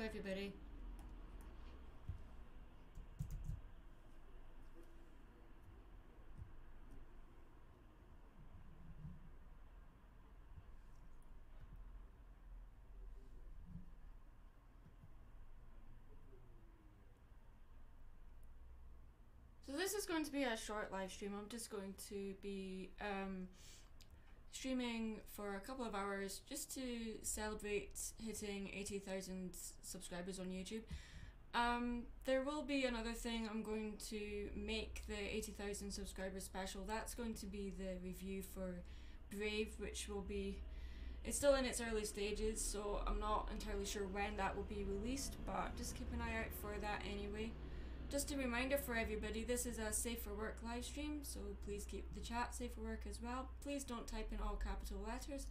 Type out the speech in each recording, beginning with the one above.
everybody. So this is going to be a short live stream. I'm just going to be streaming for a couple of hours just to celebrate hitting 80,000 subscribers on YouTube. There will be another thing. I'm going to make the 80,000 subscribers special. That's going to be the review for Brave, which will be, it's still in its early stages, so I'm not entirely sure when that will be released, but just keep an eye out for that anyway. Just a reminder for everybody, this is a Safe for Work live stream, so please keep the chat safe for work as well. Please don't type in all capital letters,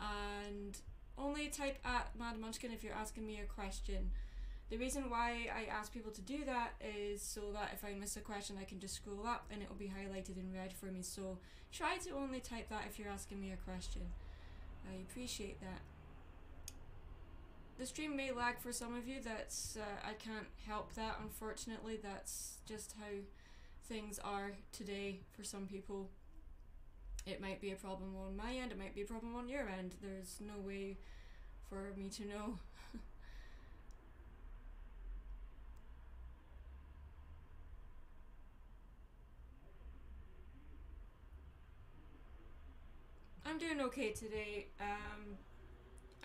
and only type at Mad Munchkin if you're asking me a question. The reason why I ask people to do that is so that if I miss a question I can just scroll up and it will be highlighted in red for me, so try to only type that if you're asking me a question. I appreciate that. The stream may lag for some of you, that's I can't help that, unfortunately. That's just how things are today for some people. It might be a problem on my end, it might be a problem on your end. There's no way for me to know. I'm doing okay today.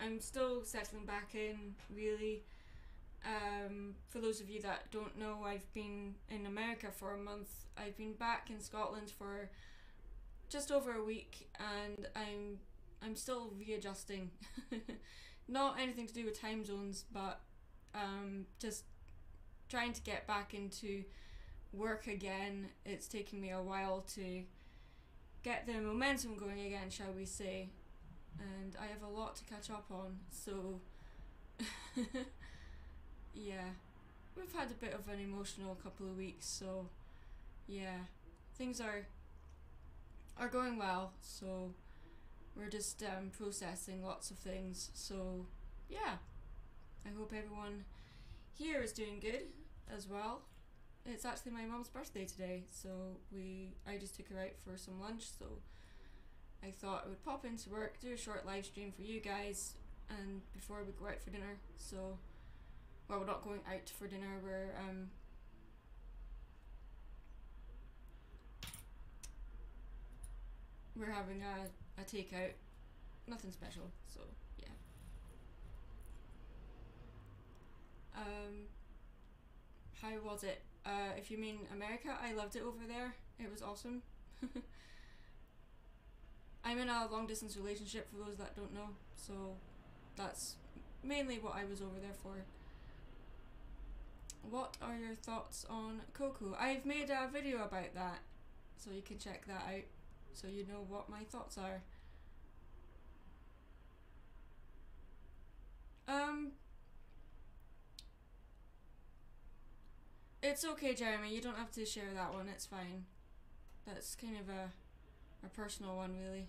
I'm still settling back in, really. For those of you that don't know, I've been in America for a month. I've been back in Scotland for just over a week, and I'm still readjusting. Not anything to do with time zones, but just trying to get back into work again. It's taking me a while to get the momentum going again, shall we say. And I have a lot to catch up on, so yeah, we've had a bit of an emotional couple of weeks, so yeah, things are going well, so we're just processing lots of things, so yeah, I hope everyone here is doing good as well. It's actually my mum's birthday today, so I just took her out for some lunch, so I thought I would pop into work, do a short live stream for you guys, and before we go out for dinner. So, well, we're not going out for dinner, we're having a takeout, nothing special, so yeah. How was it? If you mean America, I loved it over there, it was awesome. I'm in a long distance relationship, for those that don't know, so that's mainly what I was over there for. What are your thoughts on Coco? I've made a video about that, so you can check that out, so you know what my thoughts are. It's okay, Jeremy, you don't have to share that one, it's fine. That's kind of a personal one, really.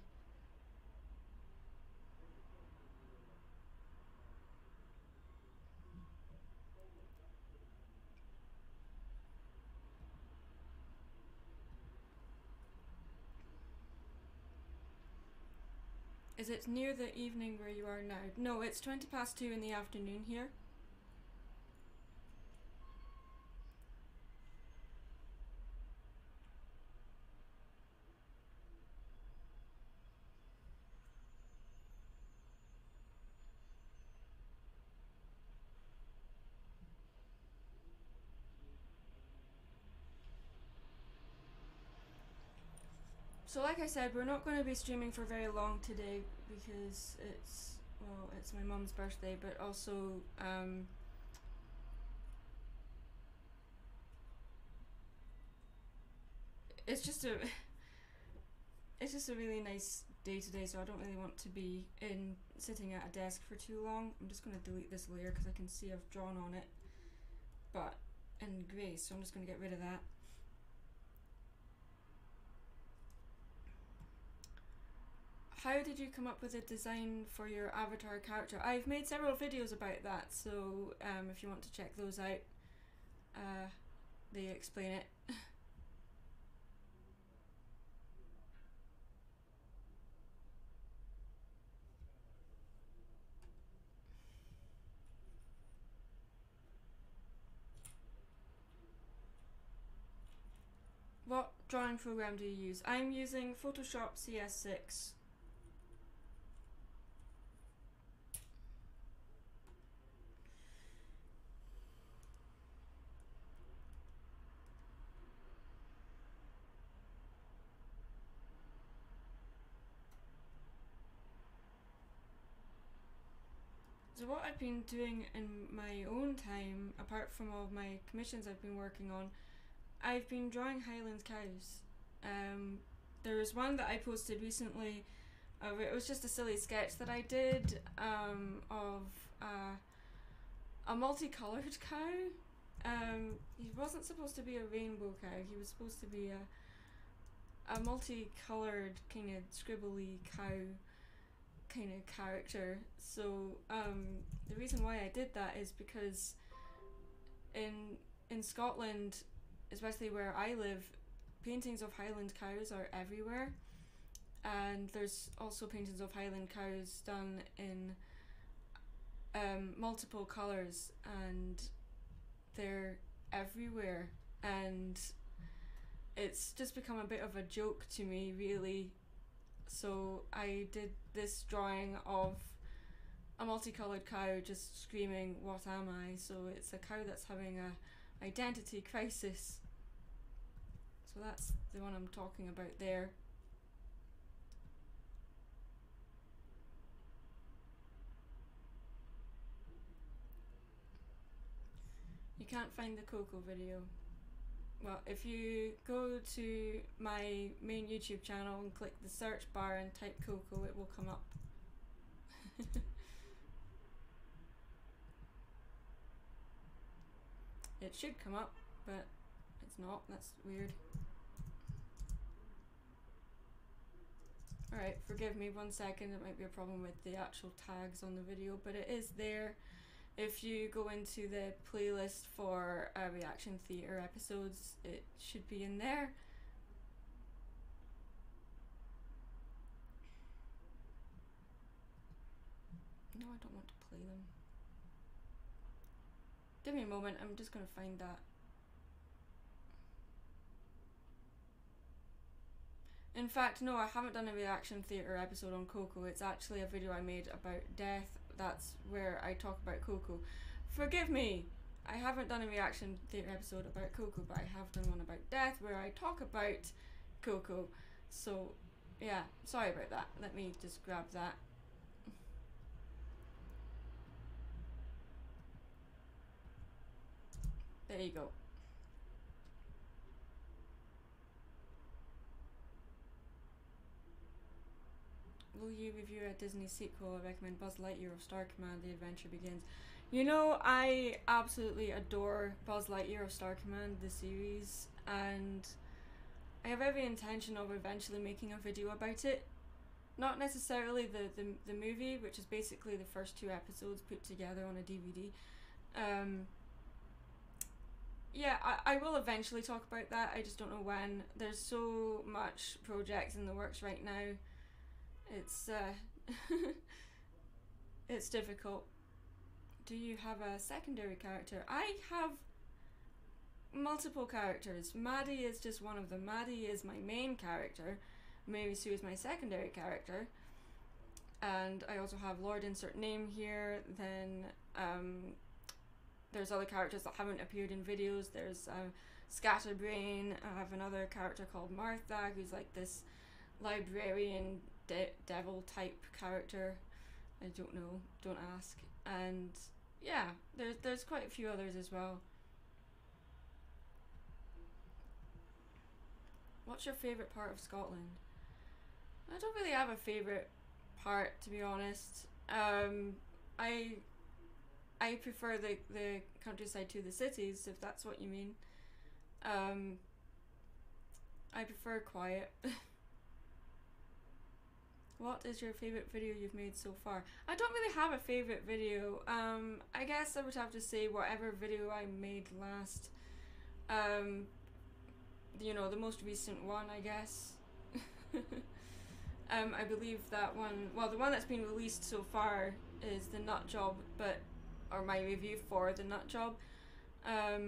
Is it near the evening where you are now? No, it's 2:20 in the afternoon here. So like I said, we're not going to be streaming for very long today because it's, well, it's my mum's birthday, but also it's just a really nice day today, so I don't really want to be sitting at a desk for too long. I'm just going to delete this layer because I can see I've drawn on it, but in grey, so I'm just going to get rid of that. how did you come up with a design for your avatar character? I've made several videos about that, so if you want to check those out, they explain it. What drawing program do you use? I'm using Photoshop CS6. So what I've been doing in my own time, apart from all my commissions I've been working on, I've been drawing Highland cows. There was one that I posted recently. It was just a silly sketch that I did of a multicolored cow. He wasn't supposed to be a rainbow cow. He was supposed to be a multicolored kind of scribbly cow kind of character. So the reason why I did that is because in Scotland, especially where I live, paintings of Highland cows are everywhere, and there's also paintings of Highland cows done in multiple colours, and they're everywhere, and it's just become a bit of a joke to me, really. So I did this drawing of a multicoloured cow just screaming, "What am I?" So it's a cow that's having a identity crisis. So that's the one I'm talking about there. You can't find the Coco video. Well, if you go to my main YouTube channel and click the search bar and type Coco, it will come up. It should come up, but it's not. That's weird. Alright, forgive me 1 second. It might be a problem with the actual tags on the video, but it is there. If you go into the playlist for reaction theatre episodes, it should be in there. No, I don't want to play them. Give me a moment, I'm just going to find that. In fact, no, I haven't done a reaction theatre episode on Coco. It's actually a video I made about death. That's where I talk about Coco. Forgive me! I haven't done a reaction theatre episode about Coco, but I have done one about death where I talk about Coco. So, yeah, sorry about that. Let me just grab that. There you go. Will you review a Disney sequel? I recommend Buzz Lightyear of Star Command, The Adventure Begins. You know, I absolutely adore Buzz Lightyear of Star Command, the series, and I have every intention of eventually making a video about it. Not necessarily the movie, which is basically the first 2 episodes put together on a DVD. Yeah, I will eventually talk about that, I just don't know when. There's so much projects in the works right now. It's it's difficult. Do you have a secondary character? I have multiple characters. Maddie is just one of them. Maddie is my main character. Mary Sue is my secondary character. And I also have Lord Insert Name here. Then there's other characters that haven't appeared in videos. There's Scatterbrain. I have another character called Martha, who's like this librarian devil type character. I don't know, don't ask. And yeah, there's quite a few others as well. What's your favourite part of Scotland? I don't really have a favourite part, to be honest. I prefer the countryside to the cities, if that's what you mean. I prefer quiet. What is your favourite video you've made so far? I don't really have a favourite video. I guess I would have to say whatever video I made last. You know, the most recent one, I guess. I believe that one, well, the one that's been released so far is the Nut Job, or my review for the Nut Job. I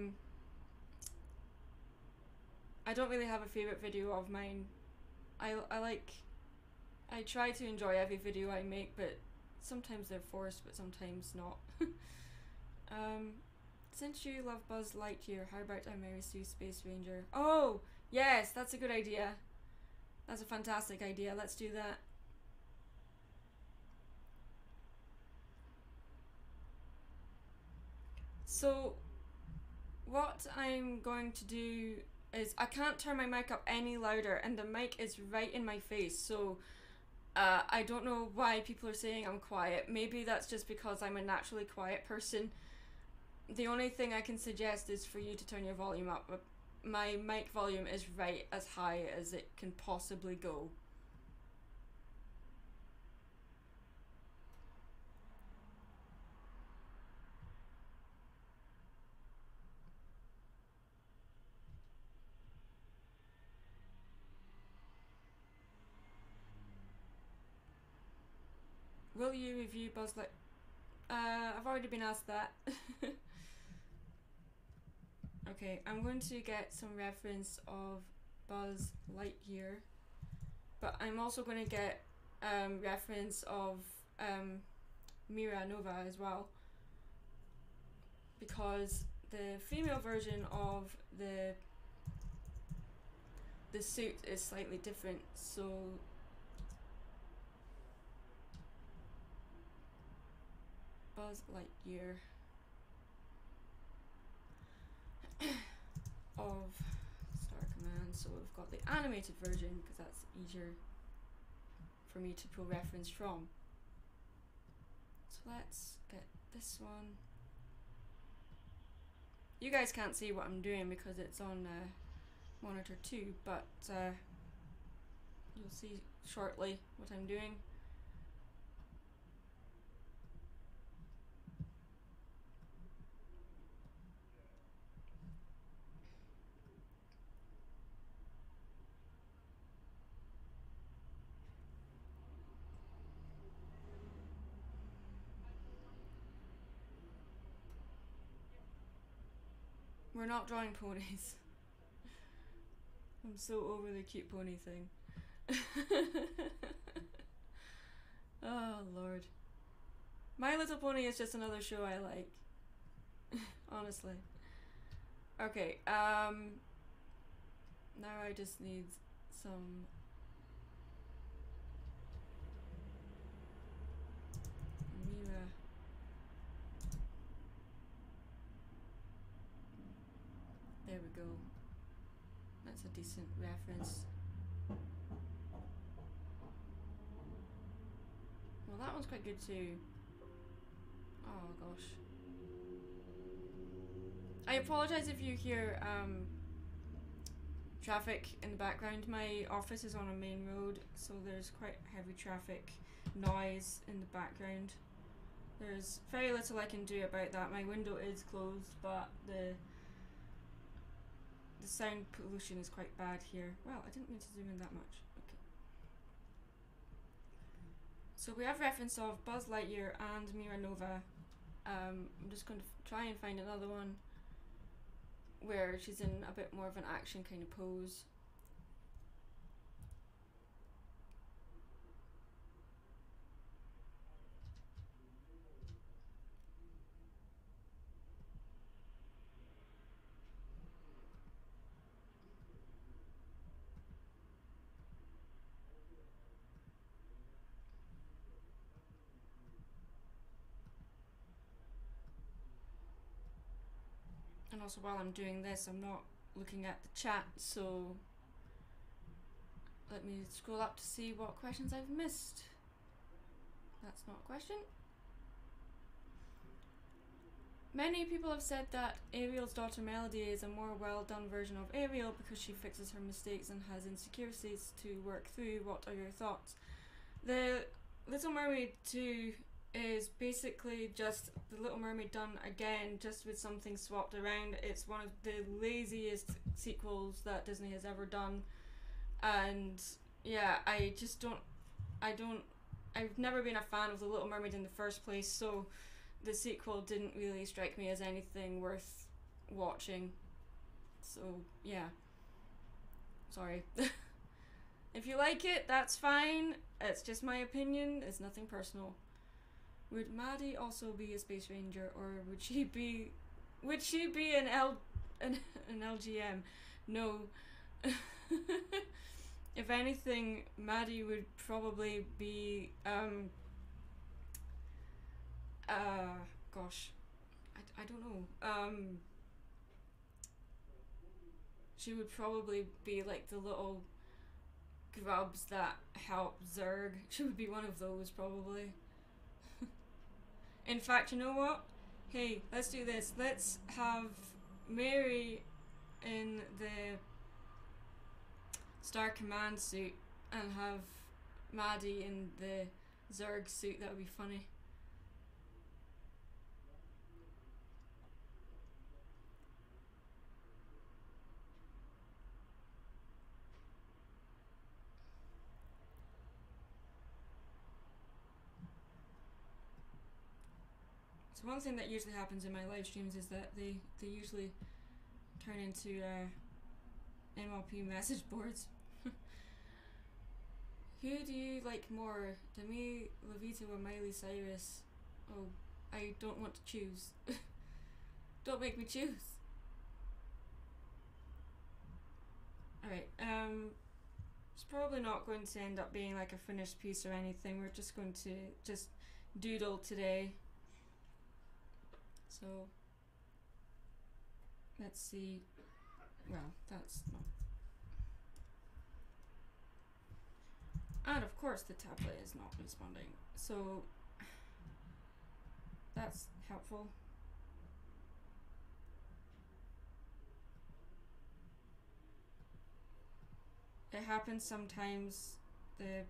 don't really have a favourite video of mine. I try to enjoy every video I make, but sometimes they're forced, but sometimes not. Since you love Buzz Lightyear, how about I marry Sue Space Ranger? Oh, yes, that's a good idea. That's a fantastic idea. Let's do that. So, what I'm going to do is I can't turn my mic up any louder, and the mic is right in my face, so I don't know why people are saying I'm quiet. Maybe that's just because I'm a naturally quiet person. The only thing I can suggest is for you to turn your volume up. My mic volume is right as high as it can possibly go. Will you review Buzz Lightyear? I've already been asked that. Okay, I'm going to get some reference of Buzz Lightyear, but I'm also going to get reference of Mira Nova as well, because the female version of the suit is slightly different, so Buzz Lightyear of Star Command. So we've got the animated version because that's easier for me to pull reference from. So let's get this one. You guys can't see what I'm doing because it's on monitor 2, but you'll see shortly what I'm doing. We're not drawing ponies. I'm so over the cute pony thing. Oh Lord. My Little Pony is just another show I like. Honestly. Okay, now I just need some Mira. There we go. That's a decent reference. Well, that one's quite good too. Oh gosh. I apologise if you hear traffic in the background. My office is on a main road, so there's quite heavy traffic noise in the background. There's very little I can do about that. My window is closed, but the sound pollution is quite bad here. Well, I didn't mean to zoom in that much. Okay. So we have reference of Buzz Lightyear and Mira Nova. I'm just going to try and find another one where she's in a bit more of an action kind of pose. And also while I'm doing this, I'm not looking at the chat, so let me scroll up to see what questions I've missed. That's not a question. Many people have said that Ariel's daughter Melody is a more well done version of Ariel because she fixes her mistakes and has insecurities to work through. What are your thoughts? The Little Mermaid 2 is basically just The Little Mermaid done again, just with something swapped around. It's one of the laziest sequels that Disney has ever done, and yeah, I've never been a fan of The Little Mermaid in the first place, so the sequel didn't really strike me as anything worth watching. So yeah, sorry. If you like it, that's fine. It's just my opinion. It's nothing personal. Would Maddie also be a space ranger, or would she be an LGM? No. If anything, Maddie would probably be gosh, I don't know. She would probably be like the little grubs that help Zurg. She would be one of those, probably. In fact, you know what? Hey, let's do this. Let's have Mary in the Star Command suit and have Maddie in the Zurg suit. That would be funny. So one thing that usually happens in my live streams is that they usually turn into MLP message boards. Who do you like more, Demi Lovato or Miley Cyrus? Oh, I don't want to choose. Don't make me choose. Alright, it's probably not going to end up being like a finished piece or anything. We're just going to just doodle today. So, let's see. Well, that's not. And of course the tablet is not responding. So, that's helpful. It happens sometimes. The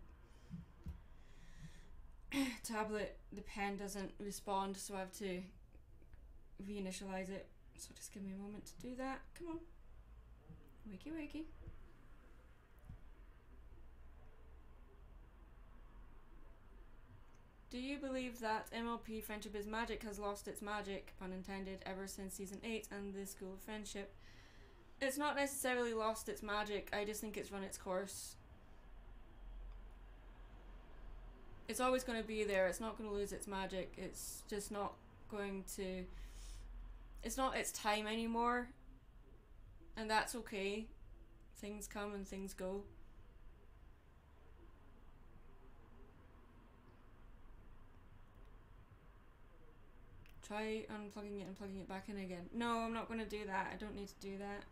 tablet, the pen doesn't respond, so I have to reinitialize it. So just give me a moment to do that. Come on. Wakey wakey. Do you believe that MLP Friendship is Magic has lost its magic, pun intended, ever since season 8 and the School of Friendship? It's not necessarily lost its magic, I just think it's run its course. It's always going to be there, it's not going to lose its magic, it's just not going to... It's not its time anymore, and that's okay. Things come and things go. Try unplugging it and plugging it back in again. No, I'm not going to do that. I don't need to do that.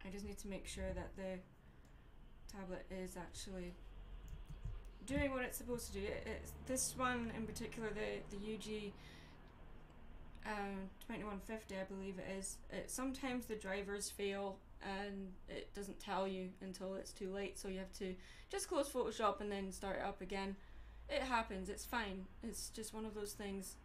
I just need to make sure that the tablet is actually doing what it's supposed to do. It's this one in particular, the UG 2150, I believe it is. Sometimes the drivers fail and it doesn't tell you until it's too late, so you have to just close Photoshop and then start it up again. It happens, it's fine. It's just one of those things.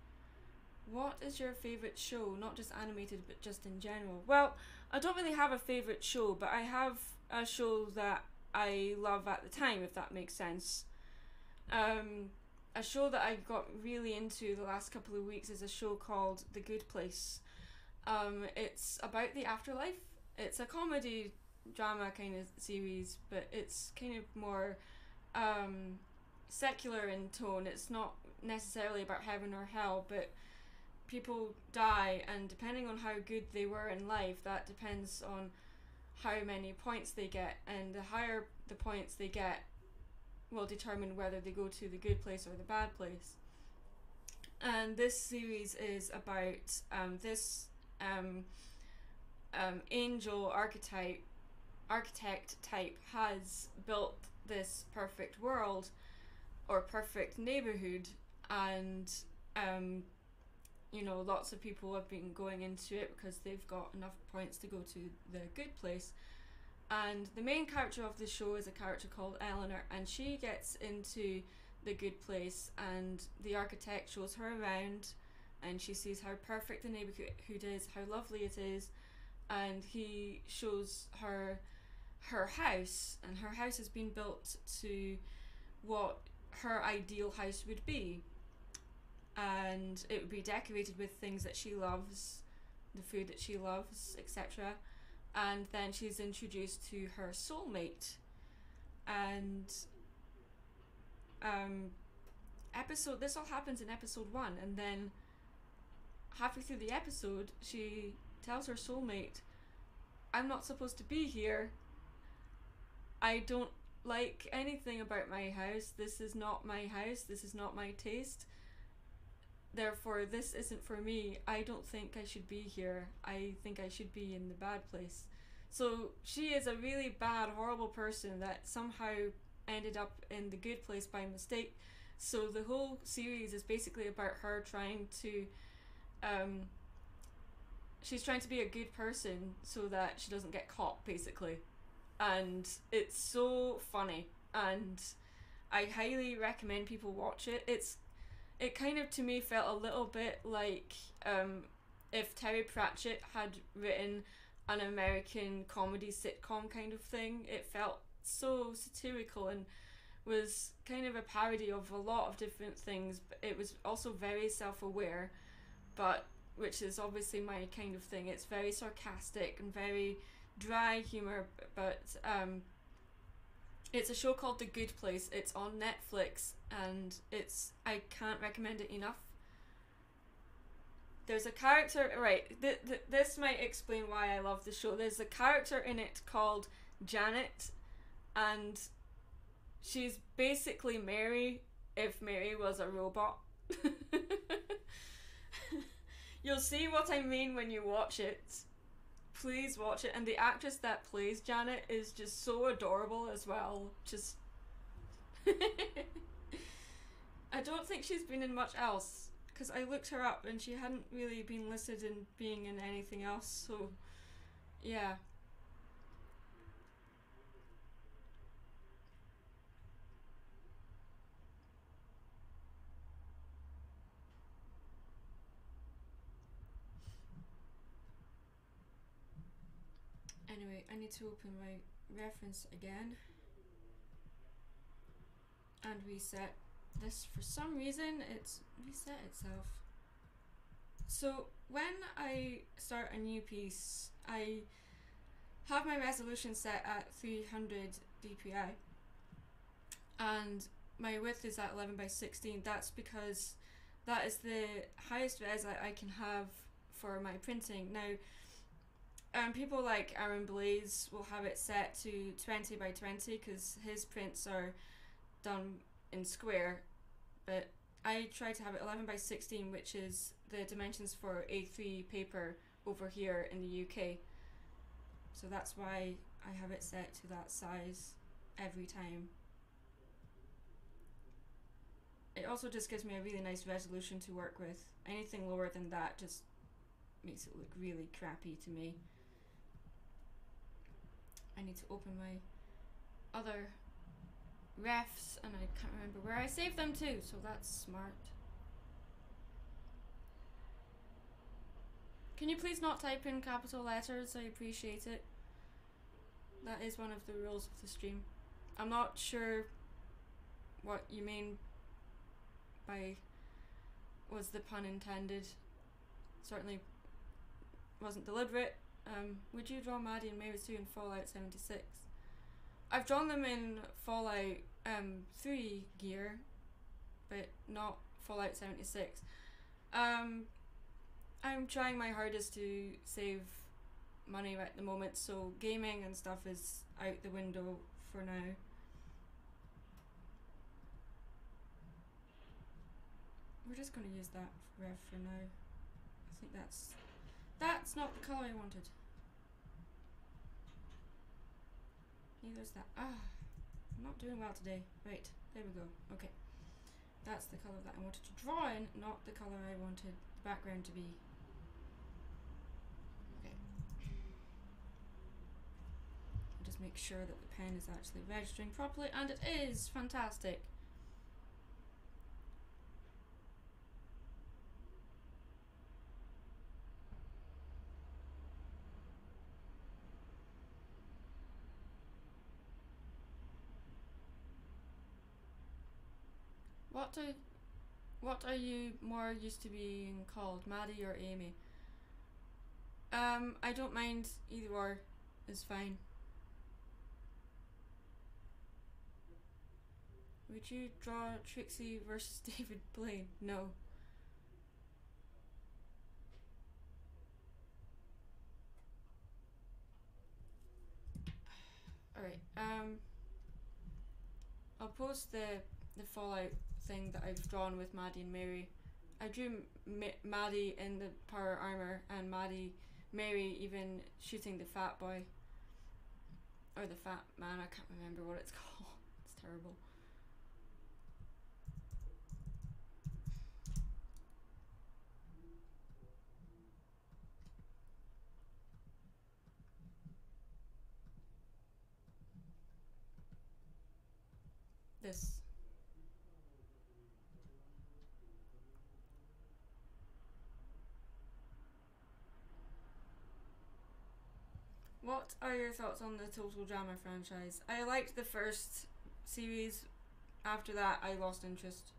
What is your favourite show? Not just animated, but just in general. Well, I don't really have a favourite show, but I have a show that I love at the time, if that makes sense. A show that I got really into the last couple of weeks is a show called The Good Place. It's about the afterlife. It's a comedy drama kind of series, but it's kind of more secular in tone. It's not necessarily about heaven or hell, but people die, and depending on how good they were in life, that depends on how many points they get, and the higher the points they get will determine whether they go to the good place or the bad place. And this series is about this angel architect type has built this perfect world or perfect neighborhood, and you know, lots of people have been going into it because they've got enough points to go to the good place. And the main character of the show is a character called Eleanor, and she gets into the good place, and the architect shows her around, and she sees how perfect the neighborhood is, how lovely it is, and he shows her her house, and her house has been built to what her ideal house would be, and it would be decorated with things that she loves, the food that she loves, etc. And then she's introduced to her soulmate, and this all happens in episode 1, and then halfway through the episode she tells her soulmate, I'm not supposed to be here, I don't like anything about my house, this is not my house, this is not my taste, therefore this isn't for me, I don't think I should be here, I think I should be in the bad place. So she is a really bad, horrible person that somehow ended up in the good place by mistake. So the whole series is basically about her trying to she's trying to be a good person so that she doesn't get caught, basically. And it's so funny, and I highly recommend people watch it. It kind of, to me, felt a little bit like if Terry Pratchett had written an American comedy sitcom kind of thing. It felt so satirical and was kind of a parody of a lot of different things, but it was also very self-aware, but which is obviously my kind of thing. It's very sarcastic and very dry humor, but it's a show called The Good Place. It's on Netflix, and I can't recommend it enough. There's a character, right, this might explain why I love the show. There's a character in it called Janet, and she's basically Mary if Mary was a robot. You'll see what I mean when you watch it. Please watch it. And the actress that plays Janet is just so adorable as well. Just I don't think she's been in much else, because I looked her up and she hadn't really been listed in being in anything else, so yeah. Anyway, I need to open my reference again and reset this. For some reason it's reset itself. So when I start a new piece, I have my resolution set at 300 dpi and my width is at 11 by 16. That's because that is the highest res I can have for my printing. Now people like Aaron Blaze will have it set to 20 by 20 because his prints are done in square, but I try to have it 11 by 16, which is the dimensions for A3 paper over here in the UK. So that's why I have it set to that size every time. It also just gives me a really nice resolution to work with. Anything lower than that just makes it look really crappy to me. I need to open my other refs and I can't remember where I saved them to, so that's smart. Can you please not type in capital letters? I appreciate it. That is one of the rules of the stream. I'm not sure what you mean by was the pun intended. Certainly wasn't deliberate. Would you draw Maddie and Mary Sue in Fallout 76? I've drawn them in Fallout 3 gear, but not Fallout 76. I'm trying my hardest to save money at the moment, so gaming and stuff is out the window for now. We're just going to use that ref for now. I think that's not the colour I wanted. Neither's that. I'm not doing well today. Right, there we go. Okay. That's the colour that I wanted to draw in, not the colour I wanted the background to be. Okay. I'll just make sure that the pen is actually registering properly, and it is! Fantastic! What are you more used to being called, Maddie or Amy? I don't mind, either or is fine. Would you draw Trixie versus David Blaine? No. Alright, I'll post the Fallout thing that I've drawn with Maddie and Mary. I drew Maddie in the power armor and Mary even shooting the fat boy. Or the fat man, I can't remember what it's called. It's terrible. This. What are your thoughts on the Total Drama franchise? I liked the first series. After that, I lost interest.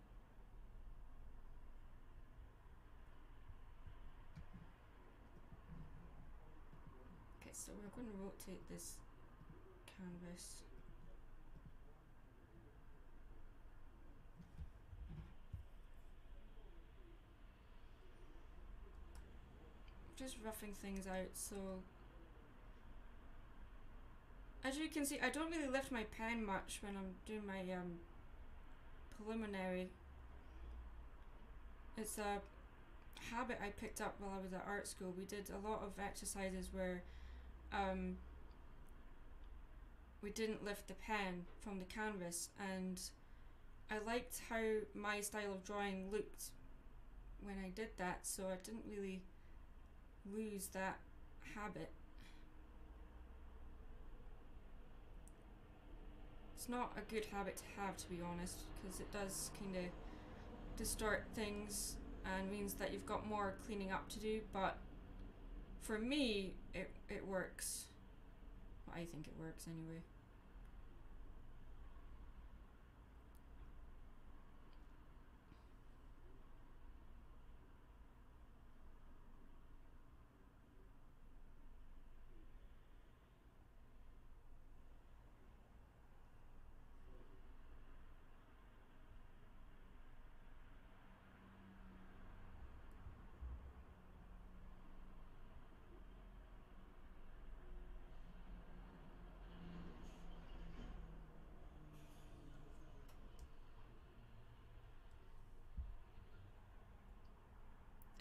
Okay, so we're going to rotate this canvas. Just roughing things out, so as you can see, I don't really lift my pen much when I'm doing my preliminary. It's a habit I picked up while I was at art school. We did a lot of exercises where we didn't lift the pen from the canvas, and I liked how my style of drawing looked when I did that, so I didn't really lose that habit. It's not a good habit to have, to be honest, because it does kind of distort things and means that you've got more cleaning up to do, but for me it works. Well, I think it works anyway.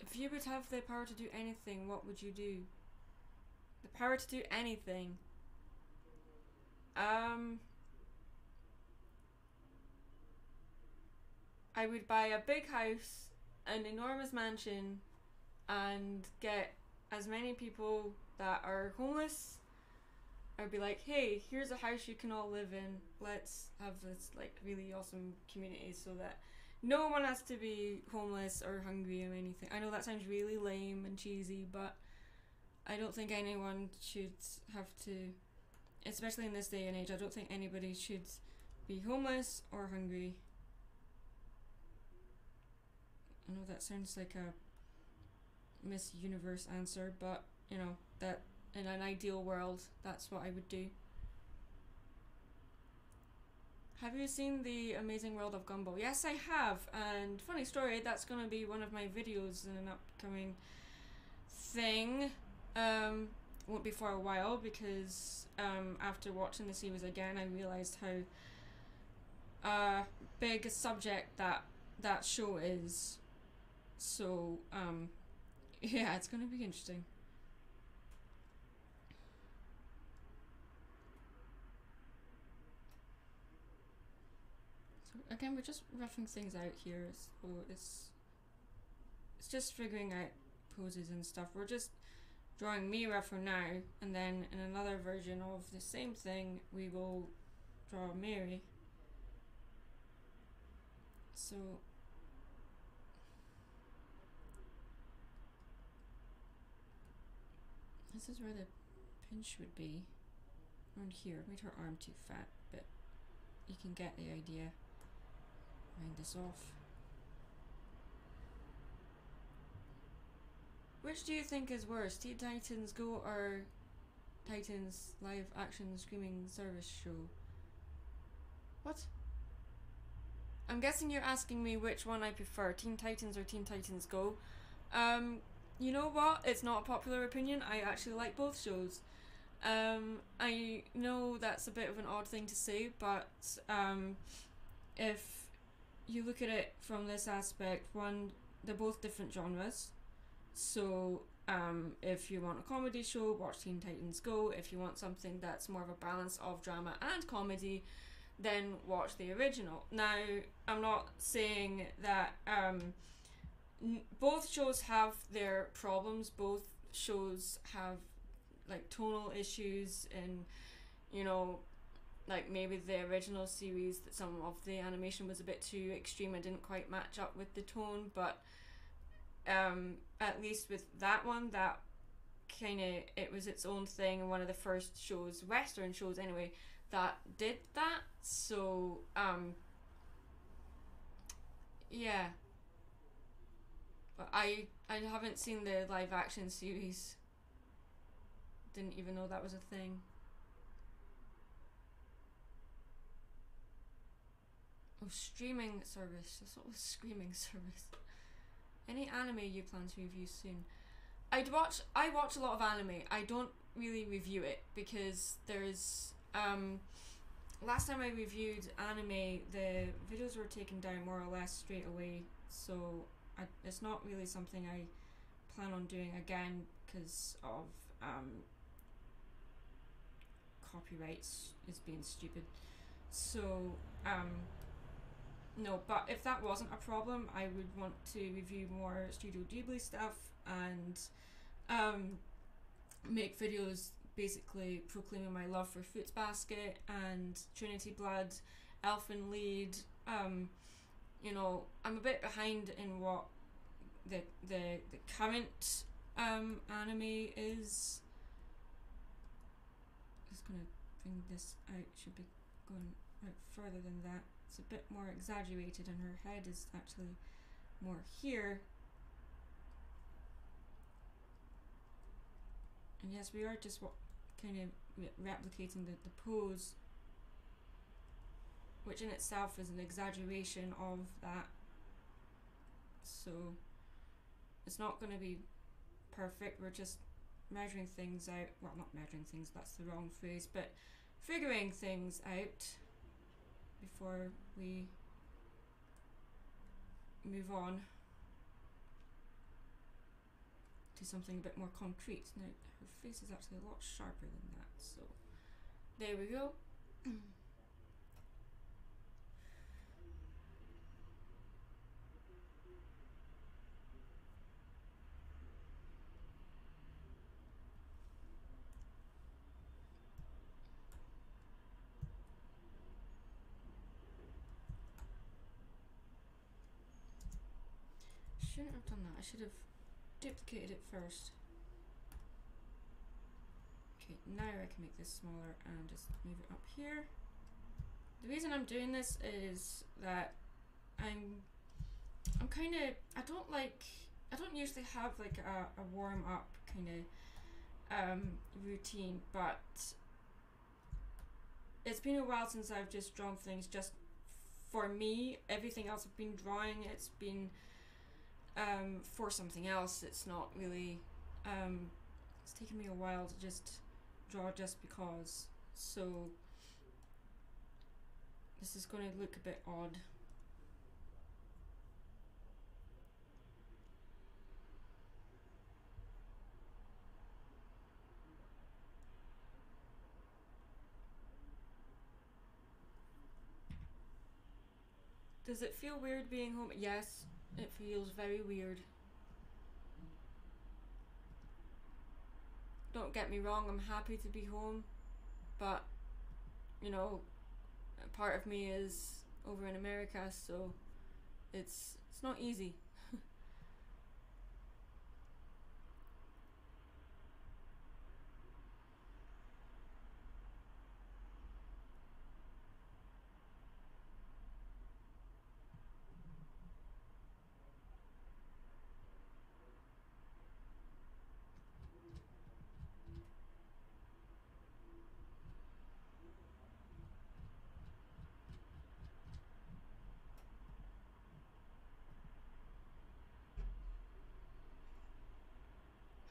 If you would have the power to do anything, what would you do? The power to do anything. I would buy a big house, an enormous mansion, and get as many people that are homeless. I'd be like, hey, here's a house you can all live in. Let's have this like really awesome community so that no one has to be homeless or hungry or anything. I know that sounds really lame and cheesy, but I don't think anyone should have to, especially in this day and age, I don't think anybody should be homeless or hungry. I know that sounds like a Miss Universe answer, but you know, that in an ideal world, that's what I would do. Have you seen The Amazing World of Gumball? Yes, I have, and funny story, that's going to be one of my videos in an upcoming thing. Won't be for a while, because after watching the series again, I realised how big a subject that show is. So, yeah, it's going to be interesting. So again, we're just roughing things out here, so it's it's just figuring out poses and stuff. We're just drawing Mira for now, and then in another version of the same thing we will draw Mary. So this is where the pinch would be, around here. Made her arm too fat, but you can get the idea. Round this off. Which do you think is worse, Teen Titans Go or Titans live action streaming service show? What? I'm guessing you're asking me which one I prefer, Teen Titans or Teen Titans Go. You know what? It's not a popular opinion. I actually like both shows. I know that's a bit of an odd thing to say, but if you look at it from this aspect, one, they're both different genres. So if you want a comedy show, watch Teen Titans Go. If you want something that's more of a balance of drama and comedy, then watch the original. Now, I'm not saying that both shows have their problems. Both shows have like tonal issues, and you know, like maybe the original series, that some of the animation was a bit too extreme and didn't quite match up with the tone, but at least with that one, that kind of, it was its own thing, and one of the first shows, Western shows anyway, that did that. So yeah, but I haven't seen the live action series. Didn't even know that was a thing. Oh, streaming service. I thought it was streaming service. Any anime you plan to review soon? I watch a lot of anime. I don't really review it because there's last time I reviewed anime, the videos were taken down more or less straight away, so it's not really something I plan on doing again because of copyrights is being stupid. So no, but if that wasn't a problem, I would want to review more Studio Ghibli stuff and make videos basically proclaiming my love for Fruits Basket and Trinity Blood, Elfen Lied. You know, I'm a bit behind in what the current anime is. Just gonna bring this out. Should be going out further than that. It's a bit more exaggerated, and her head is actually more here. And yes, we are just kind of replicating the pose, which in itself is an exaggeration of that. So it's not going to be perfect. We're just measuring things out. Well, not measuring things, that's the wrong phrase, but figuring things out before we move on to something a bit more concrete. Now, her face is actually a lot sharper than that, so there we go. Shouldn't have done that. I should have duplicated it first. Okay, now I can make this smaller and just move it up here. The reason I'm doing this is that I'm kind of, I don't usually have like a warm up kind of routine, but it's been a while since I've just drawn things just for me. Everything else I've been drawing, it's been for something else. It's not really, it's taken me a while to just draw just because, so this is going to look a bit odd. Does it feel weird being home? Yes, it feels very weird. Don't get me wrong, I'm happy to be home, but you know, a part of me is over in America, so it's not easy.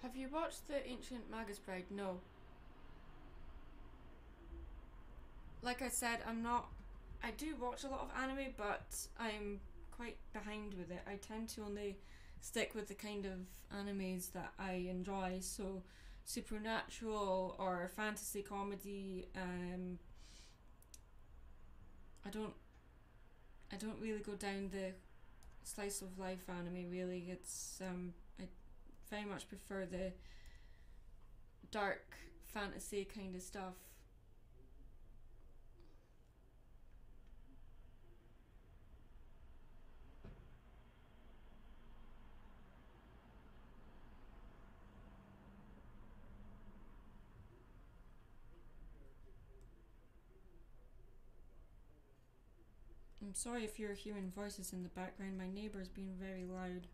Have you watched the Ancient Magus Bride? No. Like I said, I do watch a lot of anime, but I'm quite behind with it. I tend to only stick with the kind of animes that I enjoy, so supernatural or fantasy comedy. I don't really go down the slice of life anime. Really, it's I very much prefer the dark fantasy kind of stuff. I'm sorry if you're hearing voices in the background. My neighbour's being very loud.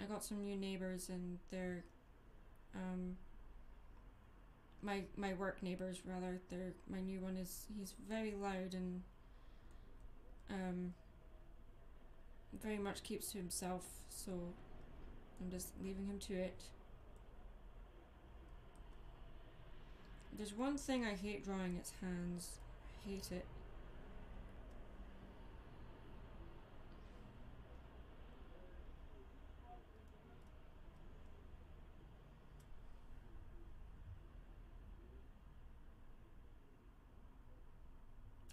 I got some new neighbours and they're my work neighbours rather. They're my new one he's very loud and very much keeps to himself, so I'm just leaving him to it. There's one thing I hate drawing, it's hands. I hate it.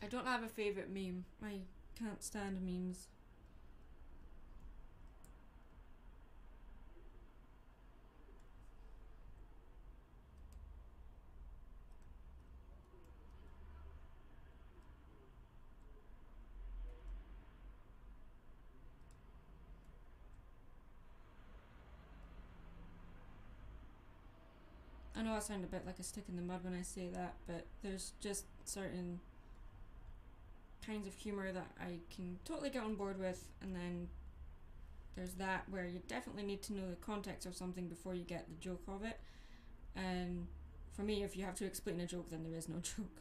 I don't have a favourite meme. I can't stand memes. I know I sound a bit like a stick in the mud when I say that, but there's just certain kinds of humour that I can totally get on board with, and then there's that where you definitely need to know the context of something before you get the joke of it. And for me, if you have to explain a joke, then there is no joke.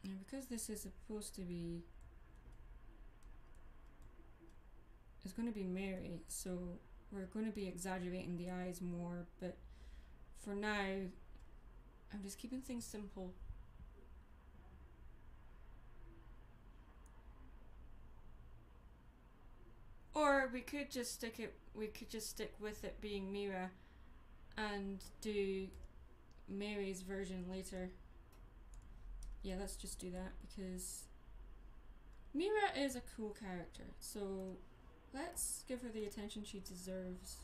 And because this is supposed to be, it's going to be Mary, so we're going to be exaggerating the eyes more, but for now I'm just keeping things simple. Or we could just stick with it being Mira and do Mary's version later. Yeah, let's just do that because Mira is a cool character, so let's give her the attention she deserves.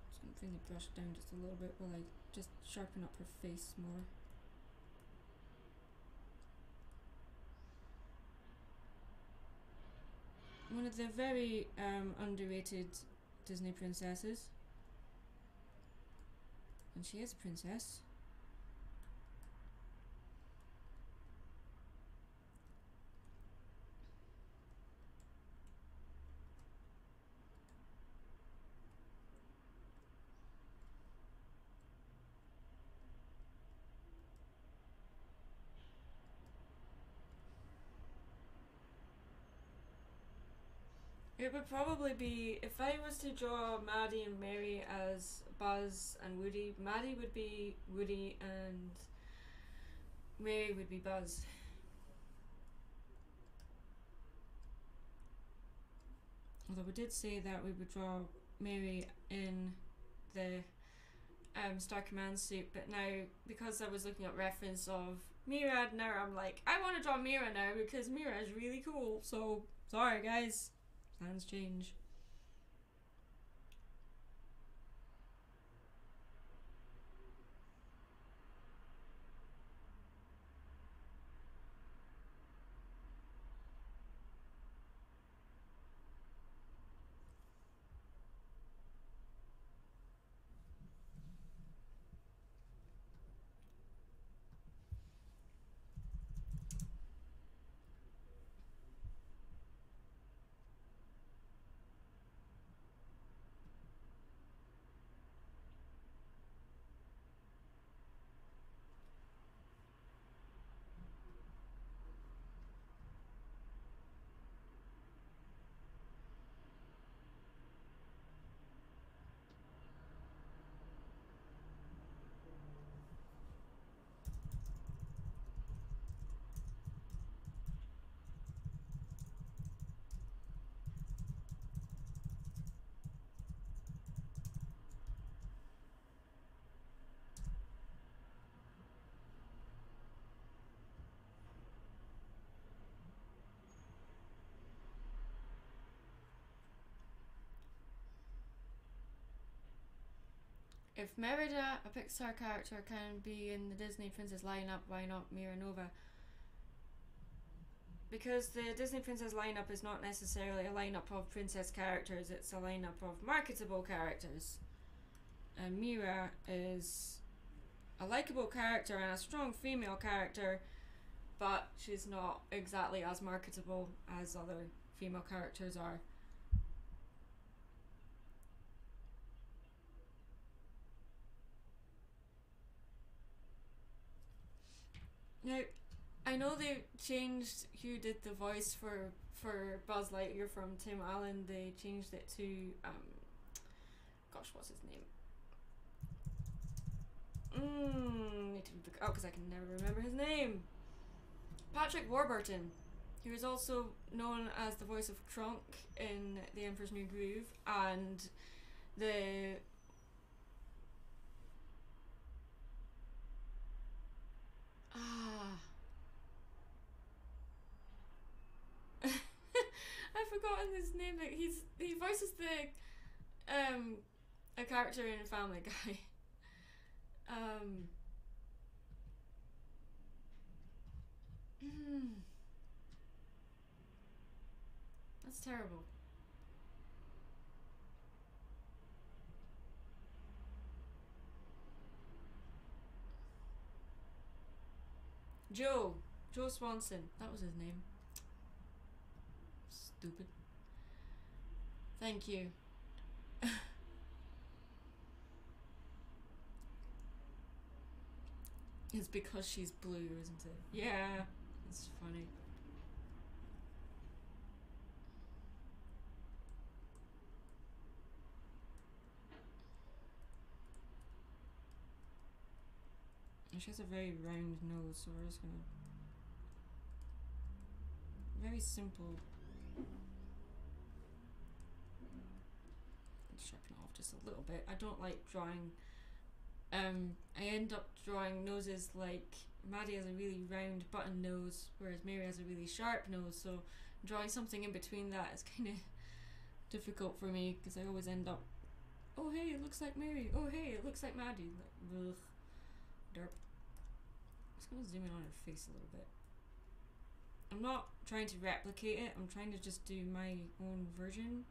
Just gonna bring the brush down just a little bit while I just sharpen up her face more. One of the very underrated Disney princesses. And she is a princess. It would probably be, if I was to draw Maddie and Mary as Buzz and Woody, Maddie would be Woody and Mary would be Buzz. Although we did say that we would draw Mary in the Star Command suit, but now because I was looking at reference of Mira, now I'm like, I want to draw Mira now because Mira is really cool. So sorry guys, plans change. If Merida, a Pixar character, can be in the Disney Princess lineup, why not Mira Nova? Because the Disney Princess lineup is not necessarily a lineup of princess characters, it's a lineup of marketable characters. And Mira is a likable character and a strong female character, but she's not exactly as marketable as other female characters are. Now, I know they changed who did the voice for Buzz Lightyear from Tim Allen. They changed it to gosh, what's his name? Because I can never remember his name. Patrick Warburton. He was also known as the voice of Kronk in The Emperor's New Groove, and the I've forgotten his name. Like he voices the a character in Family Guy. That's terrible. Joe Swanson. That was his name. Stupid. Thank you. It's because she's blue, isn't it? Yeah, it's funny. And she has a very round nose, so we're just gonna... Very simple. Sharpen it off just a little bit. I don't like drawing... I end up drawing noses like... Maddie has a really round button nose, whereas Mary has a really sharp nose, so drawing something in between that is kind of difficult for me, because I always end up... Oh hey, it looks like Mary. Oh hey, it looks like Maddie. Like, ugh. Derp. I'm just gonna zoom in on her face a little bit. I'm not trying to replicate it, I'm trying to just do my own version.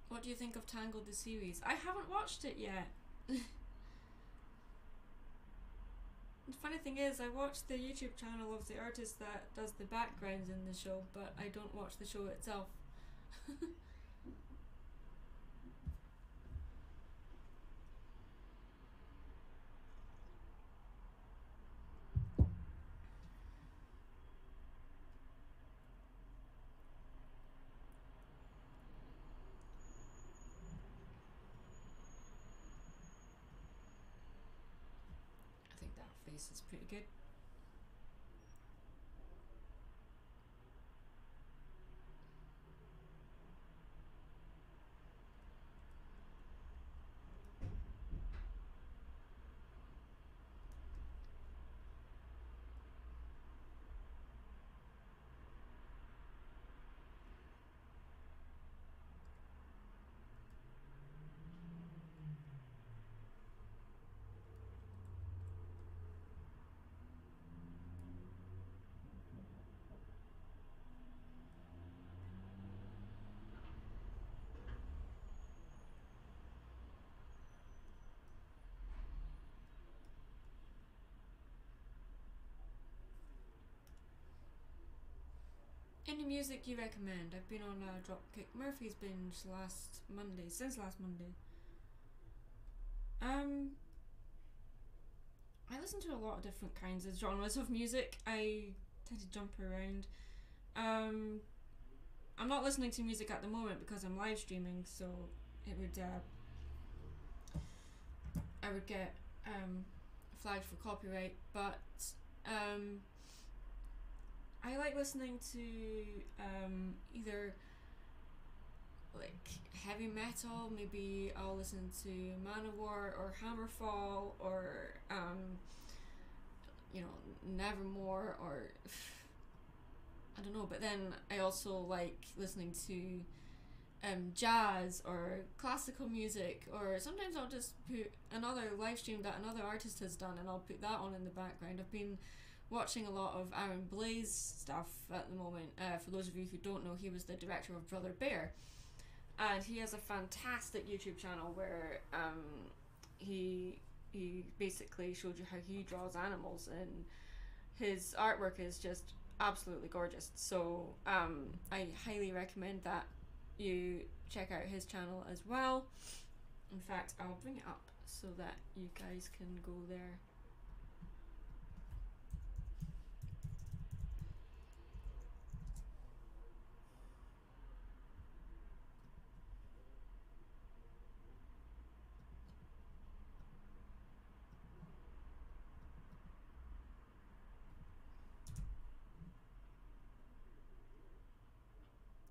What do you think of Tangled the series? I haven't watched it yet. The funny thing is, I watch the YouTube channel of the artist that does the backgrounds in the show, but I don't watch the show itself. I think that face is pretty good. Any music you recommend? I've been on a Dropkick Murphys binge since last Monday. I listen to a lot of different kinds of genres of music. I tend to jump around. I'm not listening to music at the moment because I'm live streaming, so it would I would get flagged for copyright, but I like listening to either like heavy metal. Maybe I'll listen to Manowar or Hammerfall or Nevermore or I don't know. But then I also like listening to jazz or classical music, or sometimes I'll just put another live stream that another artist has done and I'll put that on in the background. I've been watching a lot of Aaron Blaise stuff at the moment. For those of you who don't know, he was the director of Brother Bear, and he has a fantastic YouTube channel where he basically showed you how he draws animals, and his artwork is just absolutely gorgeous. So I highly recommend that you check out his channel as well. In fact, I'll bring it up so that you guys can go there.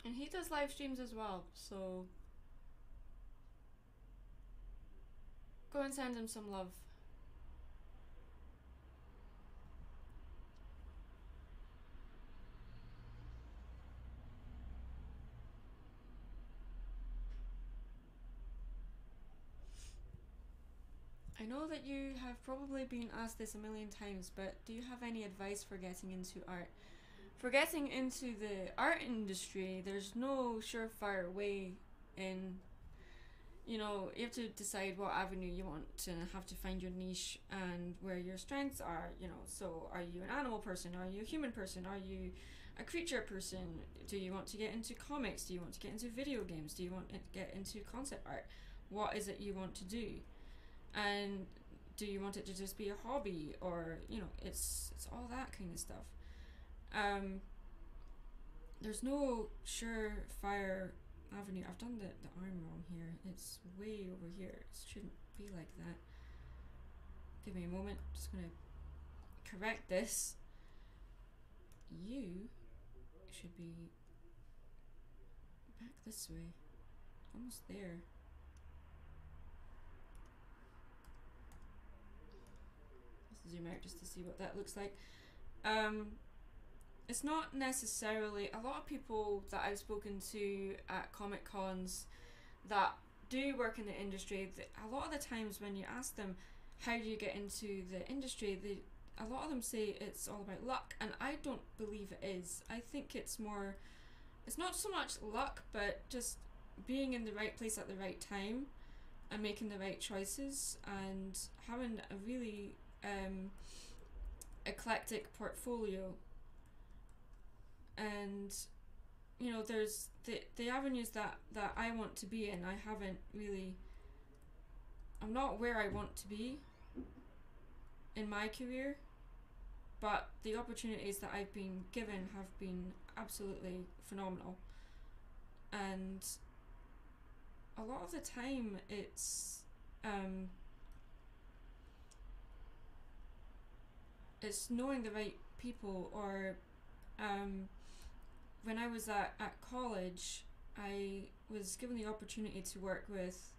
And he does live streams as well, so go and send him some love. I know that you have probably been asked this a million times, but do you have any advice for getting into art? For getting into the art industry, there's no surefire way in. You have to decide what avenue you want to have to find your niche and where your strengths are, so are you an animal person? Are you a human person? Are you a creature person? Do you want to get into comics? Do you want to get into video games? Do you want to get into concept art? What is it you want to do? And do you want it to just be a hobby, or it's all that kind of stuff. There's no surefire avenue. I've done the arm wrong here. It's way over here. It shouldn't be like that. Give me a moment. I'm just gonna correct this. You should be back this way. Almost there. Let's zoom out just to see what that looks like. It's not necessarily, a lot of people that I've spoken to at Comic Cons that do work in the industry, a lot of the times when you ask them how do you get into the industry, a lot of them say it's all about luck, and I don't believe it is. I think it's not so much luck, but just being in the right place at the right time. and making the right choices and having a really eclectic portfolio. And you know, there's the avenues that I want to be in. I'm not where I want to be in my career, but the opportunities that I've been given have been absolutely phenomenal. And a lot of the time it's knowing the right people, or when I was at college, I was given the opportunity to work with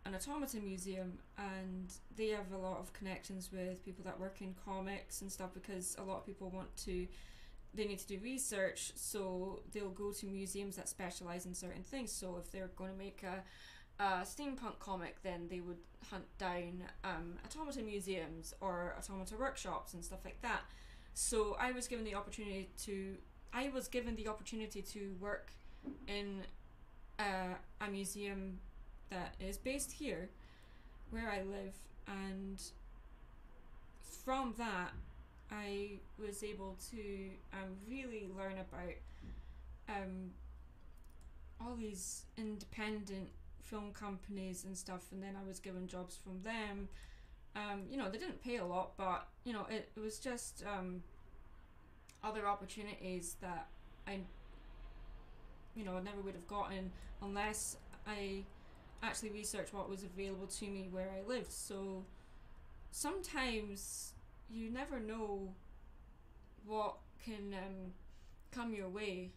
an automaton museum, and they have a lot of connections with people that work in comics and stuff, because a lot of people they need to do research, so they'll go to museums that specialize in certain things. So if they're going to make a steampunk comic, then they would hunt down automaton museums or automata workshops and stuff like that. So I was given the opportunity to work in a museum that is based here where I live, and from that I was able to really learn about all these independent film companies and stuff, and then I was given jobs from them. You know, they didn't pay a lot, but you know, it was just other opportunities that I never would have gotten unless I actually researched what was available to me where I lived. So sometimes you never know what can come your way.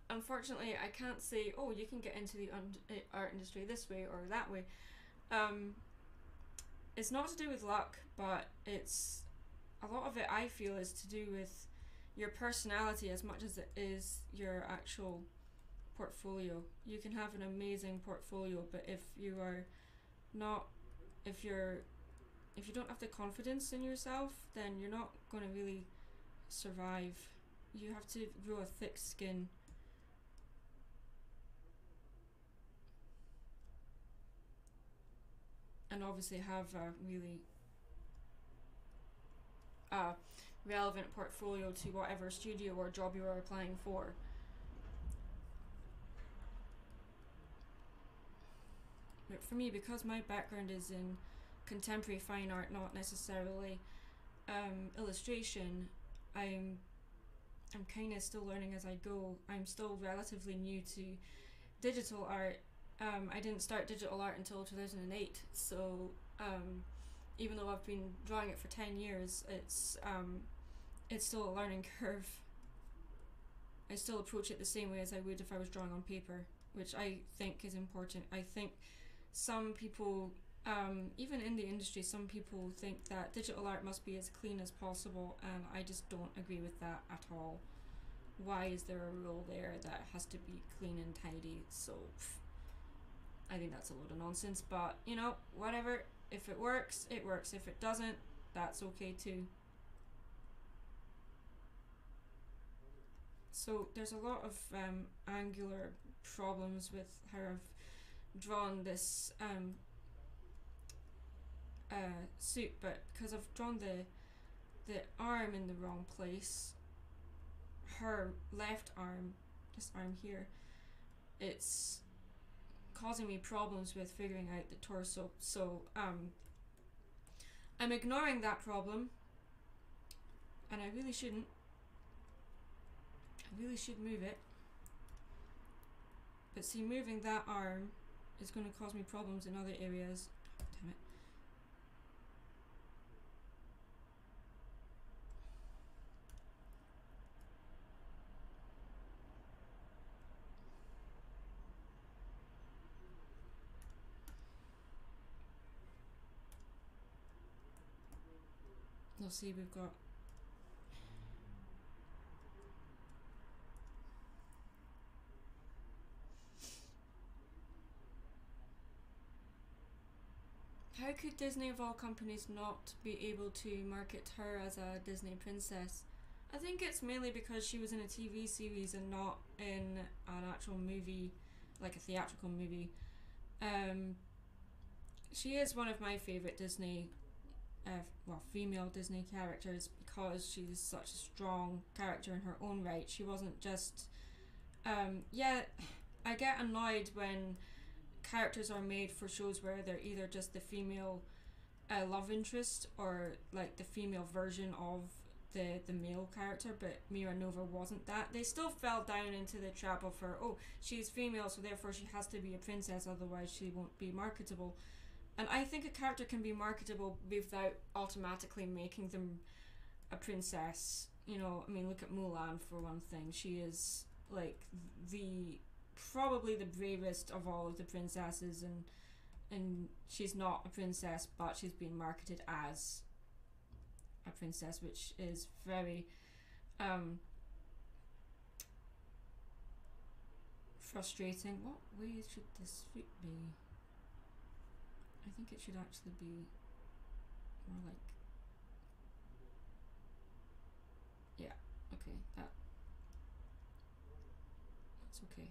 Unfortunately I can't say, oh, you can get into the art industry this way or that way. It's not to do with luck, but it's a lot of it, I feel, is to do with your personality as much as it is your actual portfolio. You can have an amazing portfolio, but if you don't have the confidence in yourself, then you're not going to really survive. You have to grow a thick skin. And obviously have a really relevant portfolio to whatever studio or job you are applying for. But for me, because my background is in contemporary fine art, not necessarily illustration, I'm kind of still learning as I go. I'm still relatively new to digital art. I didn't start digital art until 2008, so even though I've been drawing it for 10 years, it's still a learning curve. I still approach it the same way as I would if I was drawing on paper, which I think is important. I think some people, even in the industry, some people think that digital art must be as clean as possible, and I just don't agree with that at all. Why is there a rule there that it has to be clean and tidy? So I think that's a load of nonsense, but you know, whatever. If it works, it works. If it doesn't, that's okay too. So there's a lot of angular problems with how I've drawn this suit, but because I've drawn the arm in the wrong place, her left arm, this arm here, it's causing me problems with figuring out the torso. So I'm ignoring that problem, and I really shouldn't. I really should move it. But see, moving that arm is going to cause me problems in other areas. Damn it. We'll see, we've got how could Disney of all companies not be able to market her as a Disney princess? I think it's mainly because she was in a TV series and not in an actual movie, like a theatrical movie. Um, she is one of my favorite Disney, female Disney characters because she's such a strong character in her own right. She wasn't just, yeah, I get annoyed when characters are made for shows where they're either just the female love interest or like the female version of the male character, but Mira Nova wasn't that. They still fell down into the trap of her, oh, she's female, so therefore she has to be a princess, otherwise she won't be marketable. And I think a character can be marketable without automatically making them a princess. You know, I mean, look at Mulan for one thing. She is like the probably the bravest of all of the princesses, and she's not a princess, but she's being marketed as a princess, which is very frustrating. What way should this fruit be? I think it should actually be more like, yeah, okay, that's okay.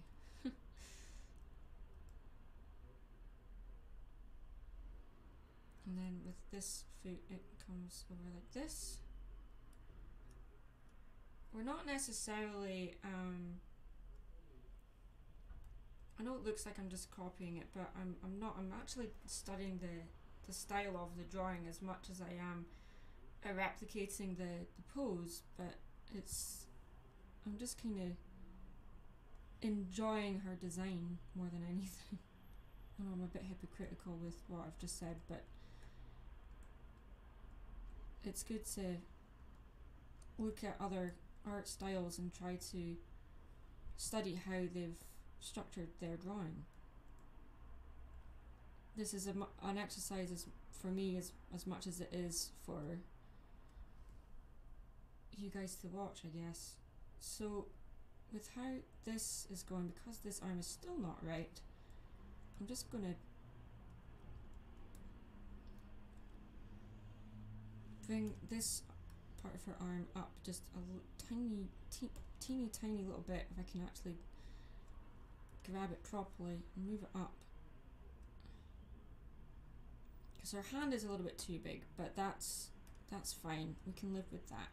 And then with this fruit it comes over like this. We're not necessarily I know it looks like I'm just copying it, but I'm not. I'm actually studying the style of the drawing as much as I am replicating the pose, but I'm just kind of enjoying her design more than anything. I know I'm a bit hypocritical with what I've just said, but it's good to look at other art styles and try to study how they've structured their drawing. This is an exercise for me as much as it is for you guys to watch, I guess. So with how this is going, because this arm is still not right, I'm just gonna bring this part of her arm up just a teeny little bit, if I can actually grab it properly and move it up. Because her hand is a little bit too big, but that's fine. We can live with that.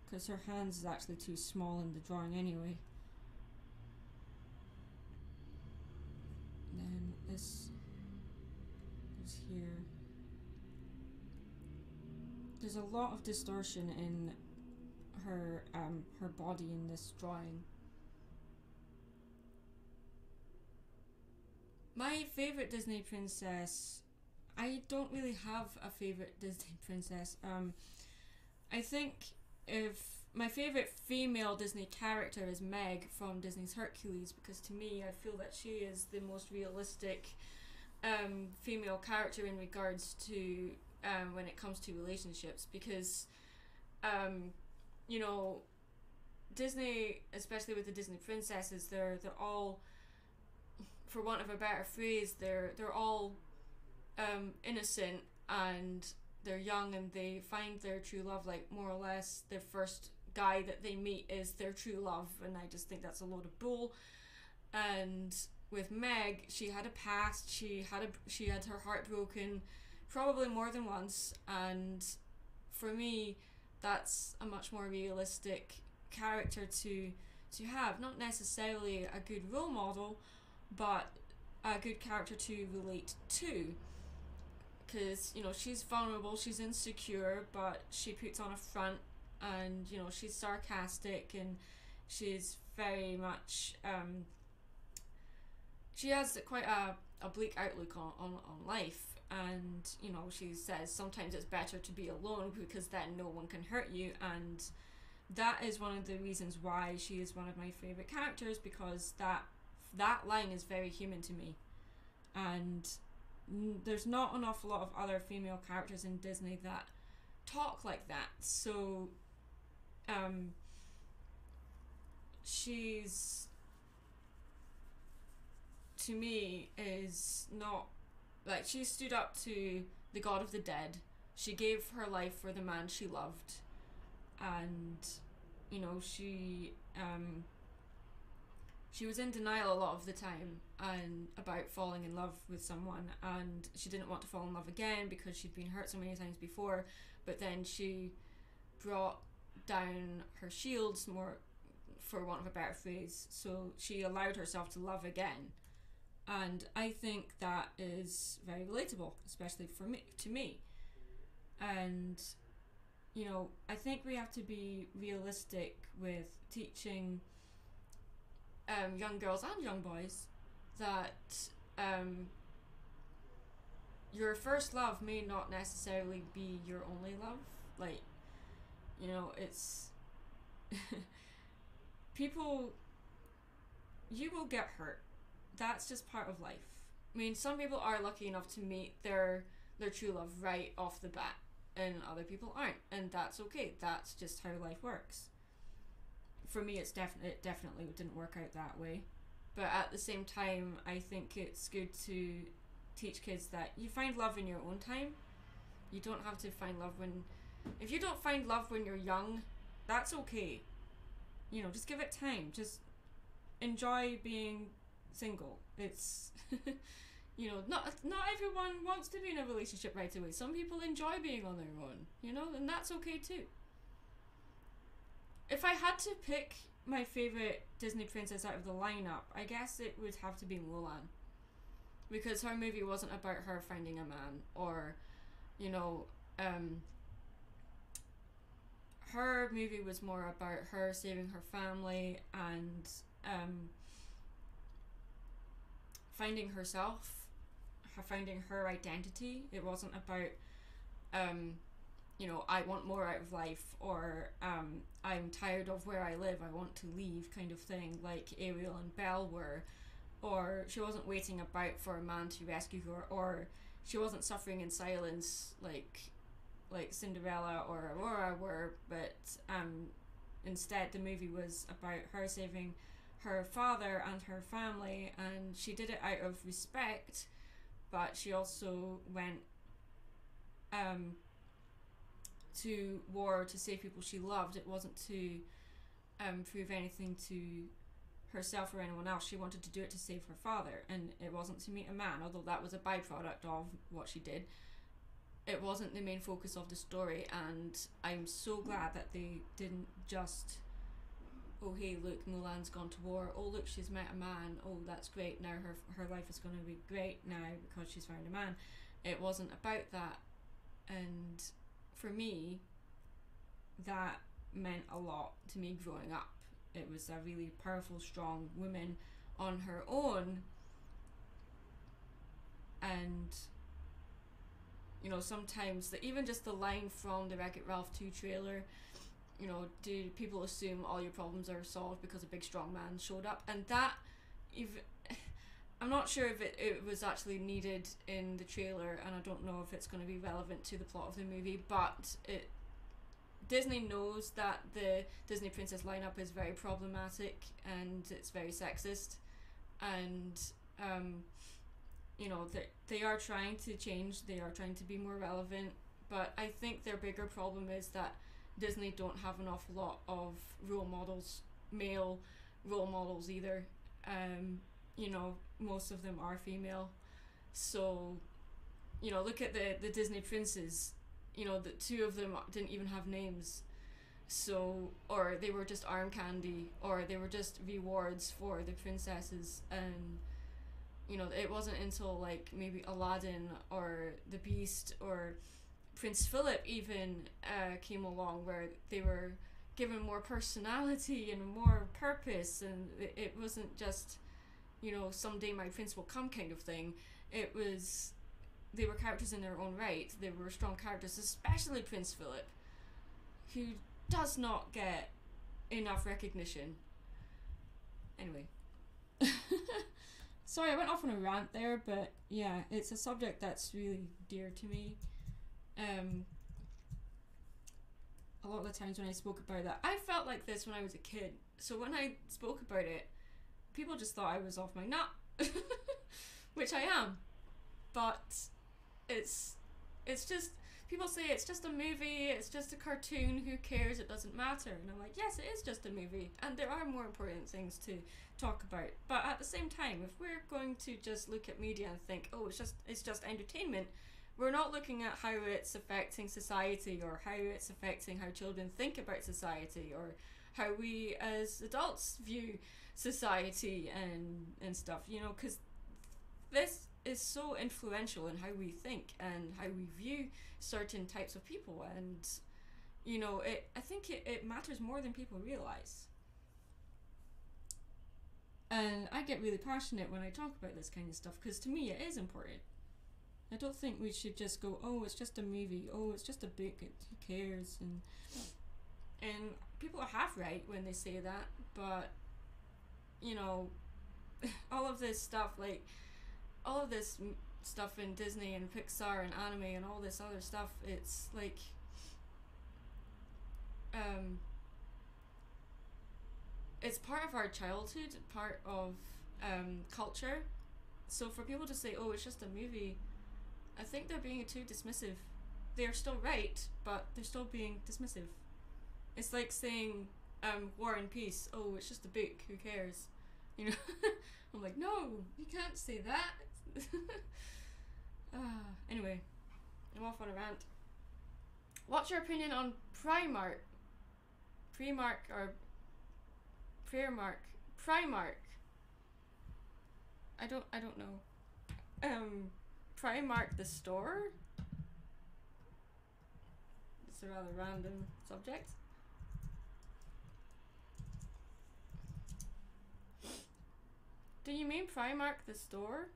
Because her hands is actually too small in the drawing anyway. And then this goes here. There's a lot of distortion in her body in this drawing. My favourite Disney princess, I don't really have a favourite Disney princess. I think if my favourite female Disney character is Meg from Disney's Hercules, because to me I feel that she is the most realistic female character in regards to when it comes to relationships, because you know, Disney, especially with the Disney princesses, they're all, for want of a better phrase, they're all innocent and they're young and they find their true love, like more or less their first guy that they meet is their true love, and I just think that's a load of bull. And with Meg, she had a past, she had her heart broken probably more than once, and for me that's a much more realistic character to have, not necessarily a good role model, but a good character to relate to, because you know, she's vulnerable, she's insecure, but she puts on a front, and you know, she's sarcastic and she's very much she has quite a bleak outlook on life, and you know, she says sometimes it's better to be alone because then no one can hurt you, and that is one of the reasons why she is one of my favorite characters, because that line is very human to me, and there's not an awful lot of other female characters in Disney that talk like that. So she's, to me, is not like, she stood up to the god of the dead, she gave her life for the man she loved, and she was in denial a lot of the time and about falling in love with someone, and she didn't want to fall in love again because she'd been hurt so many times before. But then she brought down her shields, more for want of a better phrase, so she allowed herself to love again. And I think that is very relatable, especially to me. And I think we have to be realistic with teaching young girls and young boys that your first love may not necessarily be your only love. Like, it's people, you will get hurt. That's just part of life. I mean, some people are lucky enough to meet their true love right off the bat, and other people aren't, and that's okay. That's just how life works. For me, it definitely didn't work out that way. But at the same time, I think it's good to teach kids that you find love in your own time. You don't have to find love if you don't find love when you're young, that's okay. Just give it time. Just enjoy being single. It's not everyone wants to be in a relationship right away. Some people enjoy being on their own, and that's okay too. If I had to pick my favorite Disney princess out of the lineup, I guess it would have to be Mulan, because her movie wasn't about her finding a man, or her movie was more about her saving her family and finding herself, finding her identity. It wasn't about I want more out of life, or I'm tired of where I live, I want to leave, kind of thing, like Ariel and Belle were. Or she wasn't waiting about for a man to rescue her, or she wasn't suffering in silence like Cinderella or Aurora were, but instead the movie was about her saving her father and her family, and she did it out of respect, but she also went to war to save people she loved. It wasn't to prove anything to herself or anyone else. She wanted to do it to save her father, and it wasn't to meet a man, although that was a byproduct of what she did. It wasn't the main focus of the story, and I'm so glad that they didn't just, oh hey look, Mulan's gone to war, oh look, she's met a man, oh that's great, now her life is going to be great now because she's found a man. It wasn't about that, and for me that meant a lot to me growing up. It was a really powerful, strong woman on her own, and sometimes even just the line from the Wreck-It Ralph 2 trailer, do people assume all your problems are solved because a big strong man showed up? And that, I'm not sure if it was actually needed in the trailer, and I don't know if it's going to be relevant to the plot of the movie, but Disney knows that the Disney princess lineup is very problematic and it's very sexist, and they are trying to change, they are trying to be more relevant, but I think their bigger problem is that Disney don't have an awful lot of role models, male role models either. Most of them are female, so look at the Disney princes. The two of them didn't even have names, so, or they were just arm candy, or they were just rewards for the princesses. And it wasn't until like maybe Aladdin or the Beast or Prince Philip even came along where they were given more personality and more purpose, and it wasn't just someday my prince will come kind of thing. It was, they were characters in their own right. They were strong characters, especially Prince Philip, who does not get enough recognition. Anyway. Sorry, I went off on a rant there, but yeah, it's a subject that's really dear to me. A lot of the times when I spoke about that, I felt like this when I was a kid. So when I spoke about it, people just thought I was off my nut, which I am. But it's just, people say it's just a movie, it's just a cartoon, who cares, it doesn't matter. And I'm like, yes, it is just a movie, and there are more important things to talk about. But at the same time, if we're going to just look at media and think, oh, it's just entertainment, we're not looking at how it's affecting society, or how it's affecting how children think about society, or how we as adults view society and stuff, you know, because this is so influential in how we think and how we view certain types of people. And you know, I think it matters more than people realize. And I get really passionate when I talk about this kind of stuff, because to me it is important. I don't think we should just go, oh, it's just a movie, oh, it's just a book, who cares. And people are half right when they say that, but you know, all of this stuff, like all of this stuff in Disney and Pixar and anime and all this other stuff, it's like it's part of our childhood, part of culture. So for people to say, oh, it's just a movie, I think they're being too dismissive. They're still right, but they're still being dismissive. It's like saying War and Peace, oh, it's just a book, who cares? You know? I'm like, no, you can't say that. Anyway, I'm off on a rant. What's your opinion on Primark? Primark or Primark? Primark. I don't know. Primark the store? It's a rather random subject. Do you mean Primark the store?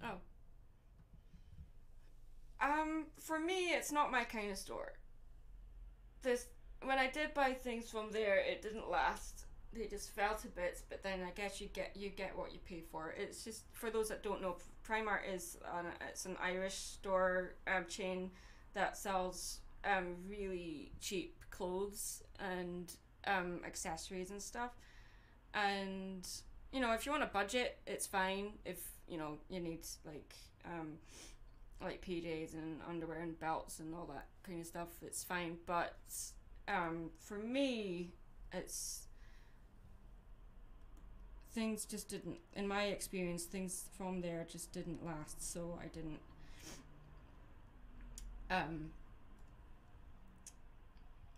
Oh. For me, it's not my kind of store. When I did buy things from there, it didn't last. They just fell to bits, but then I guess you get what you pay for. It's just, for those that don't know, Primark is it's an Irish store chain that sells really cheap clothes and accessories and stuff. And you know, if you want a budget, it's fine. If you know you need like PJs and underwear and belts and all that kind of stuff, it's fine. But for me, it's things just didn't, in my experience, things from there just didn't last, so I didn't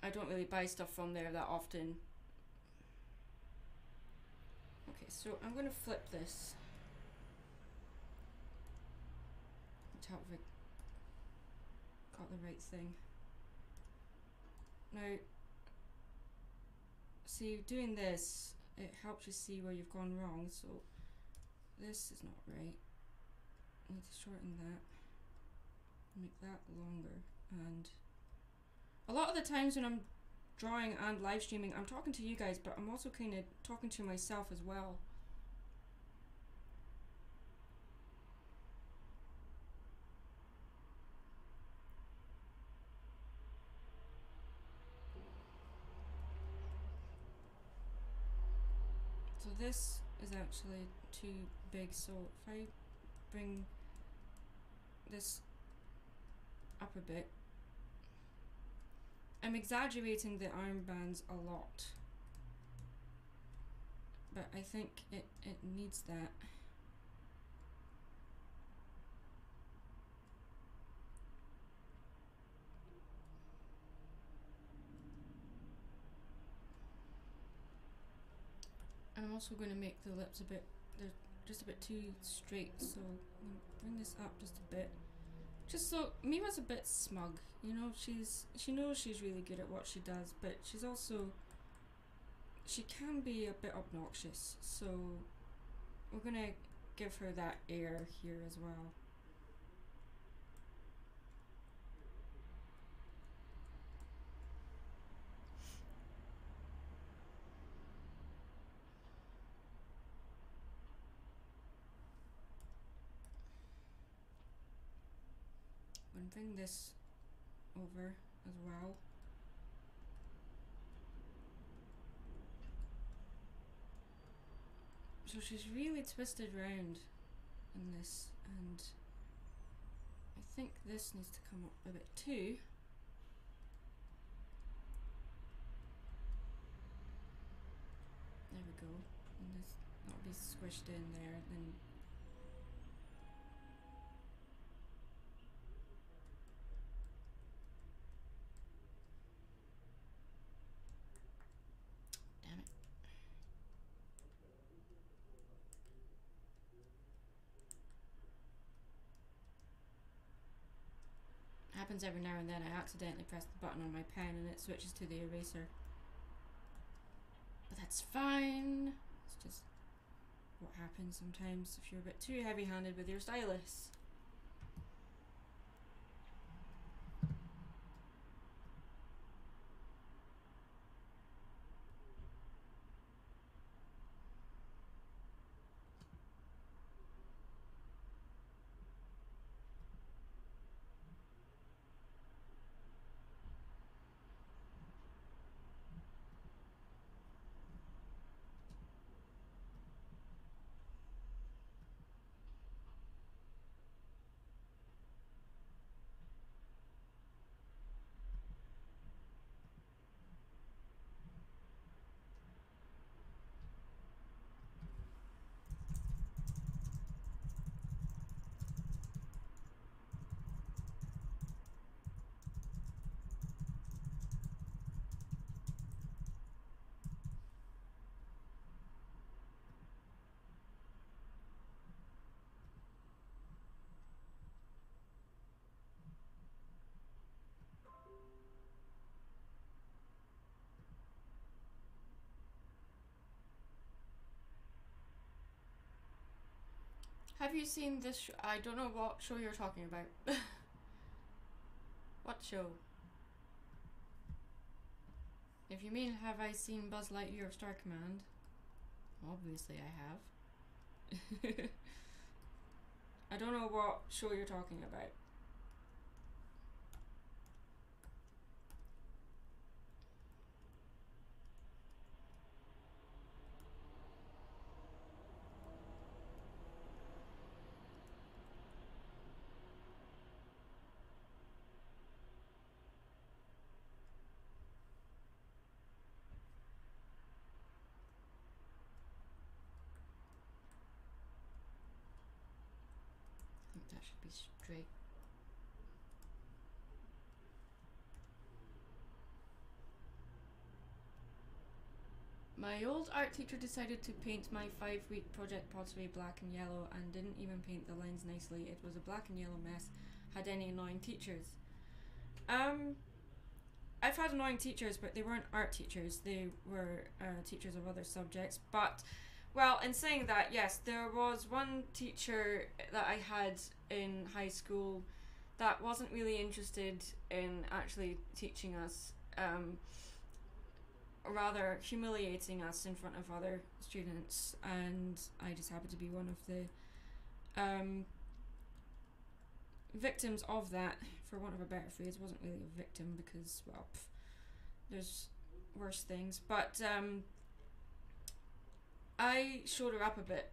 I don't really buy stuff from there that often. Okay, so I'm gonna flip this. Let's hope I got the right thing. Now, see, doing this, it helps you see where you've gone wrong. So this is not right. I need to shorten that, make that longer. And a lot of the times when I'm drawing and live streaming, I'm talking to you guys, but I'm also kind of talking to myself as well. So this is actually too big, so if I bring this up a bit, I'm exaggerating the armbands a lot, but I think it needs that. And I'm also going to make the lips a bit, they're just a bit too straight, so I'm going to bring this up just a bit. Just so Miwa's a bit smug, you know, she knows she's really good at what she does, but she's also, she can be a bit obnoxious, so we're gonna give her that air here as well. And bring this over as well. So she's really twisted round. in this, and I think this needs to come up a bit too. There we go. And this, that'll be squished in there, then. Damn it. Happens every now and then. I accidentally press the button on my pen and it switches to the eraser. But that's fine. It's just what happens sometimes if you're a bit too heavy-handed with your stylus. Have you seen this I don't know what show you're talking about. What show? If you mean have I seen Buzz Lightyear of Star Command? Obviously I have. I don't know what show you're talking about. I think that should be straight. My old art teacher decided to paint my 5-week project pottery black and yellow and didn't even paint the lines nicely. It was a black and yellow mess. Had any annoying teachers? I've had annoying teachers, but they weren't art teachers. They were teachers of other subjects. But, well, in saying that, yes, there was one teacher that I had in high school that wasn't really interested in actually teaching us, rather humiliating us in front of other students, and I just happened to be one of the victims of that, for want of a better phrase. Wasn't really a victim because, well, there's worse things, but I showed her up a bit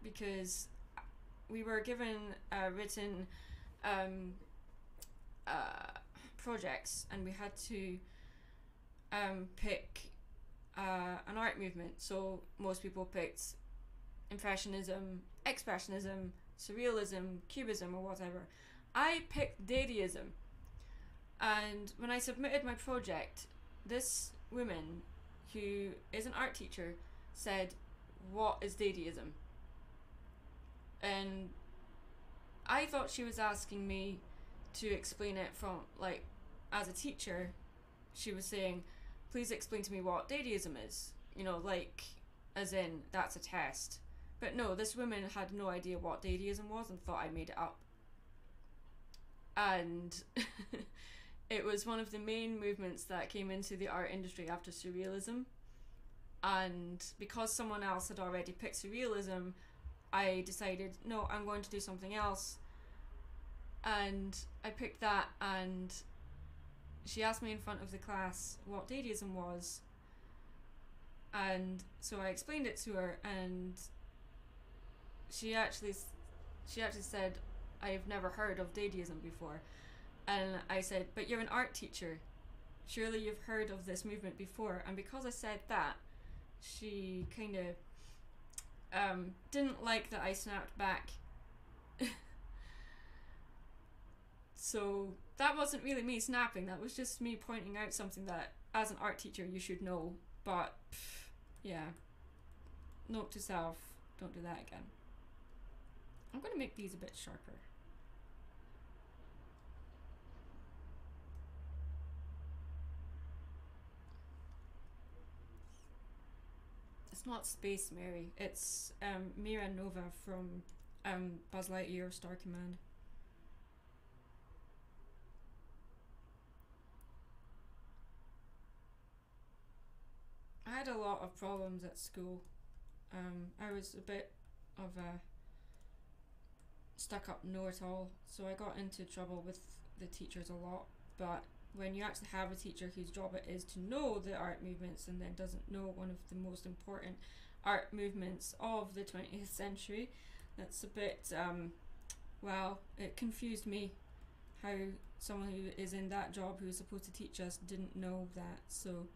because we were given written projects, and we had to pick an art movement. So most people picked Impressionism, Expressionism, Surrealism, Cubism, or whatever. I picked Dadaism, and when I submitted my project, this woman, who is an art teacher, said, "What is Dadaism?" And I thought she was asking me to explain it from, like, as a teacher. She was saying, "Please explain to me what Dadaism is." You know, like, as in, that's a test. But no, this woman had no idea what Dadaism was and thought I made it up. And it was one of the main movements that came into the art industry after Surrealism. And because someone else had already picked Surrealism, I decided, no, I'm going to do something else. And I picked that, and she asked me in front of the class what Dadaism was. And so I explained it to her, and she actually she actually said, "I've never heard of dadaism before," and I said, "But you're an art teacher. Surely you've heard of this movement before." And because I said that, she kind of didn't like that I snapped back. So that wasn't really me snapping, that was just me pointing out something that, as an art teacher, you should know. But, yeah. Note to self, don't do that again. I'm going to make these a bit sharper. It's not Space Mary, it's Mira Nova from Buzz Lightyear Star Command. I had a lot of problems at school. I was a bit of a stuck up know-it-all, so I got into trouble with the teachers a lot. But when you actually have a teacher whose job it is to know the art movements and then doesn't know one of the most important art movements of the 20th century, that's a bit, well, it confused me how someone who is in that job, who is supposed to teach us, didn't know that. So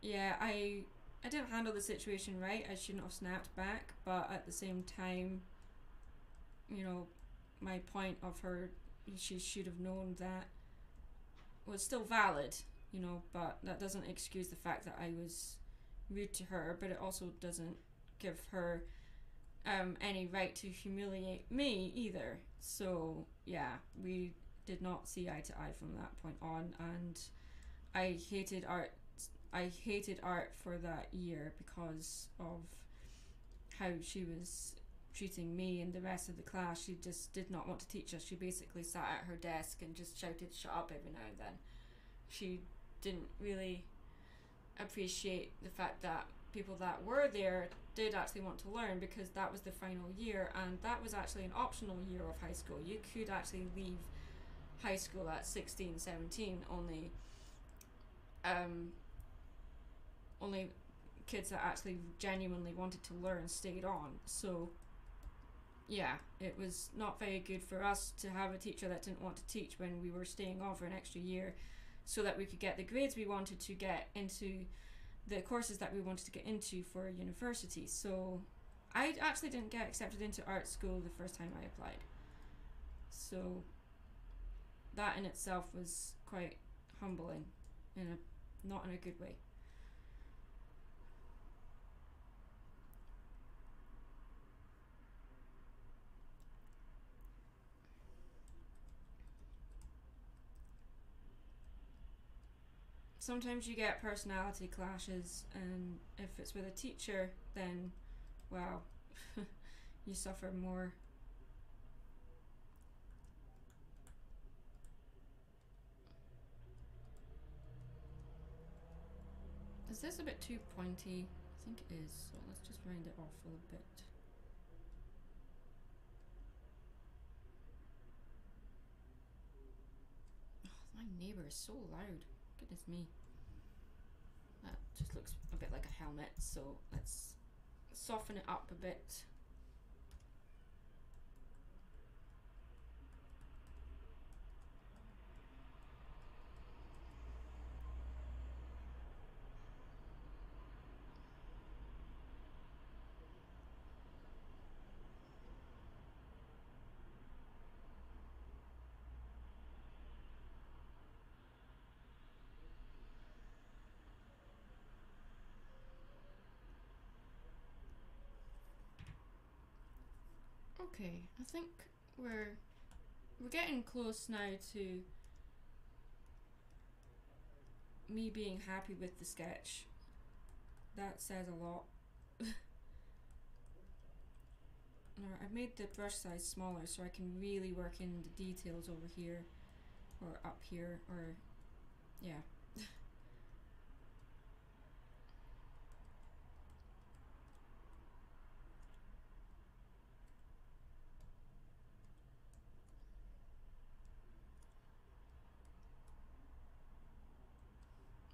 yeah, I didn't handle the situation right. I shouldn't have snapped back, but at the same time, you know, my point of her, she should have known that, was still valid, you know, but that doesn't excuse the fact that I was rude to her, but it also doesn't give her any right to humiliate me either. So yeah, we did not see eye to eye from that point on, and I hated art. I hated art for that year because of how she was treating me and the rest of the class. She just did not want to teach us. She basically sat at her desk and just shouted "shut up" every now and then. She didn't really appreciate the fact that people that were there did actually want to learn, because that was the final year, and that was actually an optional year of high school. You could actually leave high school at 16, 17, only kids that actually genuinely wanted to learn stayed on. So yeah, it was not very good for us to have a teacher that didn't want to teach when we were staying on for an extra year so that we could get the grades we wanted to get into the courses that we wanted to get into for university. So I actually didn't get accepted into art school the first time I applied. So that in itself was quite humbling, not in a good way. Sometimes you get personality clashes, and if it's with a teacher, then, wow, you suffer more. Is this a bit too pointy? I think it is, so let's just round it off a little bit. Oh, my neighbour is so loud. Goodness me. That just looks a bit like a helmet, so let's soften it up a bit. Okay, I think we're getting close now to me being happy with the sketch. That says a lot. Alright, I've made the brush size smaller so I can really work in the details over here or up here, or yeah.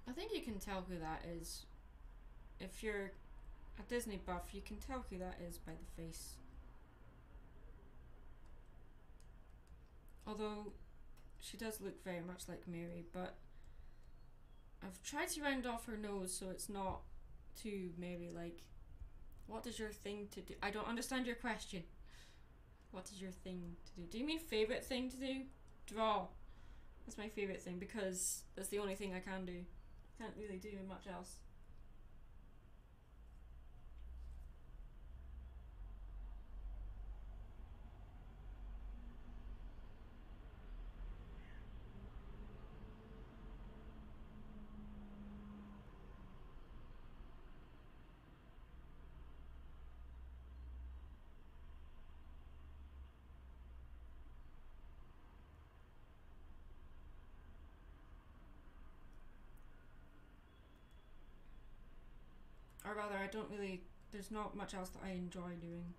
I think you can tell who that is. If you're a Disney buff, you can tell who that is by the face. Although she does look very much like Mary, but I've tried to round off her nose so it's not too Mary-like. What is your thing to do? I don't understand your question. What is your thing to do? Do you mean favourite thing to do? Draw. That's my favourite thing because that's the only thing I can do. I can't really do much else. Or rather, I don't really, there's not much else that I enjoy doing.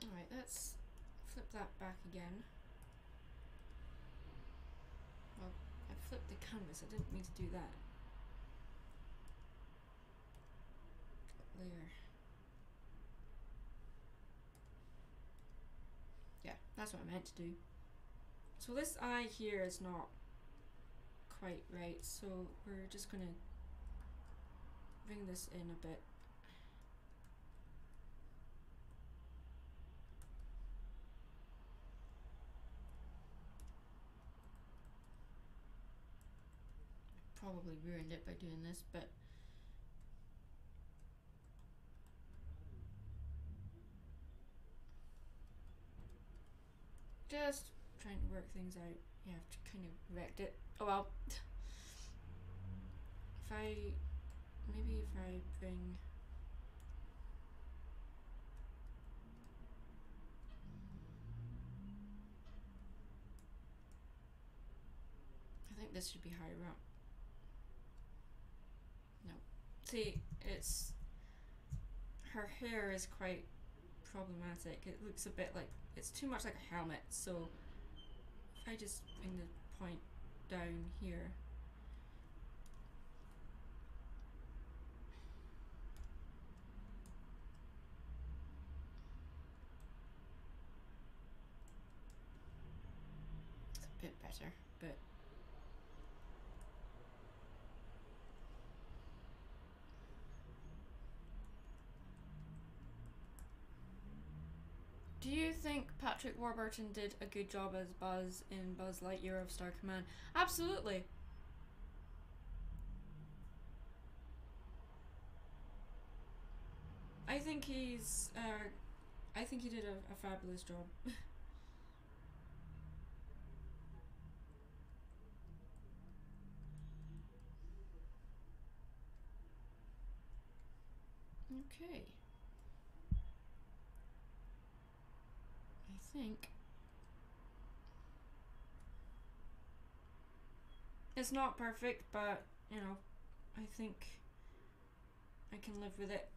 Alright, let's flip that back again. Well, I flipped the canvas, I didn't mean to do that. Layer. Yeah, that's what I meant to do. So this eye here is not quite right, so we're just gonna bring this in a bit. Probably ruined it by doing this, but just trying to work things out. Yeah, I've kind of wrecked it. Oh well. Maybe if I bring I think this should be higher up. No. See, her hair is quite problematic. It looks a bit like, it's too much like a helmet, so if I just bring the point down here. It's a bit better, but do you think Patrick Warburton did a good job as Buzz in Buzz Lightyear of Star Command? Absolutely. I think he did a fabulous job. Okay. I think it's not perfect, but you know, I think I can live with it.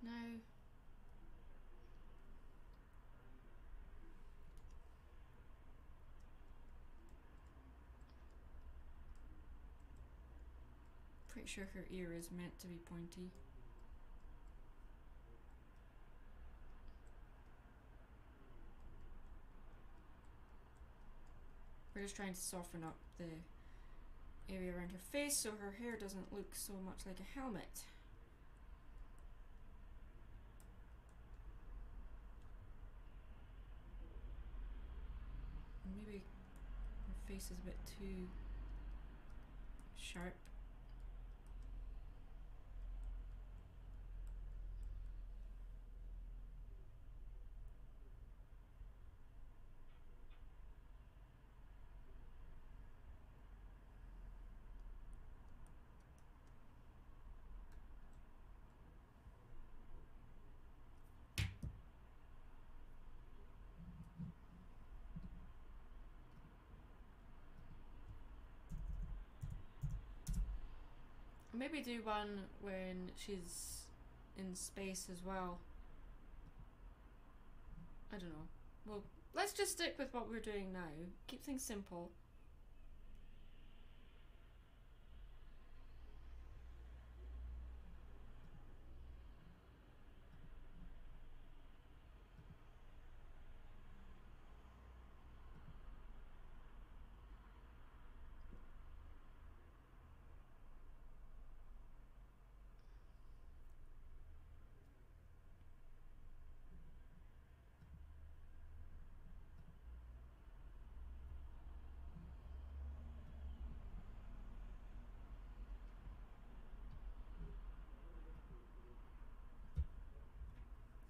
Now, pretty sure her ear is meant to be pointy. We're just trying to soften up the area around her face so her hair doesn't look so much like a helmet. maybe her face is a bit too sharp. Maybe do one when she's in space as well. I don't know. Well, let's just stick with what we're doing now. Keep things simple.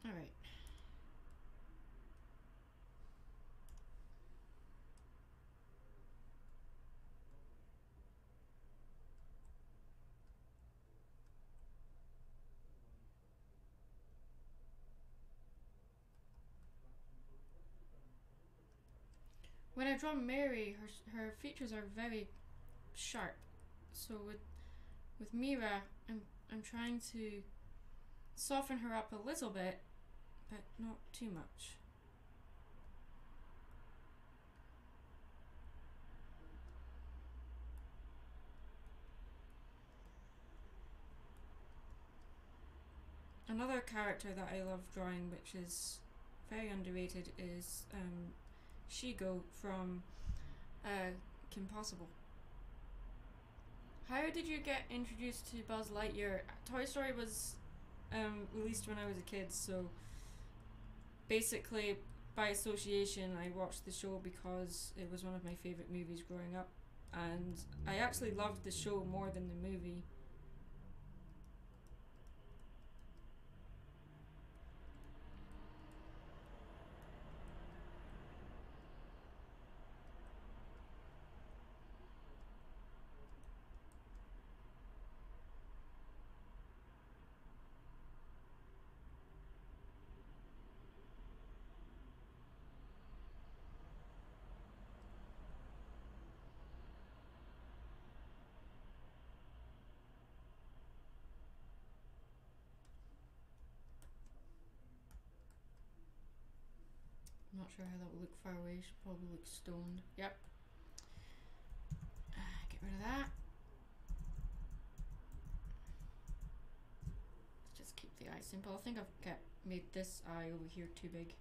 All right. When I draw Mary, her features are very sharp. So with Mira, I'm trying to soften her up a little bit, but not too much. Another character that I love drawing, which is very underrated, is Shigo from Kim Possible. How did you get introduced to Buzz Lightyear? Toy Story was released when I was a kid, so basically by association I watched the show because it was one of my favourite movies growing up, and I actually loved the show more than the movie. I'm not sure how that will look far away. Should probably look stoned. Yep. Get rid of that. Let's just keep the eye simple. I think I've made this eye over here too big.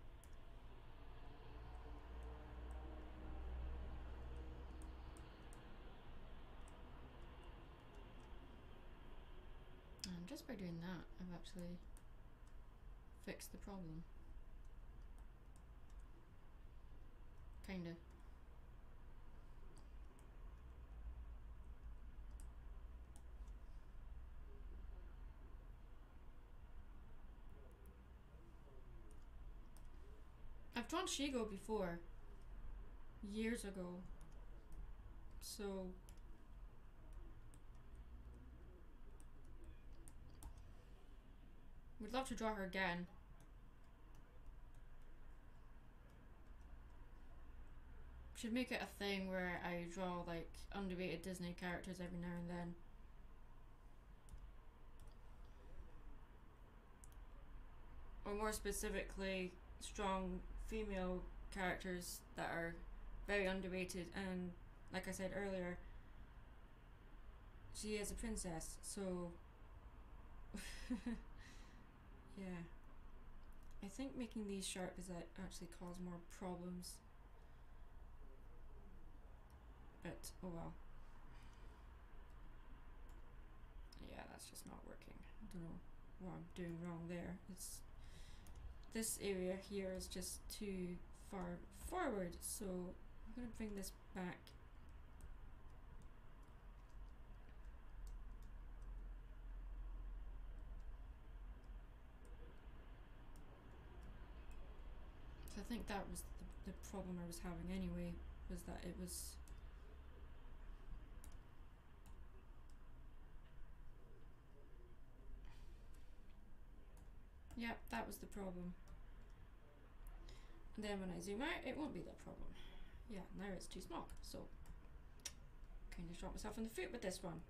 And just by doing that, I've actually fixed the problem. Kinda. I've drawn Shigo before, years ago, so would love to draw her again. Should make it a thing where I draw like underrated Disney characters every now and then. Or more specifically, strong female characters that are very underrated, and like I said earlier, she is a princess, so yeah. I think making these sharp is actually cause more problems. But oh well. Yeah, that's just not working. I don't know what I'm doing wrong there. It's this area here is just too far forward, so I'm gonna bring this back. So I think that was the problem I was having anyway, was that it was... Yep, that was the problem. And then when I zoom out, it won't be that problem. Yeah, now it's too small, so kind of shot myself in the foot with this one.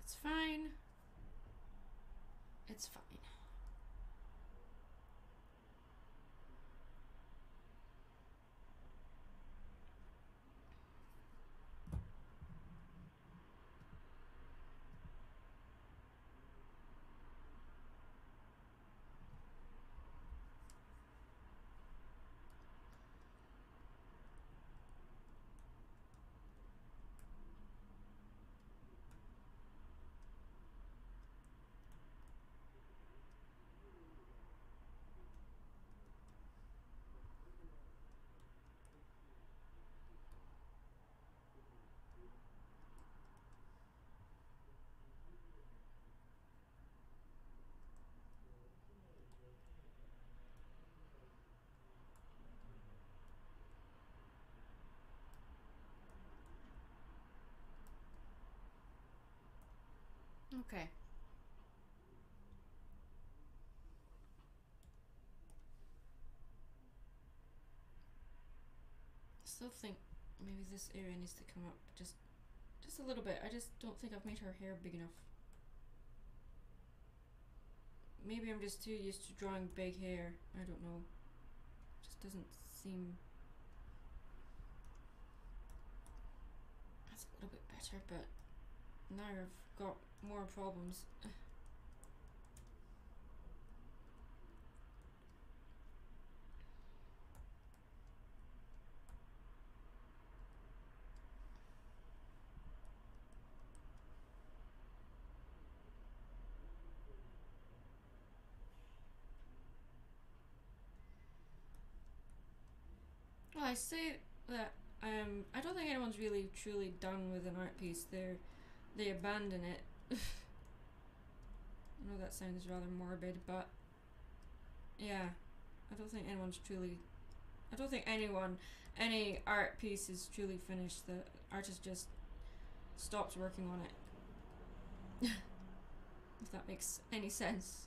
It's fine. It's fine. Okay. I still think maybe this area needs to come up just a little bit. I just don't think I've made her hair big enough. Maybe I'm just too used to drawing big hair. I don't know. It just doesn't seem... That's a little bit better, but now I've got more problems. Well, I say that I don't think anyone's really truly done with an art piece. They abandon it. I know that sounds rather morbid, but yeah, I don't think anyone's truly... I don't think any art piece is truly finished. The artist just stops working on it. If that makes any sense.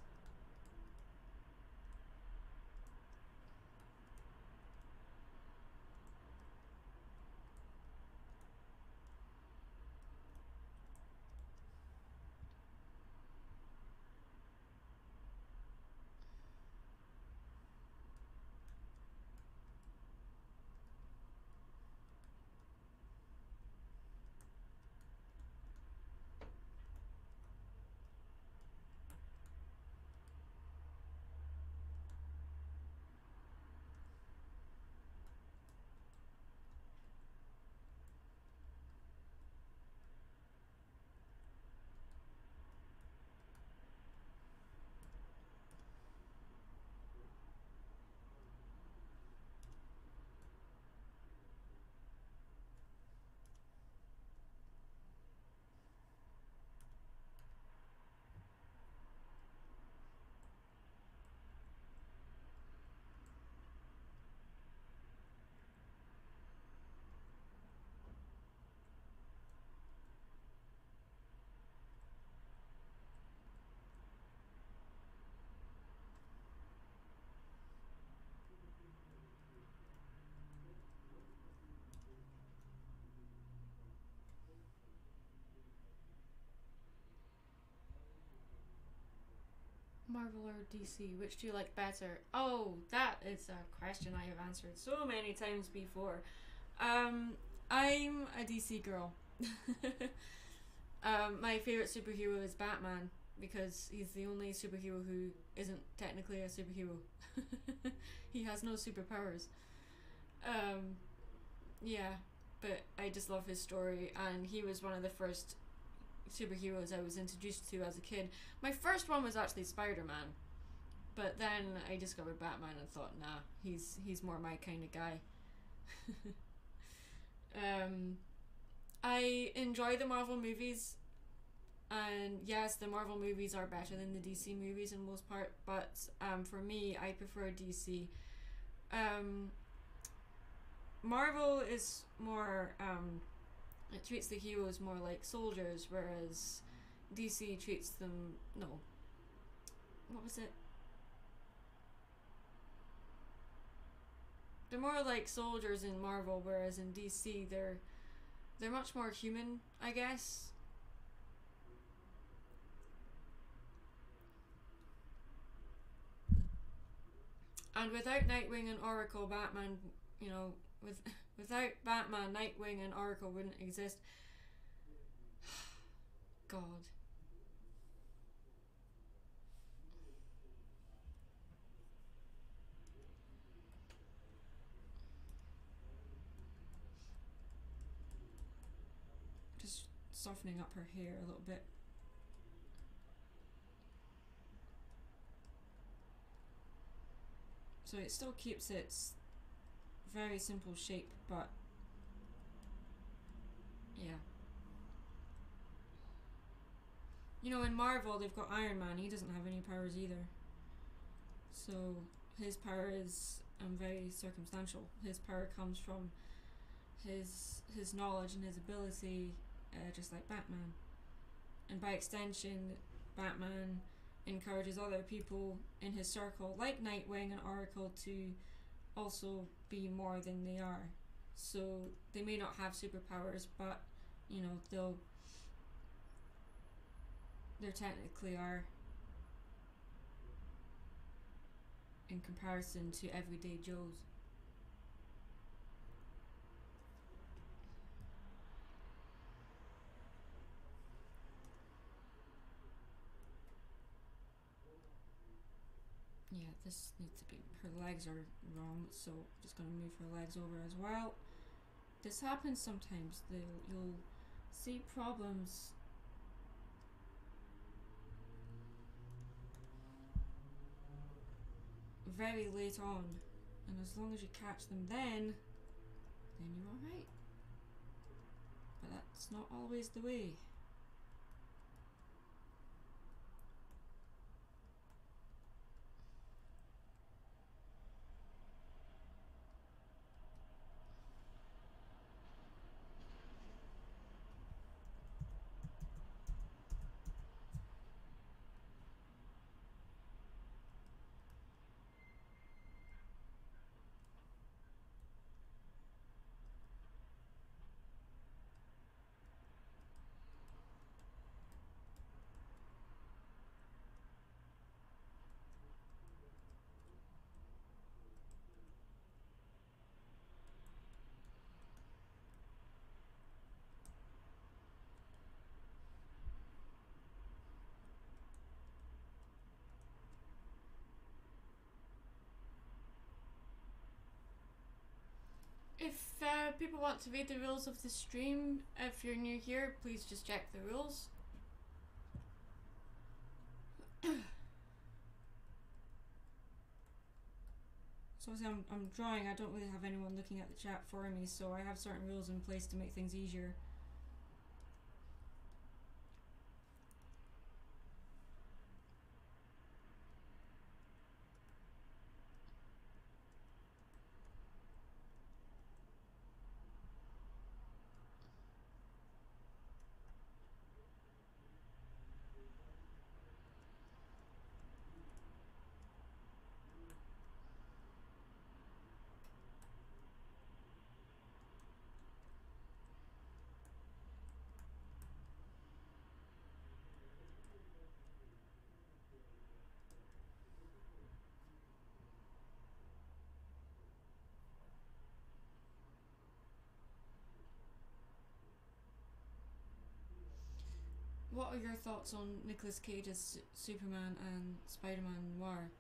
Marvel or DC, which do you like better? Oh, that is a question I have answered so many times before. I'm a DC girl. My favorite superhero is Batman because he's the only superhero who isn't technically a superhero. He has no superpowers. Yeah, but I just love his story, and he was one of the first superheroes I was introduced to as a kid. My first one was actually Spider-Man. But then I discovered Batman and thought, nah, he's more my kind of guy. I enjoy the Marvel movies, and yes, the Marvel movies are better than the DC movies in most part, but for me, I prefer DC. Marvel is more, it treats the heroes more like soldiers, whereas DC treats them, no, what was it? They're more like soldiers in Marvel, whereas in DC they're much more human, I guess. And without Nightwing and Oracle, Batman, you know, without Batman, Nightwing and Oracle wouldn't exist. God. Just softening up her hair a little bit. So it still keeps its very simple shape, but yeah. You know, in Marvel they've got Iron Man. He doesn't have any powers either. So his power is very circumstantial. His power comes from his knowledge and his ability, just like Batman. And by extension, Batman encourages other people in his circle, like Nightwing and Oracle, to also be more than they are. So they may not have superpowers, but you know they technically are in comparison to everyday Joes. Yeah, this needs to be, her legs are wrong, so I'm just going to move her legs over as well. This happens sometimes. You'll see problems very late on, and as long as you catch them then you're alright. But that's not always the way. If people want to read the rules of the stream, if you're new here, please just check the rules. So obviously I'm drawing, I don't really have anyone looking at the chat for me, so I have certain rules in place to make things easier. What are your thoughts on Nicolas Cage's Superman and Spider-Man Noir?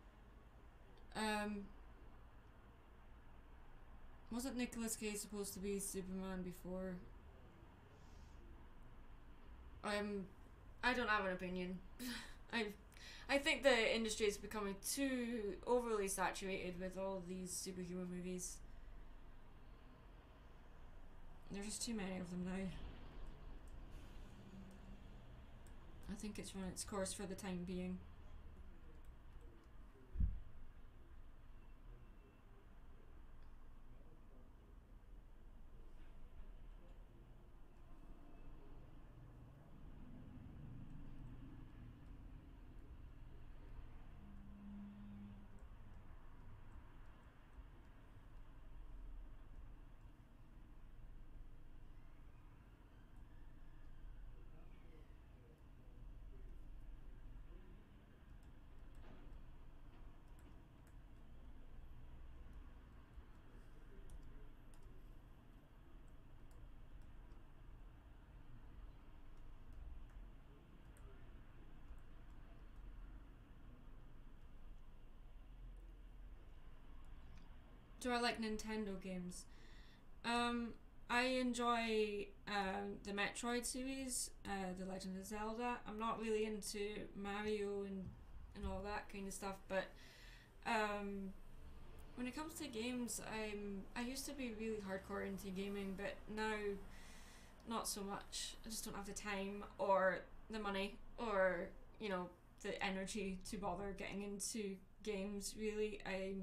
Wasn't Nicolas Cage supposed to be Superman before? I don't have an opinion. I think the industry is becoming too overly saturated with all these superhero movies. There's just too many of them now. I think it's run its course for the time being. Do I like Nintendo games? I enjoy the Metroid series, The Legend of Zelda. I'm not really into Mario and all that kind of stuff, but when it comes to games, I used to be really hardcore into gaming, but now not so much. I just don't have the time or the money or the energy to bother getting into games. Really, I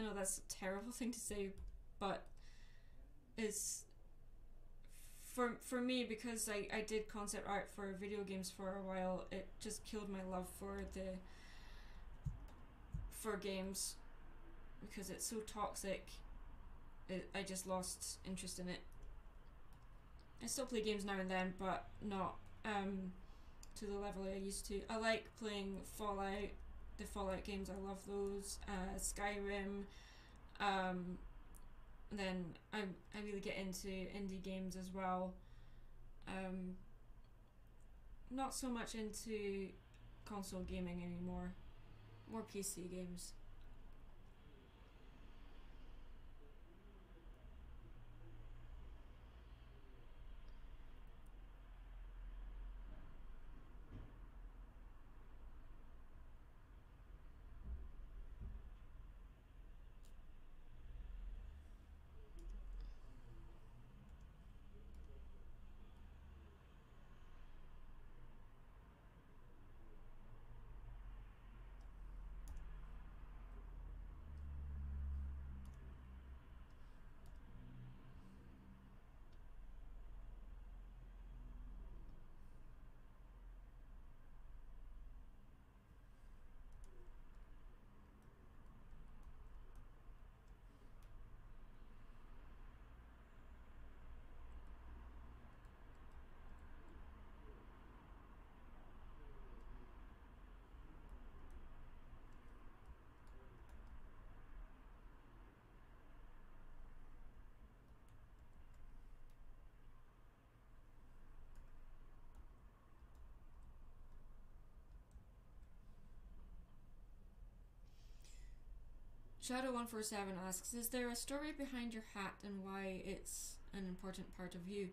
know that's a terrible thing to say, but it's for me because I did concept art for video games for a while. It just killed my love for games because it's so toxic. I just lost interest in it. I still play games now and then, but not to the level I used to. I like playing Fallout, the Fallout games. I love those. Skyrim. Then I really get into indie games as well. Not so much into console gaming anymore. More PC games. Shadow147 asks, is there a story behind your hat and why it's an important part of you?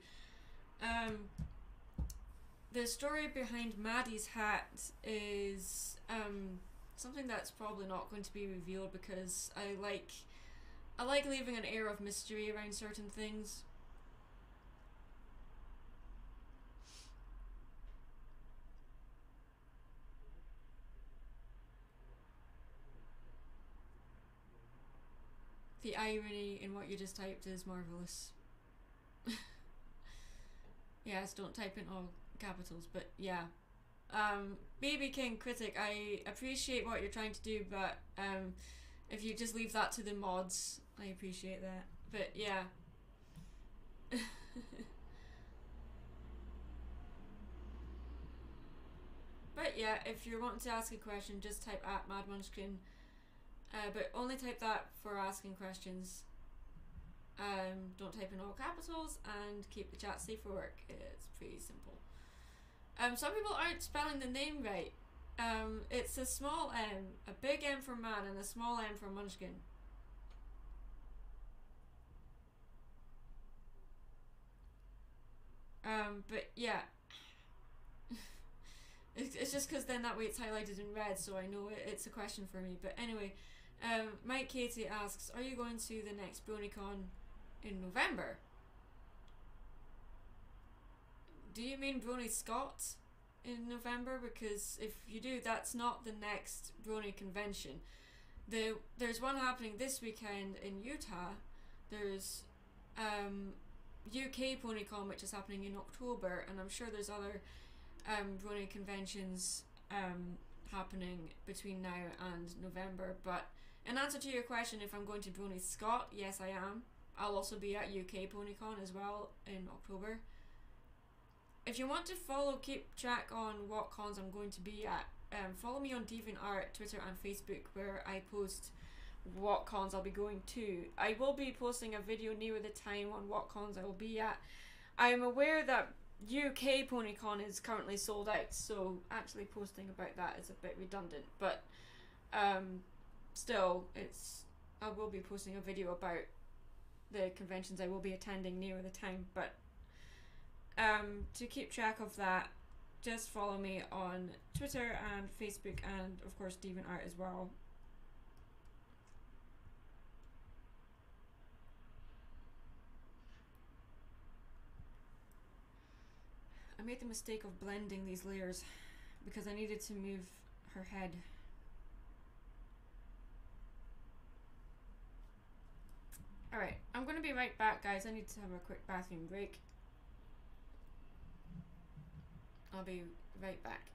The story behind Maddie's hat is something that's probably not going to be revealed because I like leaving an air of mystery around certain things. The irony in what you just typed is marvellous. Yes, don't type in all capitals, but yeah. BB King Critic, I appreciate what you're trying to do, but if you just leave that to the mods, I appreciate that. But yeah. But yeah, if you're wanting to ask a question, just type at Mad Munchkin. But only type that for asking questions. Don't type in all capitals and keep the chat safe for work. It's pretty simple. Some people aren't spelling the name right. It's a small M, a big M for man, and a small M for Munchkin. But yeah. It's just because then that way it's highlighted in red, so I know it's a question for me. But anyway, Mike Katie asks, are you going to the next BronyCon in November? Do you mean Brony Scott in November? Because if you do, that's not the next Brony convention. There's one happening this weekend in Utah. There's UK BronyCon, which is happening in October, and I'm sure there's other Brony conventions happening between now and November. But in answer to your question, if I'm going to Brony Scott, yes I am. I'll also be at UK BronyCon as well in October. If you want to keep track on what cons I'm going to be at, follow me on DeviantArt, Twitter and Facebook, where I post what cons I'll be going to. I will be posting a video nearer the time on what cons I will be at. I am aware that UK BronyCon is currently sold out, so actually posting about that is a bit redundant, but still, I will be posting a video about the conventions I will be attending nearer the time. But to keep track of that, just follow me on Twitter and Facebook, and of course DeviantArt as well. I made the mistake of blending these layers because I needed to move her head. Alright, I'm going to be right back, guys. I need to have a quick bathroom break. I'll be right back.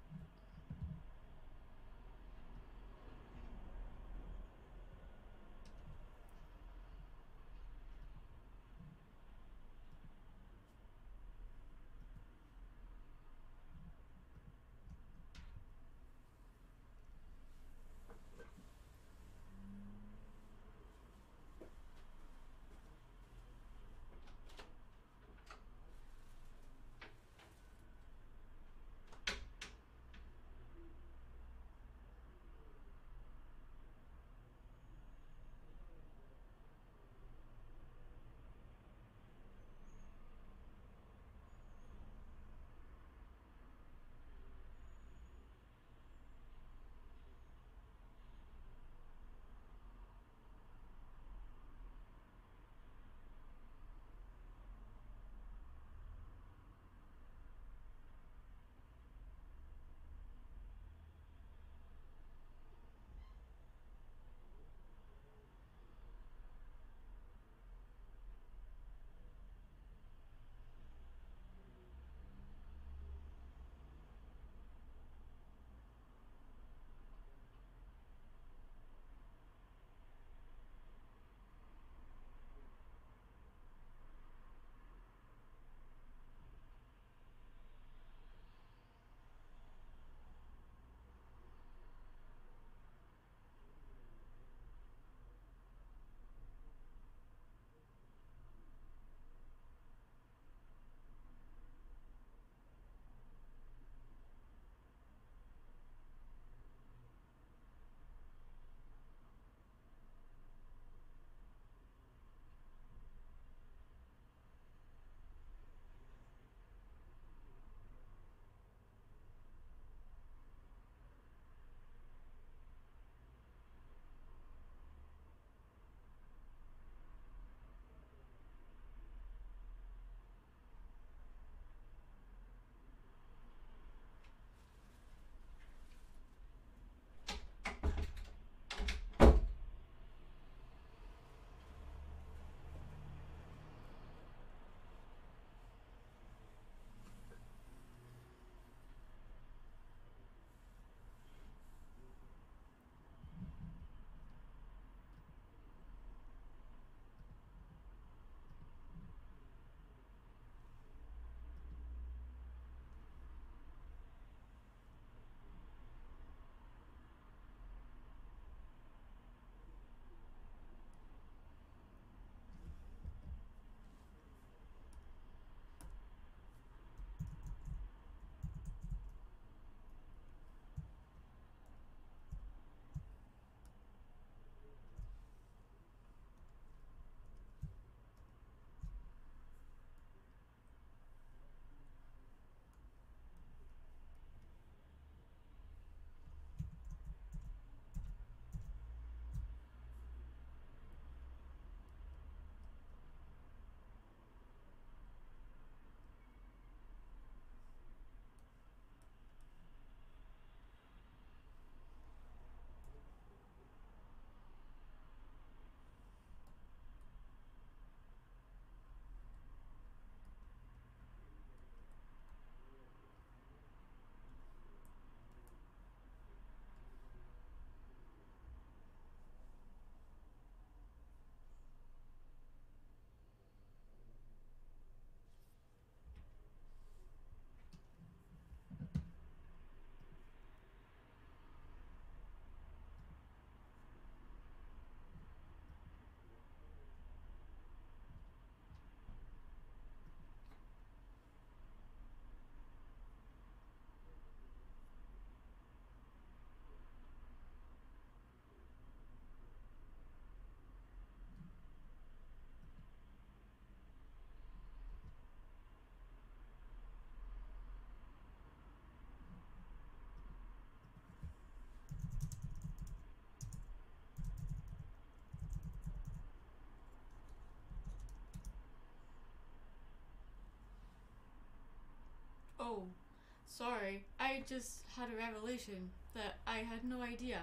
Sorry, I just had a revelation that I had no idea.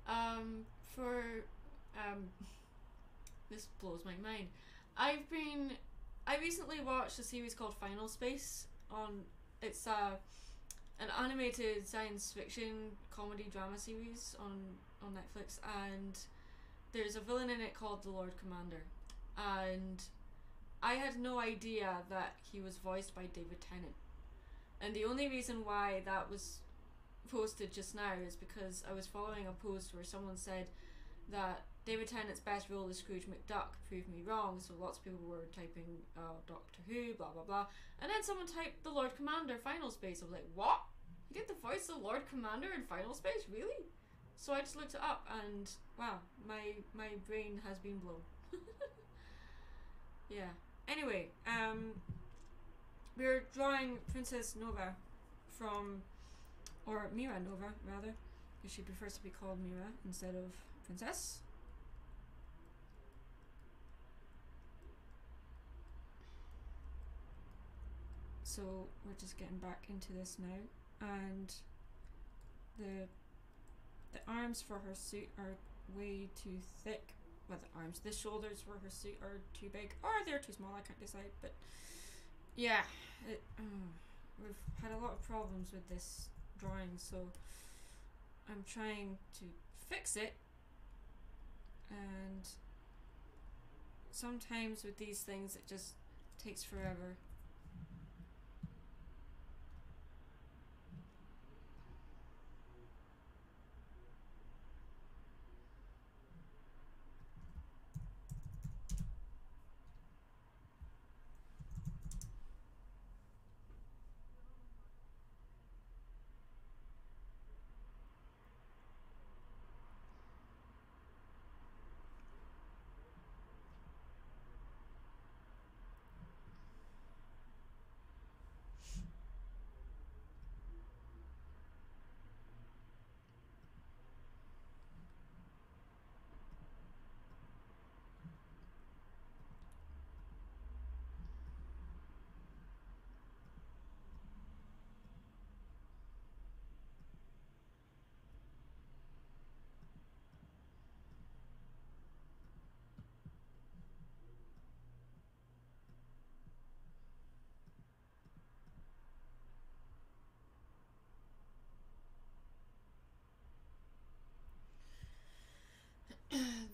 Um, for this blows my mind. I recently watched a series called Final Space on. It's an animated science fiction comedy drama series on Netflix, and there's a villain in it called the Lord Commander, and I had no idea that he was voiced by David Tennant. And the only reason why that was posted just now is because I was following a post where someone said that David Tennant's best role is Scrooge McDuck proved me wrong, so lots of people were typing Doctor Who, blah blah blah, and then someone typed the Lord Commander Final Space. I was like, what? He did the voice of Lord Commander in Final Space? Really? So I just looked it up, and wow, my brain has been blown. Yeah. Anyway, we're drawing Princess Nova from, or Mira Nova rather, because she prefers to be called Mira instead of Princess. So we're just getting back into this now, and the arms for her suit are way too thick. Well, the shoulders for her suit are too big, or they're too small, I can't decide, but yeah, we've had a lot of problems with this drawing, so I'm trying to fix it, and sometimes with these things it just takes forever.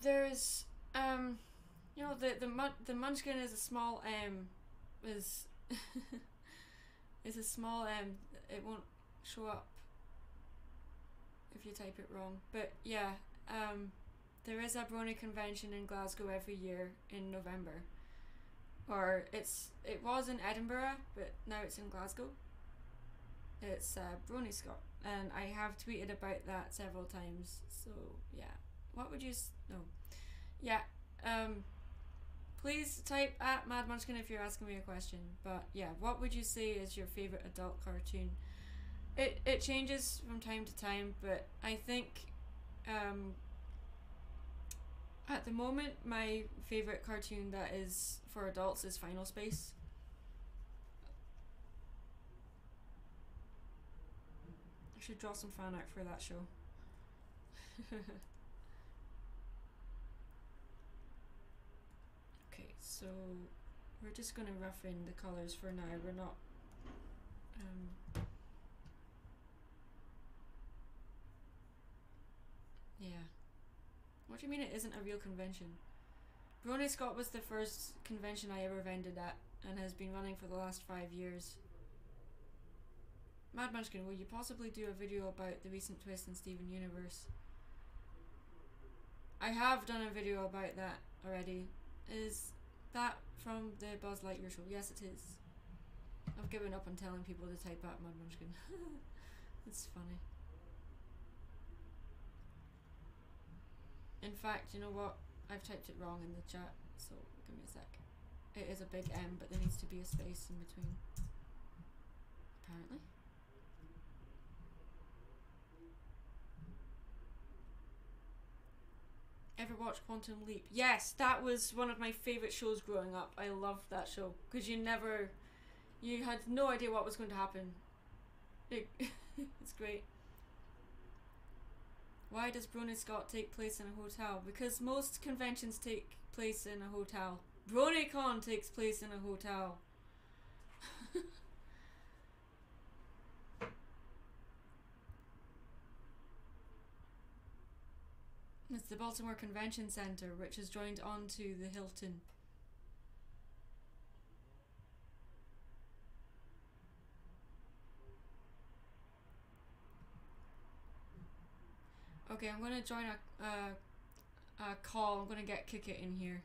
There's you know, the Munchkin is a small is is a small it won't show up if you type it wrong, but yeah, there is a Brony convention in Glasgow every year in November, or it was in Edinburgh but now it's in Glasgow. It's Brony Scott, and I have tweeted about that several times, so yeah. What would you no yeah, please type at Mad Munchkin if you're asking me a question, but yeah, what would you say is your favourite adult cartoon? It changes from time to time, but I think at the moment my favourite cartoon that is for adults is Final Space. I should draw some fan art for that show. Okay, so we're just gonna rough in the colours for now. We're not yeah. What do you mean it isn't a real convention? Brony Scott was the first convention I ever vended at, and has been running for the last 5 years. Mad Munchkin, will you possibly do a video about the recent twist in Steven Universe? I have done a video about that already. Is that from the Buzz Lightyear show? Yes, it is. I've given up on telling people to type out Mad Munchkin. It's funny. In fact, you know what? I've typed it wrong in the chat, so give me a sec. It is a big M, but there needs to be a space in between. Apparently. Ever watch Quantum Leap? Yes, that was one of my favourite shows growing up. I loved that show because you had no idea what was going to happen. It's great. Why does Brony Scott take place in a hotel? Because most conventions take place in a hotel. BronyCon takes place in a hotel. It's the Baltimore Convention Center, which is joined onto the Hilton. Okay, I'm gonna join a call. I'm gonna get Kick It in here,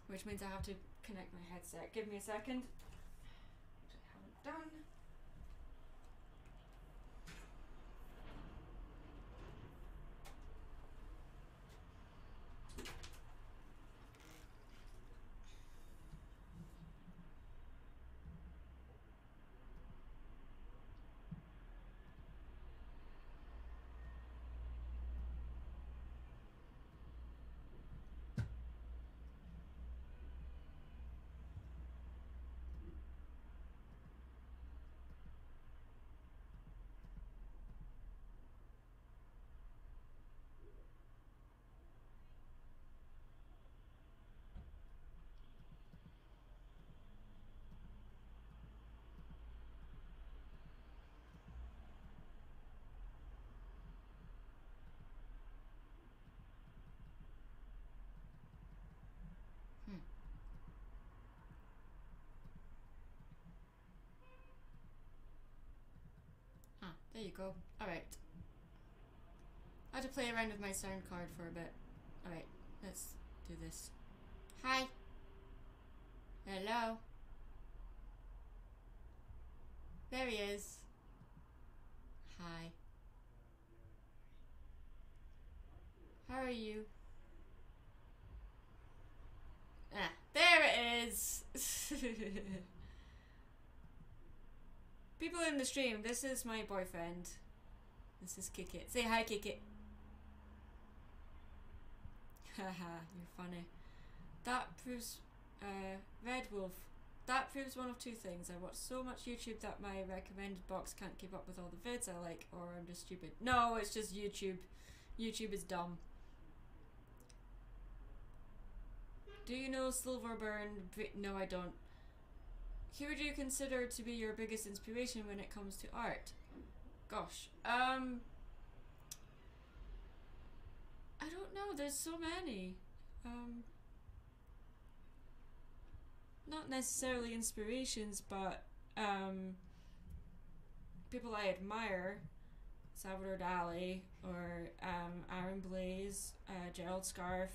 which means I have to connect my headset. Give me a second. Which I haven't done. There you go. Alright. I had to play around with my sound card for a bit. Alright, let's do this. Hi. Hello. There he is. Hi. How are you? Ah, there it is. People in the stream, this is my boyfriend. This is Kick It. Say hi, Kick It. Haha, you're funny. That proves, Red Wolf. That proves one of two things. I watch so much YouTube that my recommended box can't keep up with all the vids I like, or I'm just stupid. No, it's just YouTube. YouTube is dumb. Do you know Silverburn? No, I don't. Who would you consider to be your biggest inspiration when it comes to art? Gosh, I don't know. There's so many. Not necessarily inspirations, but people I admire. Salvador Dali, or Aaron Blaze, Gerald Scarf,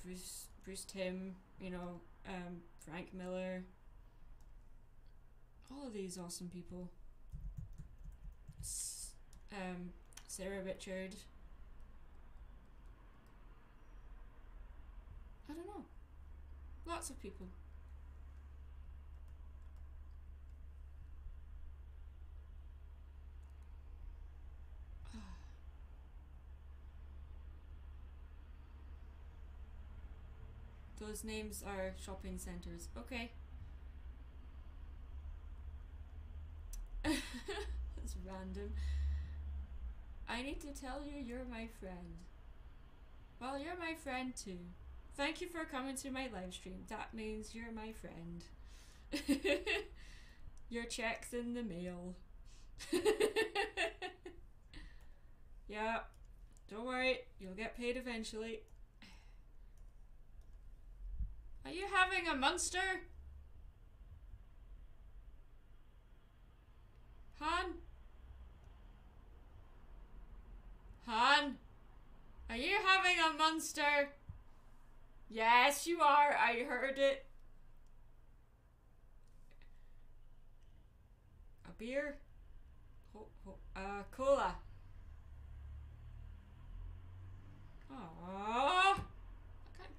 Bruce Timm, you know, Frank Miller, all of these awesome people. Sarah Richard. I don't know. Lots of people. Those names are shopping centers. Okay. That's random. I need to tell you you're my friend. Well, you're my friend too. Thank you for coming to my live stream. That means you're my friend. Your check's in the mail. Yeah. Don't worry. You'll get paid eventually. Are you having a monster? Han? Han? Are you having a monster? Yes, you are. I heard it. A beer? Cola. Aww.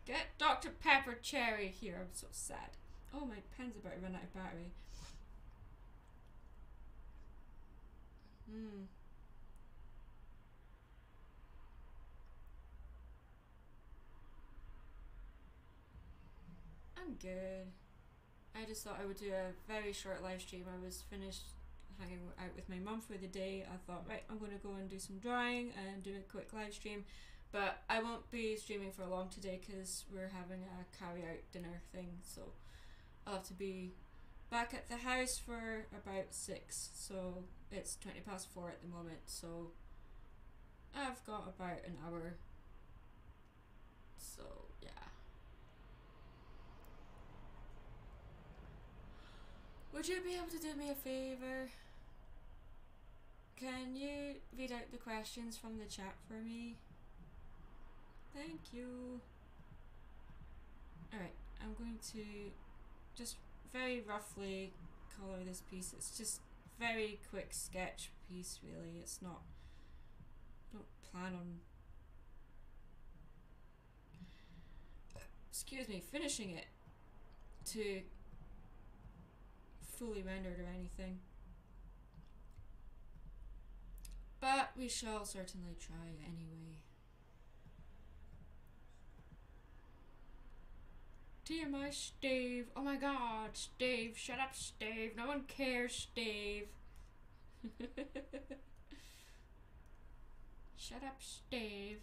Get Dr. Pepper Cherry here. I'm so sad. Oh, my pen's about to run out of battery. I'm good. I just thought I would do a very short live stream. I was finished hanging out with my mum for the day. I thought, right, I'm going to go and do some drawing and do a quick live stream. But I won't be streaming for long today because we're having a carry-out dinner thing. So I'll have to be back at the house for about 6. So it's 4:20 at the moment. So I've got about an hour. So yeah. Would you be able to do me a favour? Can you read out the questions from the chat for me? Thank you. Alright, I'm going to just very roughly colour this piece. It's just very quick sketch piece really. It's not, don't plan on, excuse me, finishing it to fully rendered or anything. But we shall certainly try anyway. TMI Steve. Oh my god, Steve. Shut up, Steve. No one cares, Steve. Shut up, Steve.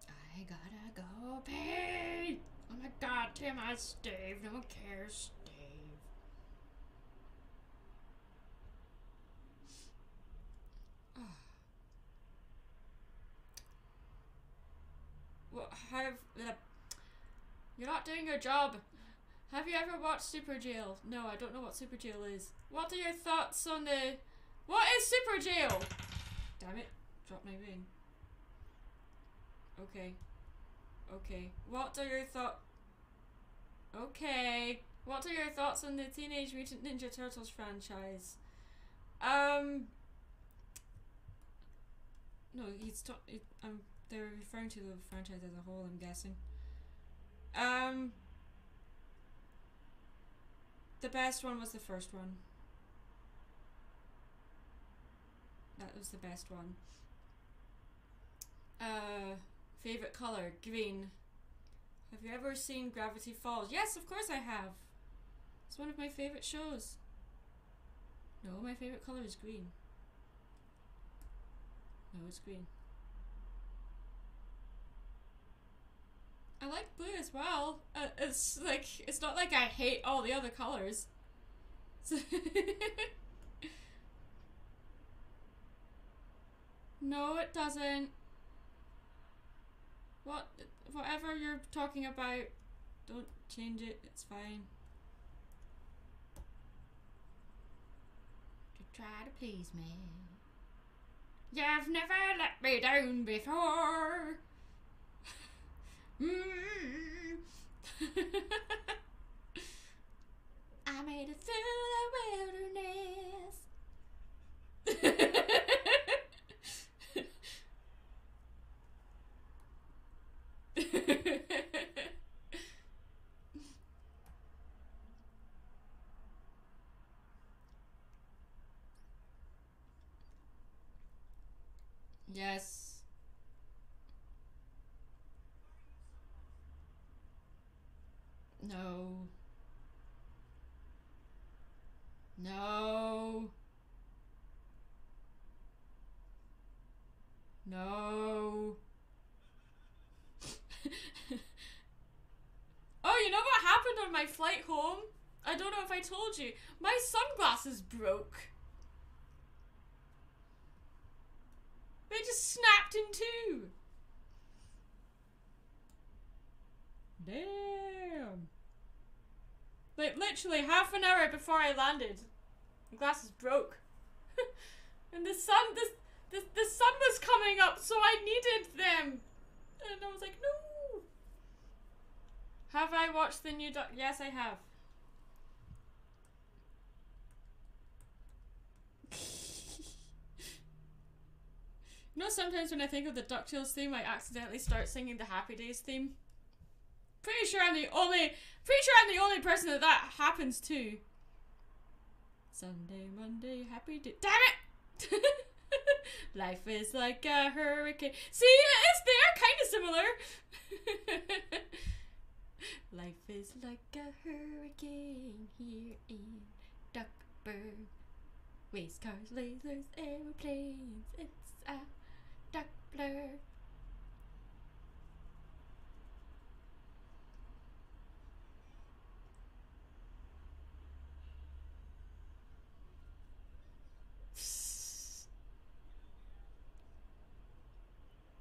I gotta go pee. Oh my god, TMI Steve. No one cares, Steve. What have you're not doing your job. Have you ever watched Super Jail? No, I don't know what Super Jail is. What are your thoughts on the... What is Super Jail? Damn it. Drop my ring. Okay. Okay. What are your thoughts... Okay. What are your thoughts on the Teenage Mutant Ninja Turtles franchise? No, they're referring to the franchise as a whole, I'm guessing. The best one was the first one. That was the best one. Favorite color? Green. Have you ever seen Gravity Falls? Yes, of course I have. It's one of my favorite shows. No, my favorite color is green. No, it's green. I like blue as well. It's like, it's not like I hate all the other colors. No, it doesn't. Whatever you're talking about, don't change it, it's fine. To try to please me. You've never let me down before. I made it through the wilderness. Yes. No. No. No. Oh, you know what happened on my flight home? I don't know if I told you. My sunglasses broke. They just snapped in two. Damn. Like literally half an hour before I landed, the glasses broke. And the sun was coming up, so I needed them. And I was like, no. Have I watched the new Yes, I have. You know, sometimes when I think of the DuckTales theme, I accidentally start singing the Happy Days theme. Pretty sure I'm the only person that happens to. Sunday, Monday, happy day. Damn it! Life is like a hurricane. See, it's they're kind of similar. Life is like a hurricane here in Duckburg. Waste cars, lasers, aeroplanes. It's a duck blur.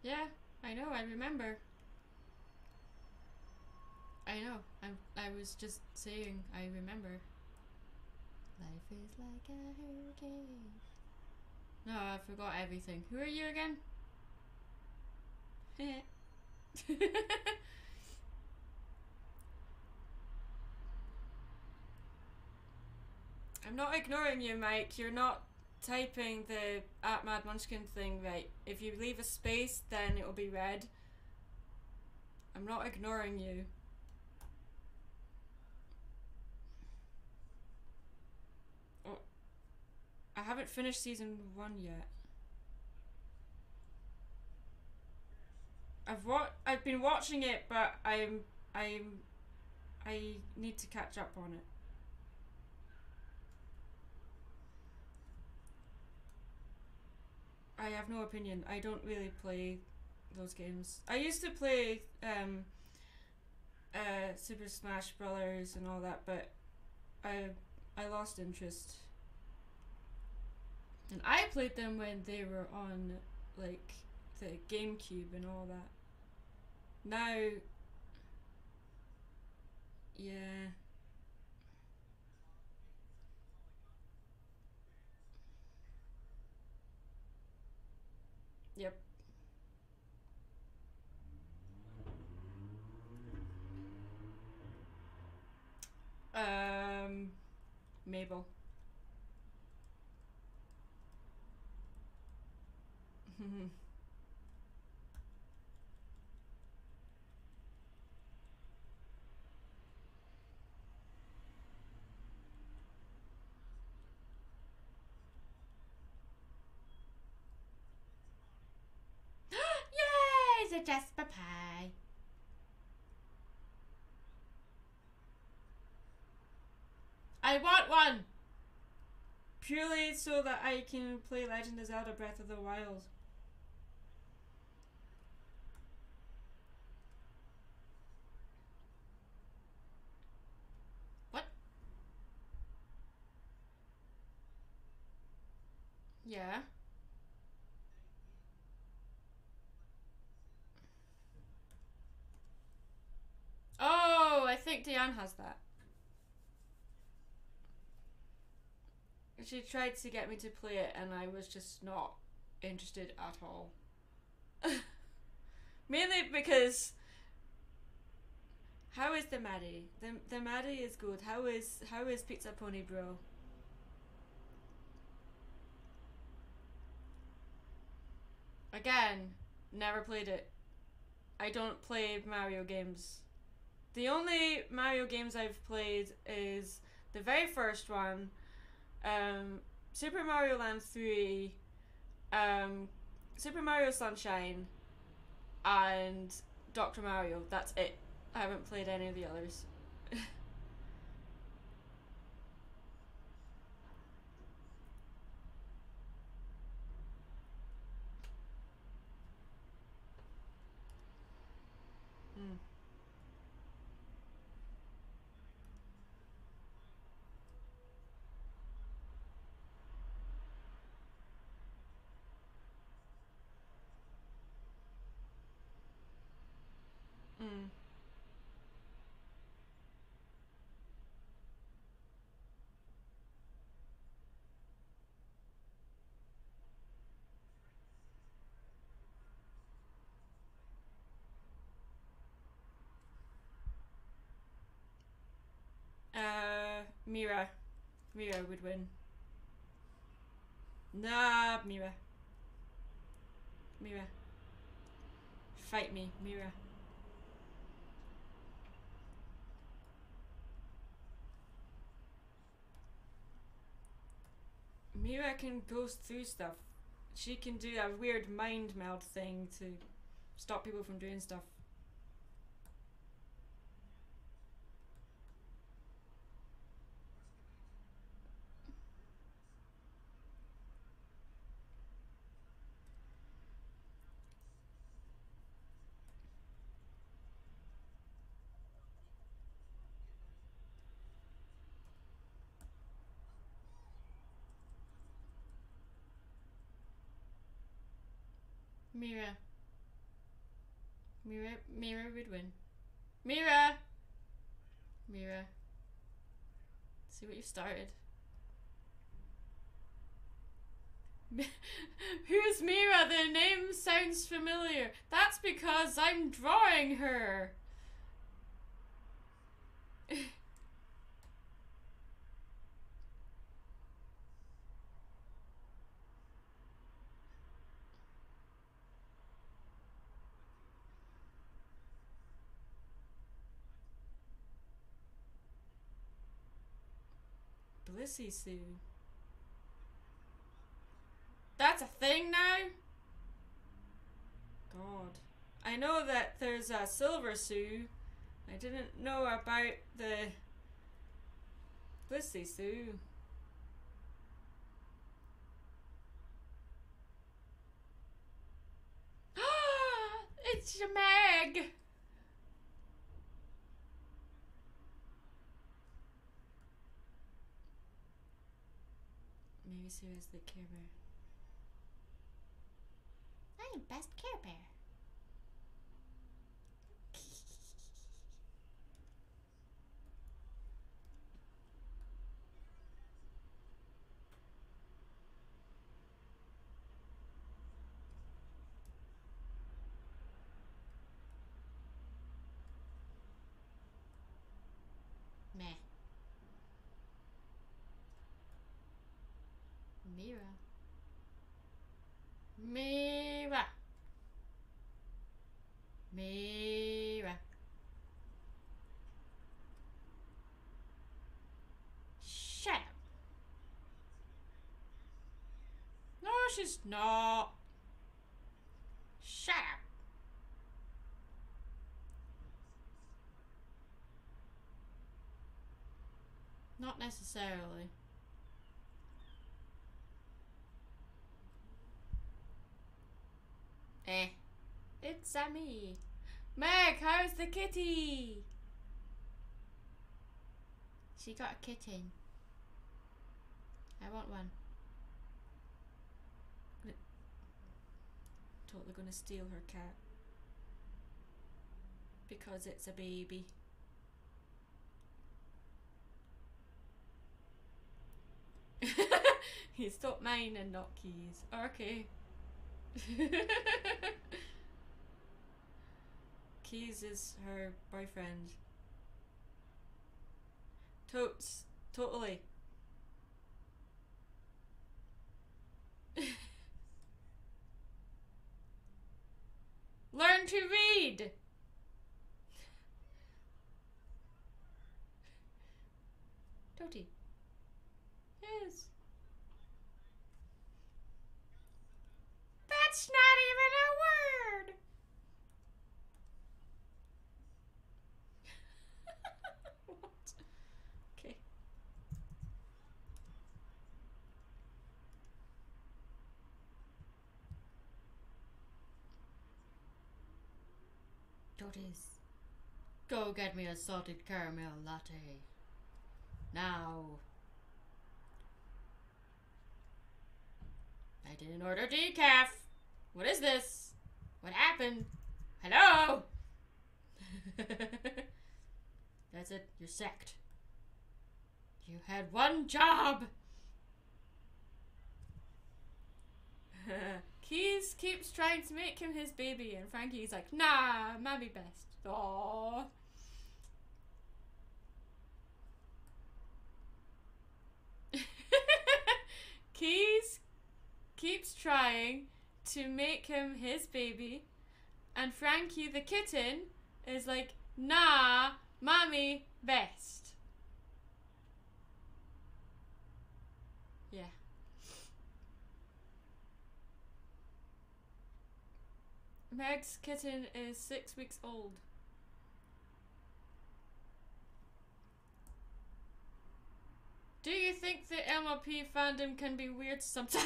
Yeah, I know, I remember. I know, I was just saying, I remember. Life is like a hurricane. No, I forgot everything. Who are you again? I'm not ignoring you, Mike. You're not typing the @MadMunchkin thing right. If you leave a space, then it'll be red. I'm not ignoring you. Oh, I haven't finished season 1 yet. I've been watching it, but I need to catch up on it. I have no opinion. I don't really play those games. I used to play Super Smash Brothers and all that, but I lost interest. And I played them when they were on like the GameCube and all that. Now, yeah. Yep. Mabel. Yay! It's a Jasper pie. I want one! Purely so that I can play Legend of Zelda Breath of the Wild. What? Yeah. Oh, I think Diane has that. She tried to get me to play it and I was just not interested at all. Mainly because how is the Maddie? The Maddie is good. How is Pizza Pony Bro? Again, never played it. I don't play Mario games. The only Mario games I've played is the very first one, Super Mario Land 3, Super Mario Sunshine, and Dr. Mario. That's it. I haven't played any of the others. Mm. Mm. Mira. Mira would win. Nah, Mira. Mira. Fight me, Mira. Mira can go through stuff. she can do a weird mind meld thing to stop people from doing stuff. Mira. Mira would win. Mira! Mira. See what you've started. Who's Mira? The name sounds familiar. That's because I'm drawing her. Blissy Sue. That's a thing now? God. I know that there's a Silver Sue. I didn't know about the Blissy Sue. It's Meg! Maybe Sue is the Care Bear. I am best Care Bear. Meh. Mira. Mira. Mira. Shut up. No, she's not. Shut up. Not necessarily. It's a me. Meg, how's the kitty? She got a kitten. I want one. Totally gonna steal her cat. Because it's a baby. He's thought mine and not Keys. Okay. Keys is her boyfriend. Totes. Totally. Learn to read! Toty. Yes. That's not even a word! What? Okay. Toties. Go get me a salted caramel latte. Now. I didn't order decaf. What is this? What happened? Hello? That's it. You're sacked. You had one job. Keys keeps trying to make him his baby, and Frankie's like, nah, mommy best. Aww. Keys keeps trying to make him his baby, and Frankie the kitten is like, nah, mommy best. Yeah. Meg's kitten is 6 weeks old. Do you think the MLP fandom can be weird sometimes?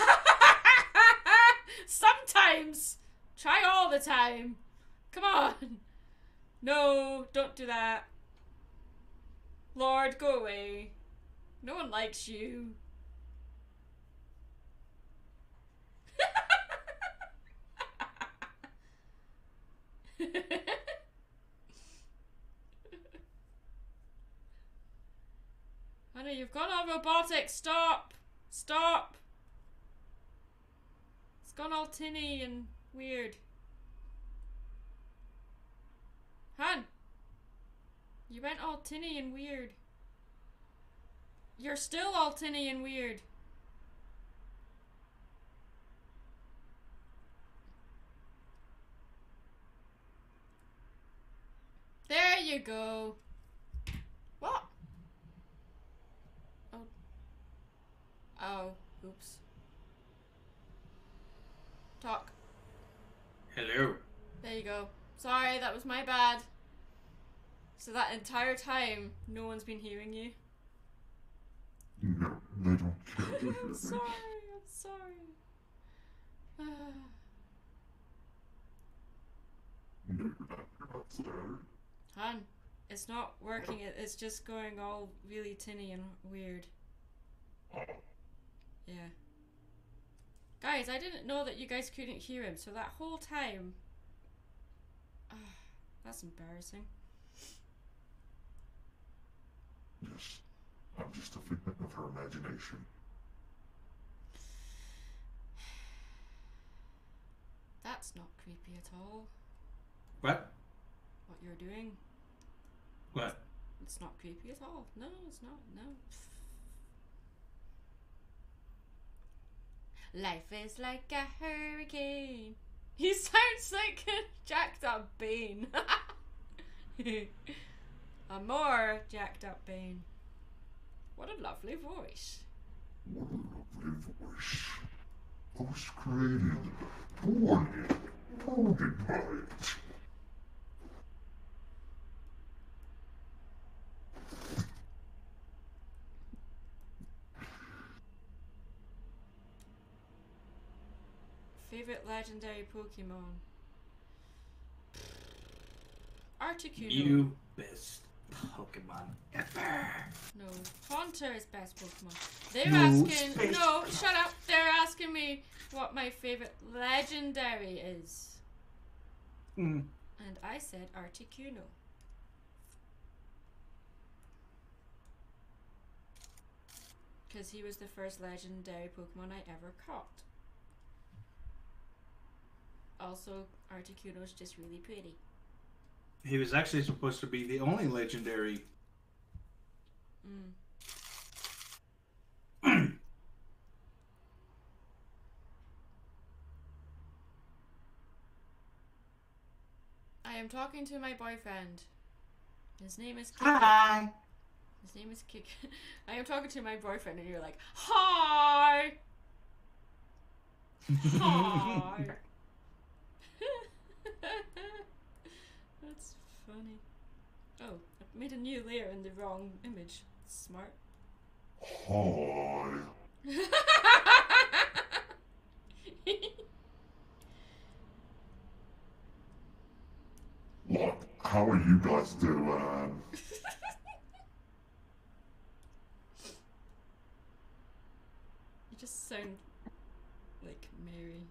Sometimes! Try all the time. Come on. No, don't do that. Lord, go away. No one likes you. Honey, you've gone all robotic. Stop. Stop. It's gone all tinny and weird. Han, you went all tinny and weird. You're still all tinny and weird. There you go. What? Oh. Oh, oops. Talk. Hello. There you go. Sorry, that was my bad. So that entire time, no one's been hearing you? No, they don't care to hear I'm me. sorry, I'm sorry. No, you're not scared. Han, it's not working, it's just going all really tinny and weird. Oh, Yeah. Guys, I didn't know that you guys couldn't hear him, so that whole time... that's embarrassing. yes. I'm just a figment of her imagination. That's not creepy at all. What? What you're doing. What? It's not creepy at all. No, it's not. No. Life is like a hurricane. He sounds like a jacked up Bane. A more jacked up Bane. What a lovely voice. What a lovely voice. I was created, born by it. Favorite legendary Pokemon? Articuno. You best Pokemon ever. No, Haunter is best Pokemon. They're No, asking. space No, shut up. They're asking me what my favorite legendary is. Mm. And I said Articuno. Because he was the first legendary Pokemon I ever caught. Also, Articuno's just really pretty. He was actually supposed to be the only legendary. Mm. I am talking to my boyfriend. His name is Kik. Hi. His name is Kik. I am talking to my boyfriend and you're like, hi! Hi! That's funny. Oh, I made a new layer in the wrong image. Smart. Hi. Look, how are you guys doing? You just sound like Mary.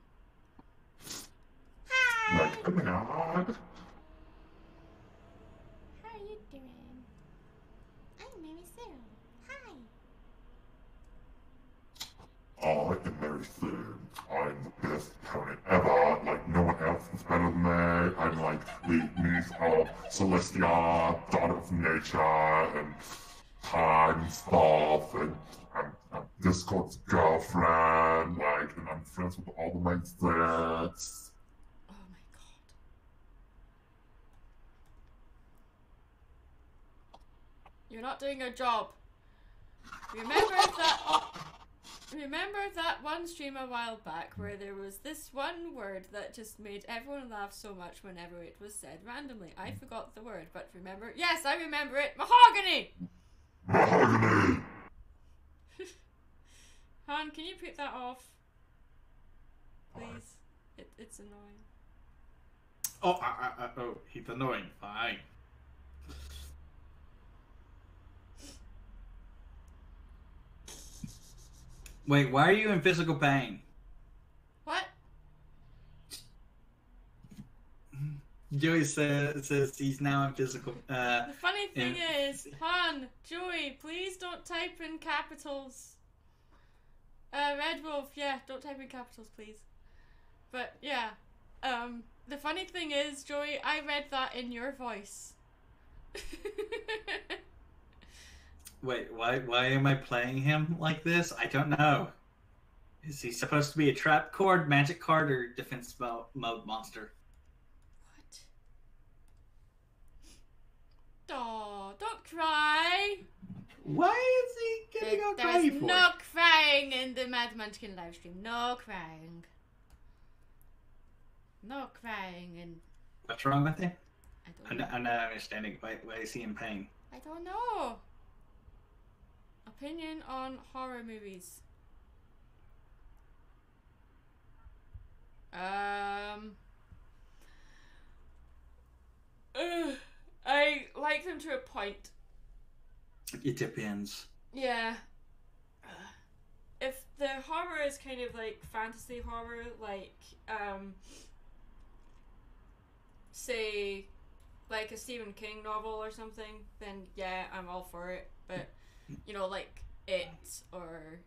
Like a nod? How are you doing? I'm Mary Sue. Hi. I am Mary Sue. I'm the best opponent ever. Like, no one else is better than me. I'm like the niece of Celestia, daughter of nature, and time stuff, and I'm Discord's girlfriend, like, and I'm friends with all the mates there. Oh my god. You're not doing your job. Remember that. Remember that one stream a while back where there was this one word that just made everyone laugh so much whenever it was said randomly? I forgot the word, but remember? Yes, I remember it. Mahogany! Mahogany! Han, can you put that off? Please. It's annoying. Oh, he's annoying. Fine. Wait, why are you in physical pain? What? Joey says he's now in physical. The funny thing is, Han, Joey, please don't type in capitals. Red Wolf, yeah, don't type in capitals, please. But yeah, the funny thing is, Joey, I read that in your voice. Wait, why am I playing him like this? I don't know. Is he supposed to be a trap card, magic card, or defense mode monster? What? Aw, don't cry. Why is he getting all cryy There's for? no crying in the Mad Munchkin livestream. No crying. No crying and... What's wrong with him? I don't know. I'm not understanding. Why is he in pain? I don't know. Opinion on horror movies. I like them to a point. It depends. Yeah. If the horror is kind of like fantasy horror, like, say, like a Stephen King novel or something, then yeah, I'm all for it. But, you know, like It or,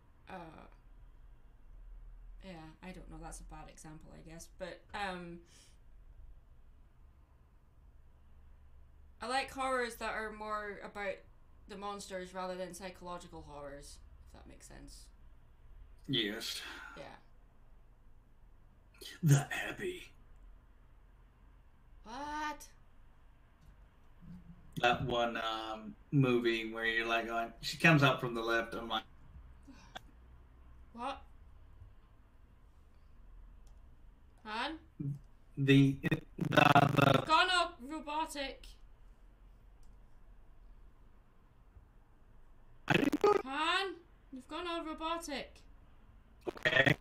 yeah, I don't know, that's a bad example, I guess. But, I like horrors that are more about the monsters rather than psychological horrors, if that makes sense. Yes. Yeah. The Abbey. What? That one movie where you're like going, she comes out from the left. I'm like, What? Han? the Gone all robotic. Han? You've gone all robotic. okay.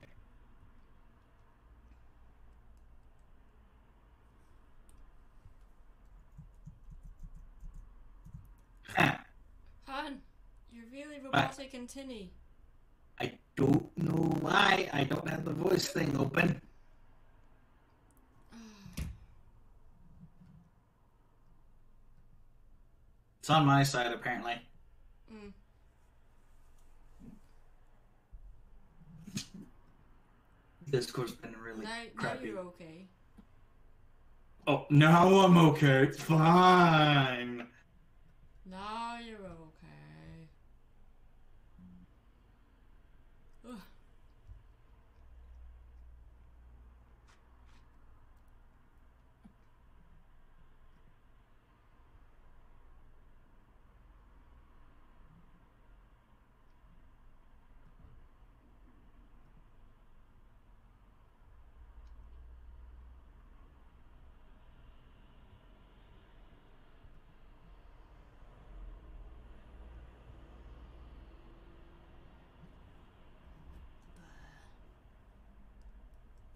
Han, you're really robotic and tinny. I don't know why I don't have the voice thing open. It's on my side apparently. Discord's been really Now crappy. you're okay. Oh, now I'm okay. It's fine. Now you're okay. Ugh.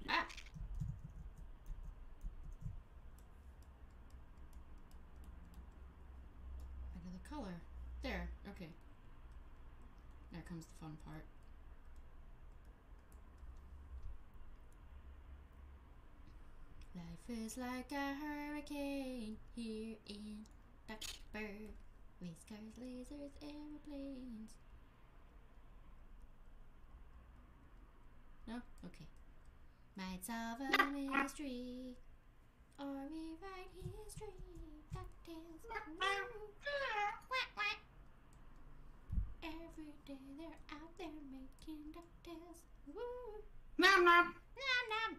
Ah. Another color. There. Okay. There comes the fun part. Life is like a hurricane here in Duckburg. Race cars, lasers, aeroplanes. No? Okay. Might solve a mystery or rewrite history. DuckTales. Every day they're out there making DuckTales. Woo! Nom nom. Nom nom!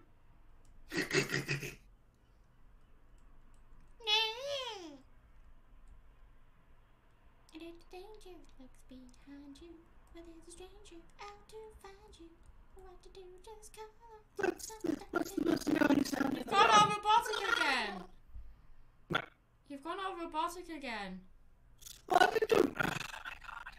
And if the danger lurks behind you, But there's a stranger out to find you. What to do, just call her. What's the most annoying sound? You've gone all robotic again. What? You've gone all robotic again. What did you do? Oh my god.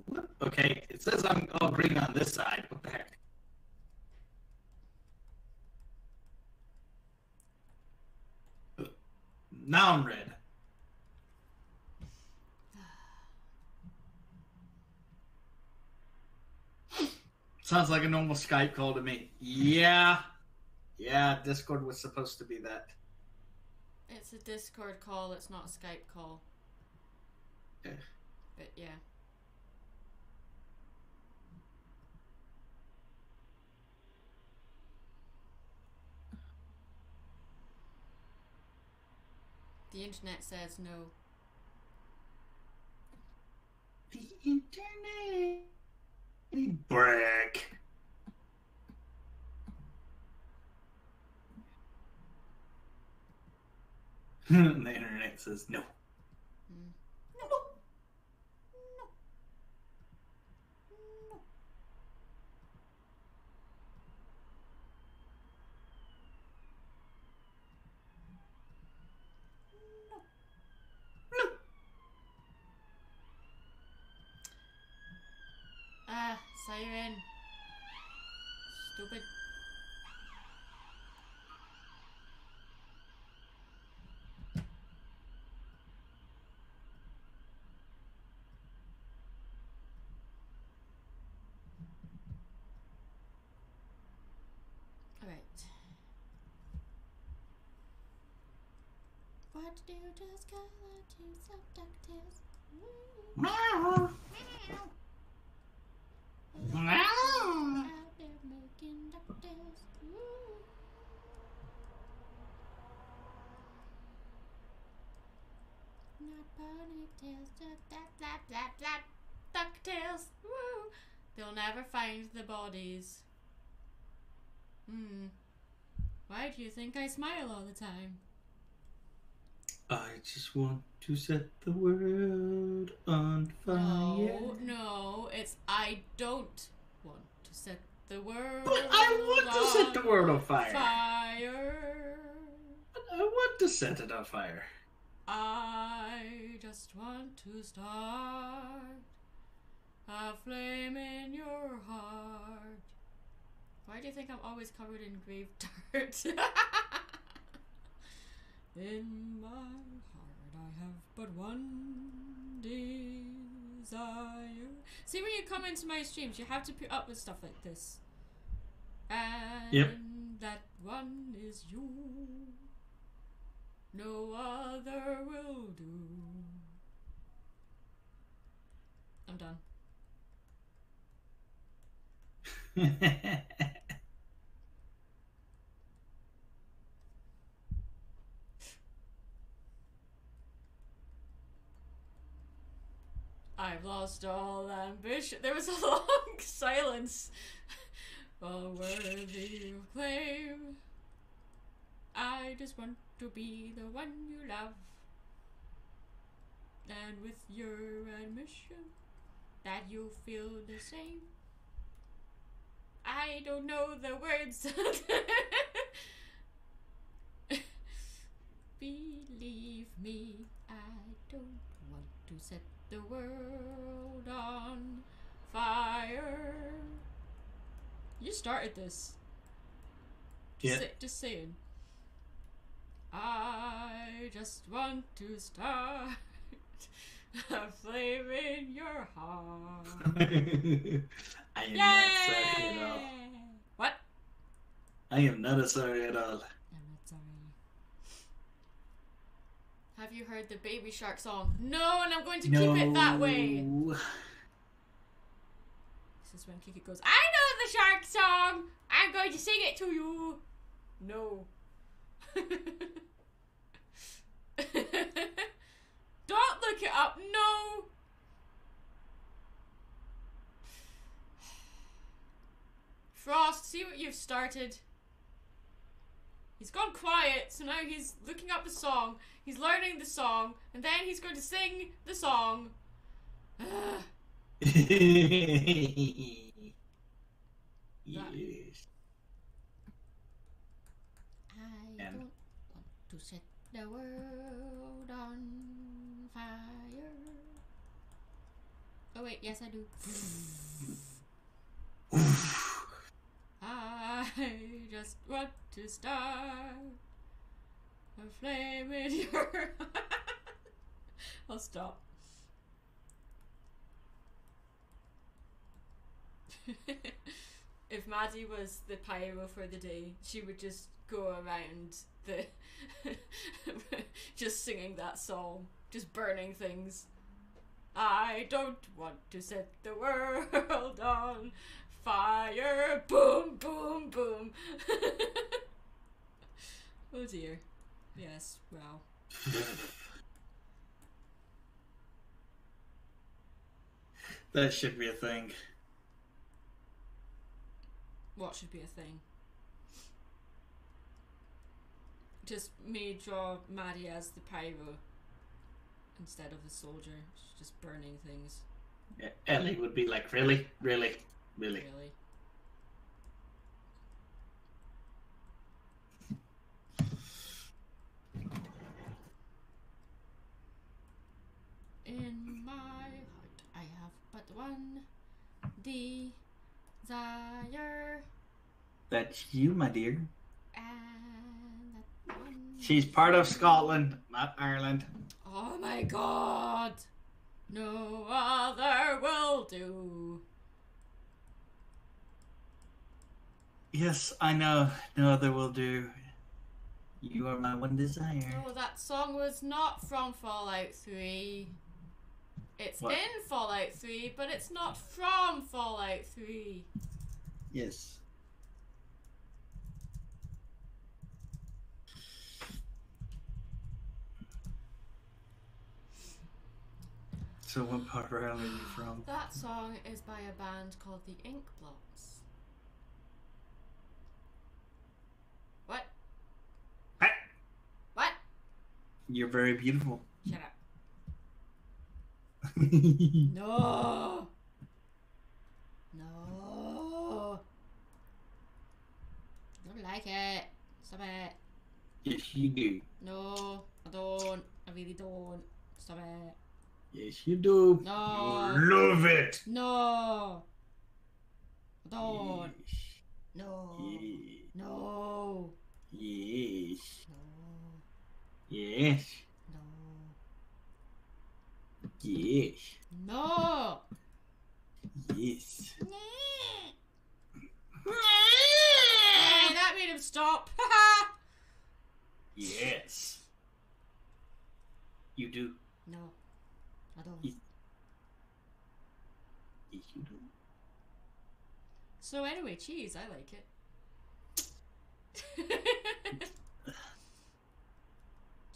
What? Okay, it says I'm all green on this side. What the heck? Now I'm red. Sounds like a normal Skype call to me. Yeah. Yeah, Discord was supposed to be that. It's a Discord call, it's not a Skype call. Yeah. But yeah. The internet says no. The internet. Brick. The internet says no. Mm. No. No. No. Ah, siren. Stupid. Alright. What to do, just call her to some DuckTales. Meow. Meow. Out there making DuckTales. Not ponytails, just that, that, that, that. DuckTales. Woo! They'll never find the bodies. Why do you think I smile all the time? I just want to set the world on fire. No, it's I don't want to set the world But I want to set the world on fire. fire. But I want to set it on fire. I just want to start a flame in your heart. Why do you think I'm always covered in grave dirt? In my heart I have but one desire. See, when you come into my streams, you have to put up with stuff like this. And Yep. that one is you. No other will do. I'm done. I've lost all ambition. There was a long silence. All worthy of claim. I just want to be the one you love. And with your admission that you feel the same. I don't know the words. Believe me, I don't want to set the world on fire. You started this. Yeah. Just saying. I just want to start a flame in your heart. I am not sorry at all. What? I am not sorry at all. I'm not sorry. Have you heard the Baby Shark song? No, and I'm going to keep it that way. This is when Kiki goes, I know the shark song! I'm going to sing it to you! No. Don't look it up, no! Frost, see what you've started? He's gone quiet, so now he's looking up the song, he's learning the song, and then he's going to sing the song. Yes. I And- don't want to set the world on fire. Oh wait, yes I do. I just want to start a flame in your... I'll stop. If Maddie was the pyro for the day, she would just go around the... just singing that song. Just burning things. I don't want to set the world on fire. Boom, boom, boom. Oh dear. Yes, well. That should be a thing. What should be a thing? Just me draw Maddie as the pyro instead of the soldier. She's just burning things. Yeah, Ellie would be like, really? Really? Really? Really. In my heart I have but one desire, That's you, my dear. and that one... She's part of Scotland, not Ireland. Oh my god! No other will do. Yes, I know. No other will do. You are my one desire. No, that song was not from Fallout 3. It's What? in Fallout 3, but it's not from Fallout 3. Yes. So what part of Ireland are you from? That song is by a band called the Ink Blots. What? Hey, What? you're very beautiful. Shut up. No! No! Don't like it. Stop it. Yes, you do. No, I don't. I really don't. Stop it. Yes, you do. No. You love it. No! I don't. Yes. No. Yes. No. Yes. No. Yes. No. Yes. No! Yes. Hey, that made him stop. Yes. You do. No, I don't. Yes. Yes, you do. So anyway, cheese, I like it.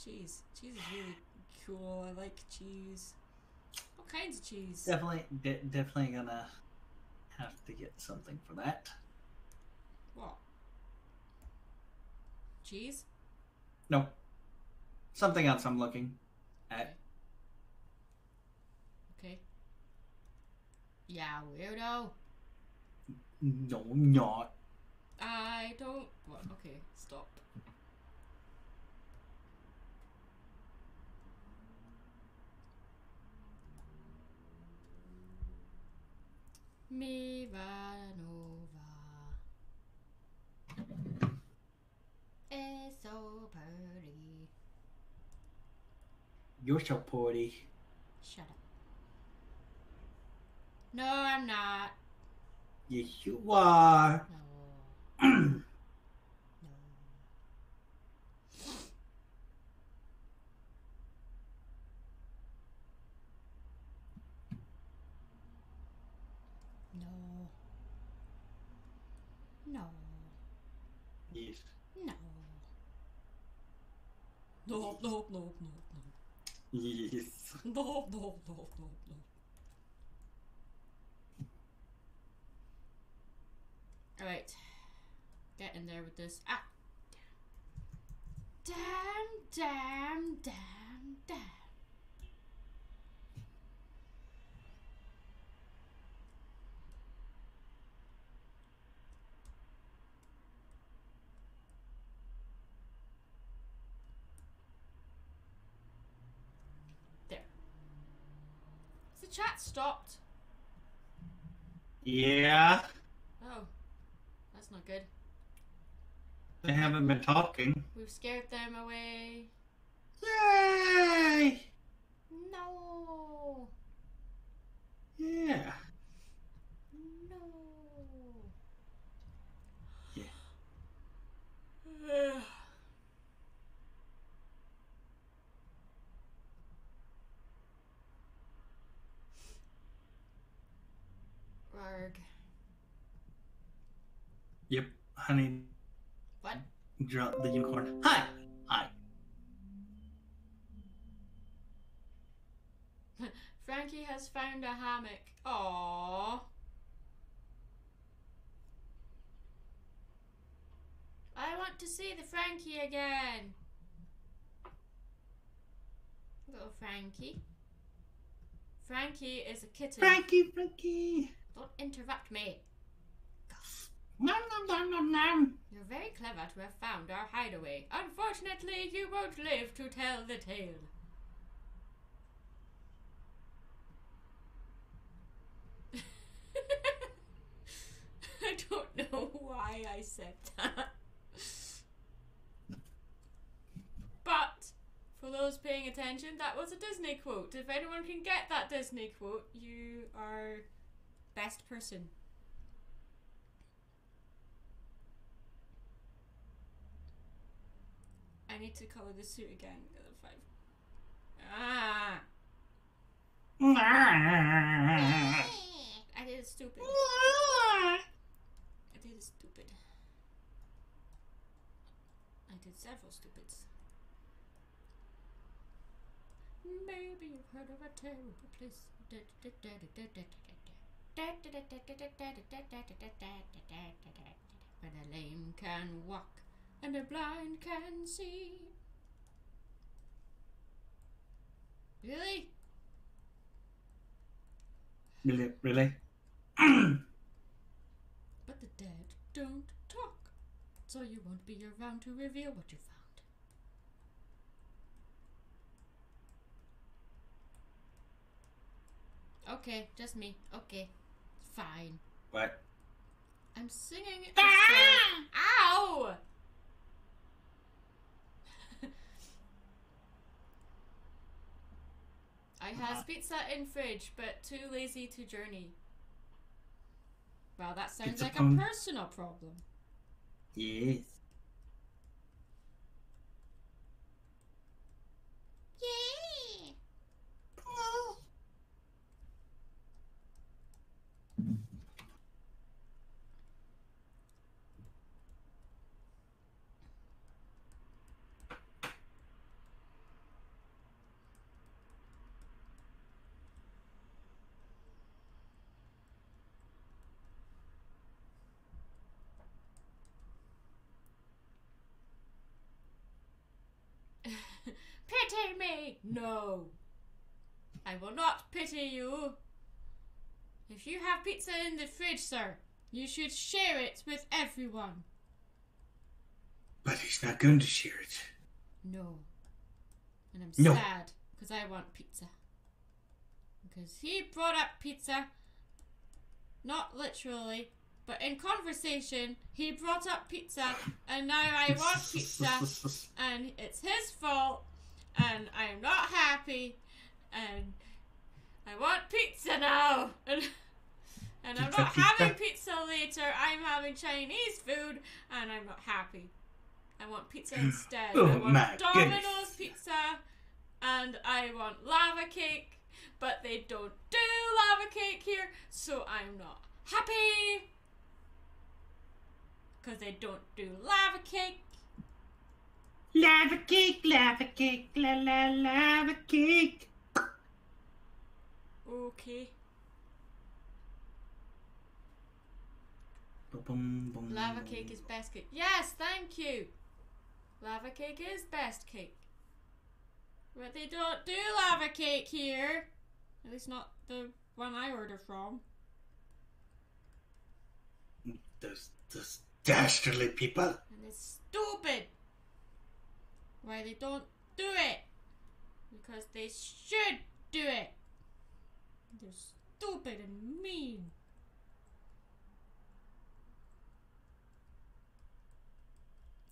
Cheese. Cheese is really cool. I like cheese. What kinds of cheese? Definitely gonna have to get something for that. What? Cheese? No. Something else I'm looking at. Okay. Yeah, weirdo. No, not. I don't... What? Okay, stop. Mi va nova. It's so pretty. You're so pretty. Shut up. No, I'm not. Yes, you are. No. No. No. No. Yes. No. No, no, no, no, Yes. no. No, no, no, no, no. Alright. Get in there with this. Ah! Damn, damn, damn. There. Has the chat stopped? Yeah, Oh, that's not good. they haven't been talking. We've scared them away. Yay! No. Yeah. No. Yeah. Arg. Yep, honey. What? Drop the unicorn. Hi! Hi. Frankie has found a hammock. Aww. I want to see the Frankie again. Little Frankie. Frankie is a kitten. Frankie! Don't interrupt me. Nom nom nom nom nom. You're very clever to have found our hideaway. Unfortunately, you won't live to tell the tale. I don't know why I said that. But, for those paying attention, that was a Disney quote. If anyone can get that Disney quote, you are best person. I need to color the suit again. Ah! I did it stupid. I did it stupid. I did several stupids. Maybe you've heard of a terrible place. Where the lame can walk and the blind can see. Really? Really? But the dead don't talk, so you won't be around to reveal what you found. Okay, just me. Okay, fine. What? I'm singing it. Ow! I has pizza in fridge, but too lazy to journey. Well, that sounds Pizza like pun. a personal problem. Yes. Yeah. Pity me! No. I will not pity you. If you have pizza in the fridge, sir, you should share it with everyone. But he's not going to share it. No. And I'm No. sad because I want pizza. Because he brought up pizza, not literally, but in conversation, he brought up pizza, and now I want pizza, and it's his fault, and I'm not happy, and I want pizza now, and I'm Pizza, not pizza. having pizza later, I'm having Chinese food, and I'm not happy. I want pizza instead. Oh I want my Domino's goodness. pizza, and I want lava cake, but they don't do lava cake here, so I'm not happy. Because they don't do lava cake. Lava cake, la la lava cake. Okay. Boom, boom, Lava cake is best cake. Yes, thank you. Lava cake is best cake. But they don't do lava cake here. At least not the one I order from. Those dastardly people. And it's stupid. Why they don't do it? Because they should do it. They're stupid and mean.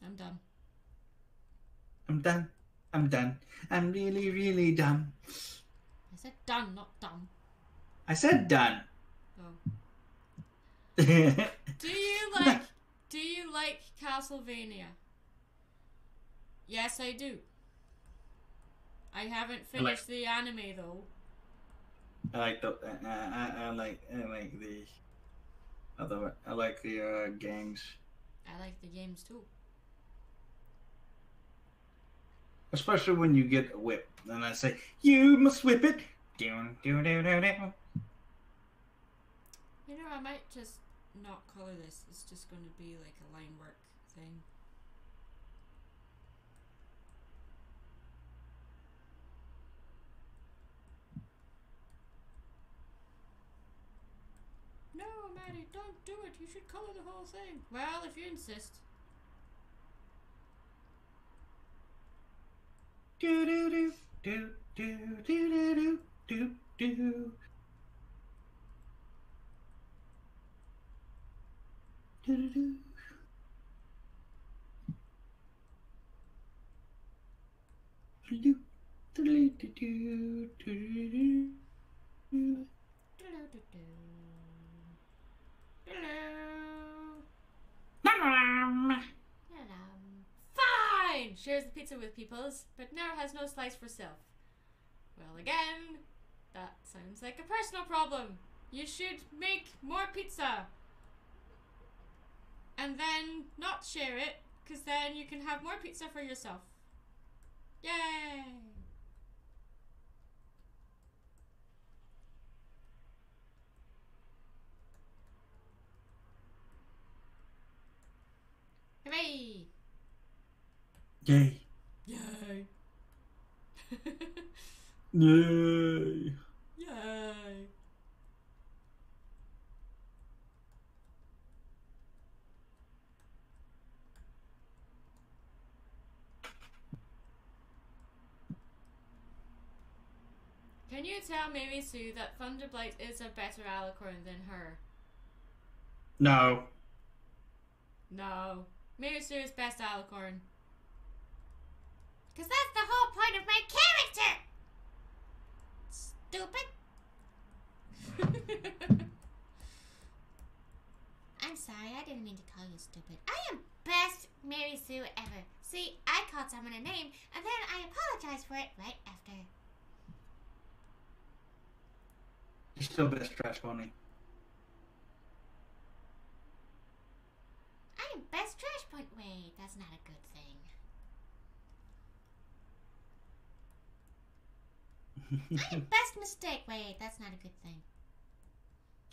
I'm done. I'm done. I'm done. I'm really, really done. I said done, not dumb. I said done. Oh. I Do you like Castlevania? Yes, I do. I haven't finished the anime though. like the I like the other I like the games. I like the games too. Especially when you get a whip, and I say, "You must whip it." Down, down, down, down, down. You know, I might just not color this. It's just going to be like a line work thing. No, Maddie, don't do it. You should color the whole thing. Well, if you insist. Do do do do do do do do do. Do-do-do. Do-do. Do-do-do-do. Do-do-do. Fine! Shares the pizza with peoples, but now has no slice for self. Well, again, that sounds like a personal problem. You should make more pizza. And then not share it, because then you can have more pizza for yourself. Yay! Hooray! Yay. Yay! Yay. Yay! Can you tell Mary Sue that Thunderblight is a better alicorn than her? No. No. Mary Sue is best alicorn. Because that's the whole point of my character! Stupid. I'm sorry, I didn't mean to call you stupid. I am best Mary Sue ever. See, I called someone a name, and then I apologized for it right after. You're still best trash pony. I am best trash point. Wait, that's not a good thing. I am best mistake. Wait, that's not a good thing.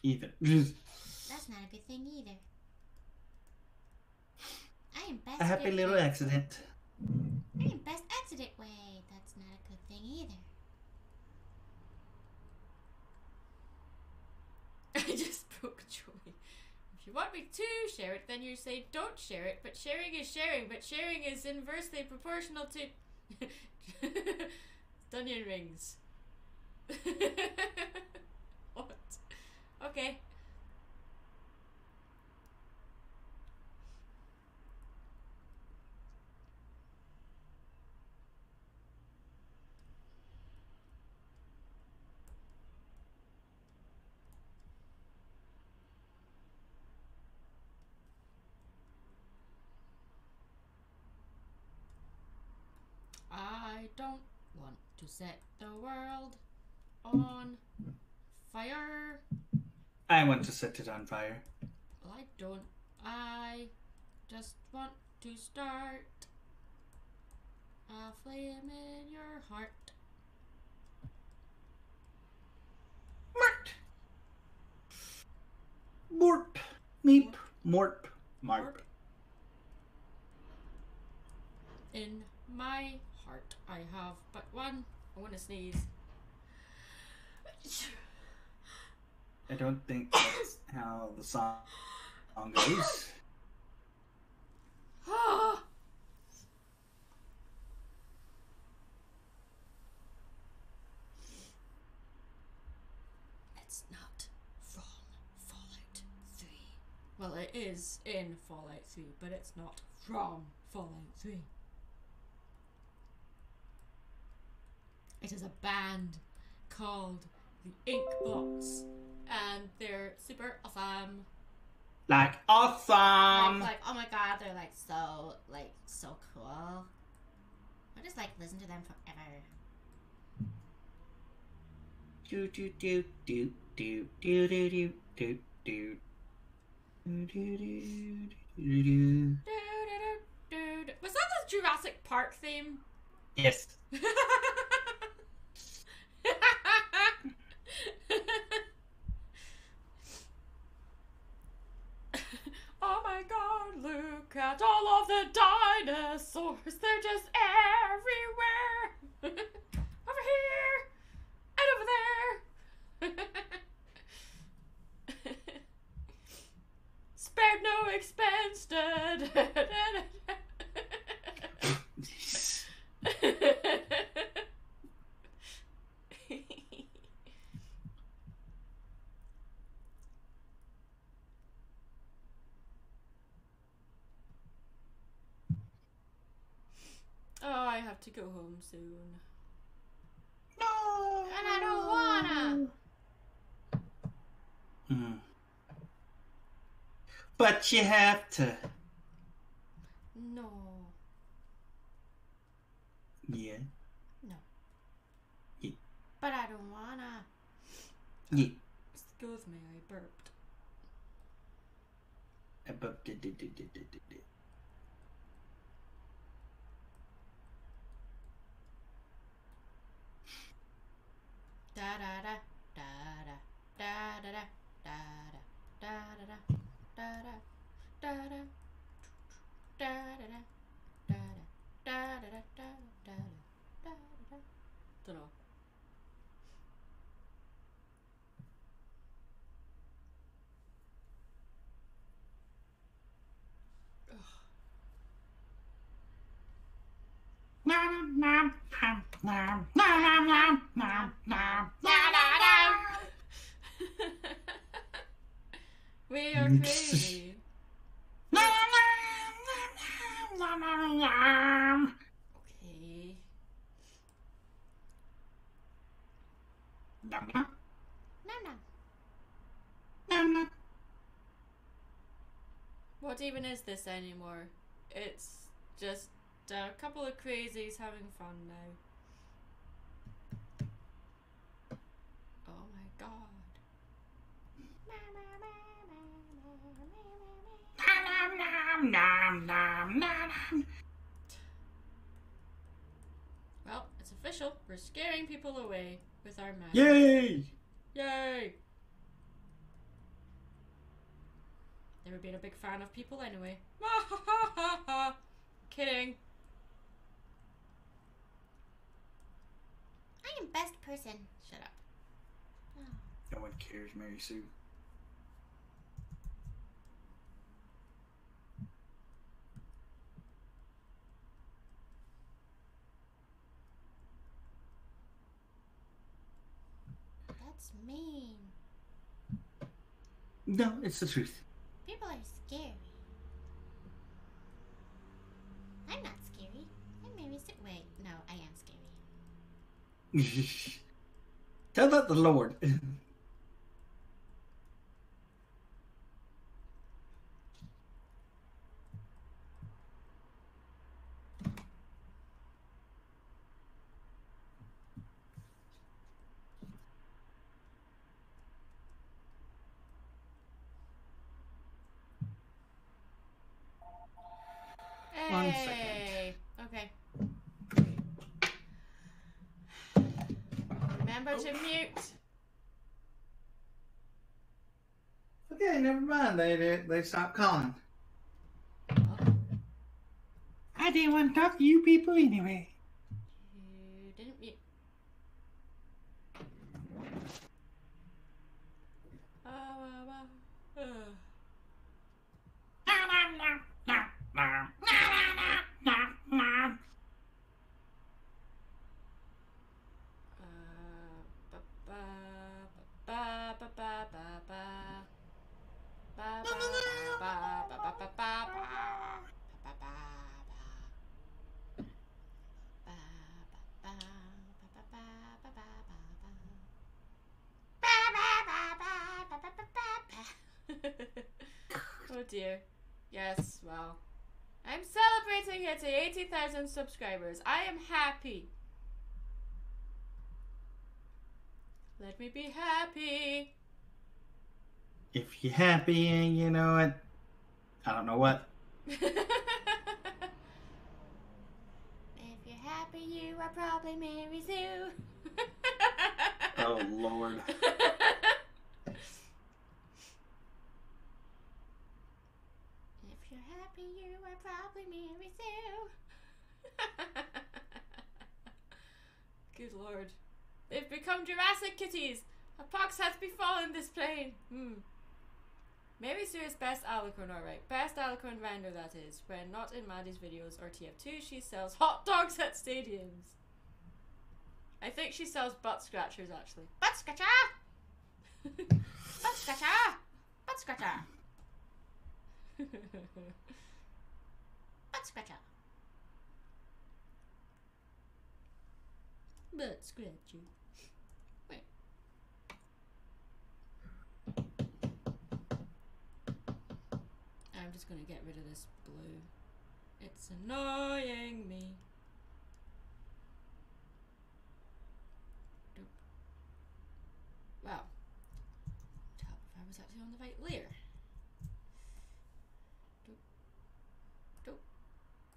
Either. That's not a good thing either. I am best. A happy little good accident. I am best accident. Wait, that's not a good thing either. I just broke joy. If you want me to share it, then you say don't share it, but sharing is sharing, but sharing is inversely proportional to onion rings. What? Okay. I don't want to set the world on fire. I want to set it on fire. Well, I don't. I just want to start a flame in your heart. Mort. Mort. Meep. Mort. Marp. In my heart, I have but one. I want to sneeze. I don't think that's how the song goes. It's not from Fallout 3. Well, it is in Fallout 3, but it's not from Fallout 3. It is a band called the Inkbots, and they're super awesome. Like awesome. Like, oh my god, they're like so cool. I just like listen to them forever. Do do do do do do do do do do. Was that the Jurassic Park theme? Yes. Oh my god, look at all of the dinosaurs. They're just everywhere. Over here and over there. Spared no expense. Oh, I have to go home soon. No. And I don't wanna. But you have to. No. Yeah. No. Yeah. But I don't wanna. Yeah. Excuse me, I burped. Da da da da da da da da da da da da da da da da don't know. We are crazy. Okay. No. What even is this anymore? It's just a couple of crazies having fun now. Oh my god. Well, it's official. We're scaring people away with our magic. Yay! Yay! Never been a big fan of people anyway. Kidding. I am best person. Shut up. Oh. No one cares, Mary Sue. That's mean. No, it's the truth. People are scary. I'm not scary. I'm Mary Sue. Wait, no, I am scary. Tell that the Lord. One Hey. Okay. Remember to mute. Okay, never mind. They stopped calling. Oh. I didn't want to talk to you people anyway. You didn't mute. Oh dear. Yes, well. I'm celebrating hitting 80,000 subscribers. I am happy. Let me be happy. If you're happy, you know what? I don't know what. If you're happy, you are probably Mary Sue. Oh, Lord. If you're happy, you are probably Mary Sue. Good Lord. They've become Jurassic kitties. A pox hath befallen this plain. Mary Sue is best alicorn, alright. Best alicorn vendor, that is. When not in Maddie's videos or TF2, she sells hot dogs at stadiums. I think she sells butt scratchers, actually. Butt scratcher! Butt scratcher! Butt scratcher! Butt scratcher! Butt scratcher. Wait. I'm just gonna get rid of this blue. It's annoying me. Doop. Wow. Tell if I was actually on the right layer. Doop. Doop.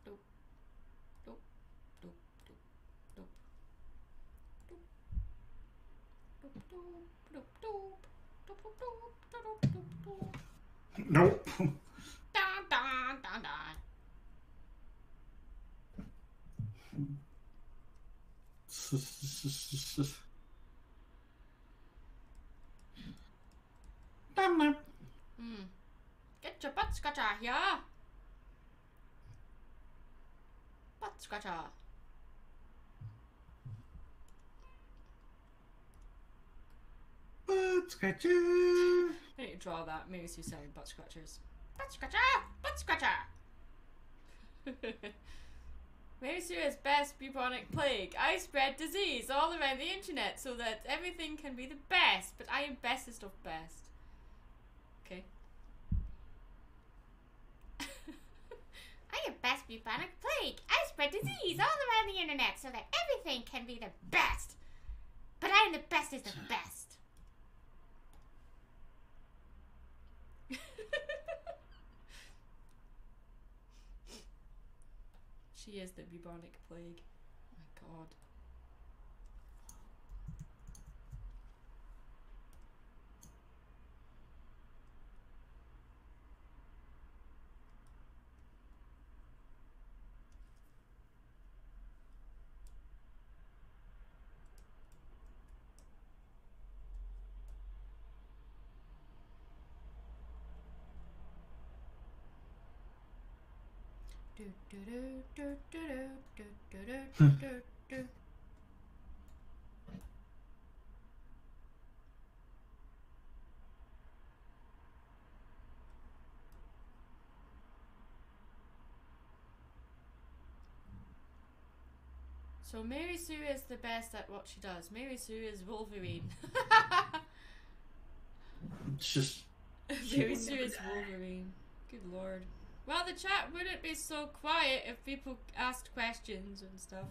Doop. Doop. Doop. Doop. Doop. Doop. Doop. Doop. Doop. Doop. Doop. Doop. Doop. Doop. Doop. Nope. Dun dun dun dun. Get your butt scratcher here. Butt scratcher. Butt scratcher. I need to draw that. Maybe Sue selling butt scratchers. Butt scratcher! Butt scratcher! Mary Sue is best bubonic plague. I spread disease all around the internet so that everything can be the best, but I am bestest of best. Okay. I am best bubonic plague. I spread disease all around the internet so that everything can be the best. But I am the bestest of best. She is the bubonic plague. Oh my god. Do, do, do, do, do, do, do, do, do, do. So Mary Sue is the best at what she does. Mary Sue is Wolverine. It's just. Mary Sue is Wolverine. Good lord. Well, the chat wouldn't be so quiet if people asked questions and stuff.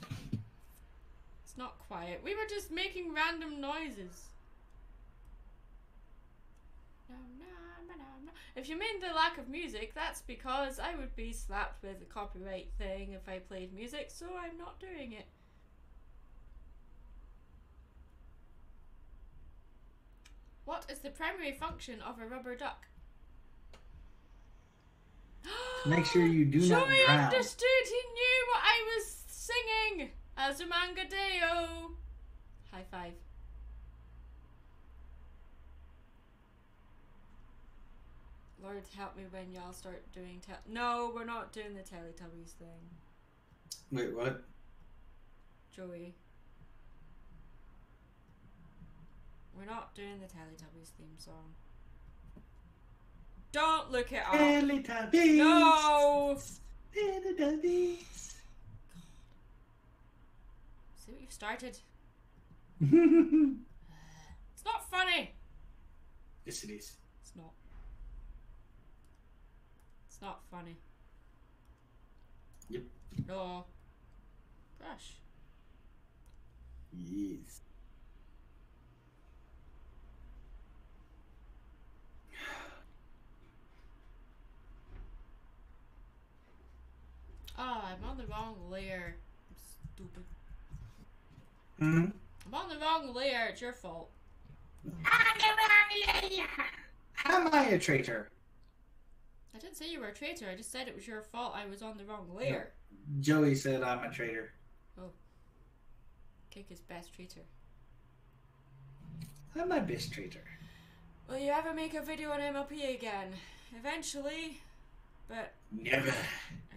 It's not quiet. We were just making random noises. If you mean the lack of music, that's because I would be slapped with a copyright thing if I played music, so I'm not doing it. What is the primary function of a rubber duck? Make sure you do not Joey drown. understood. He knew what I was singing. Azumangadeo. High five. Lord help me when y'all start doing No, we're not doing the Teletubbies thing. Wait, what? Joey. We're not doing the Teletubbies theme song. Don't look it up. Teletubbies. No! Teletubbies. See what you've started? Yes, It's not funny. it is. It's not. It's not funny. Yep. No. Gosh. Yes. Oh, I'm on the wrong layer. I'm stupid. Hmm? I'm on the wrong layer. It's your fault. Am I a traitor? I didn't say you were a traitor. I just said it was your fault. I was on the wrong layer. Joey said I'm a traitor. Oh. Kick is best traitor. I'm my best traitor. Will you ever make a video on MLP again? Eventually. But Never.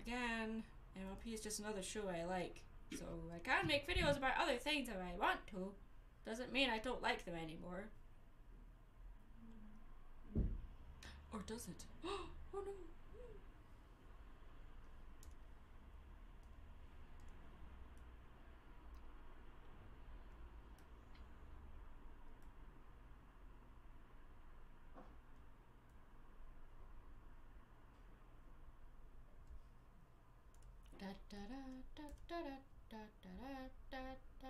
again, MLP is just another show I like. So I can make videos about other things if I want to. Doesn't mean I don't like them anymore. Or does it? Oh no. Da da da da da da da da da.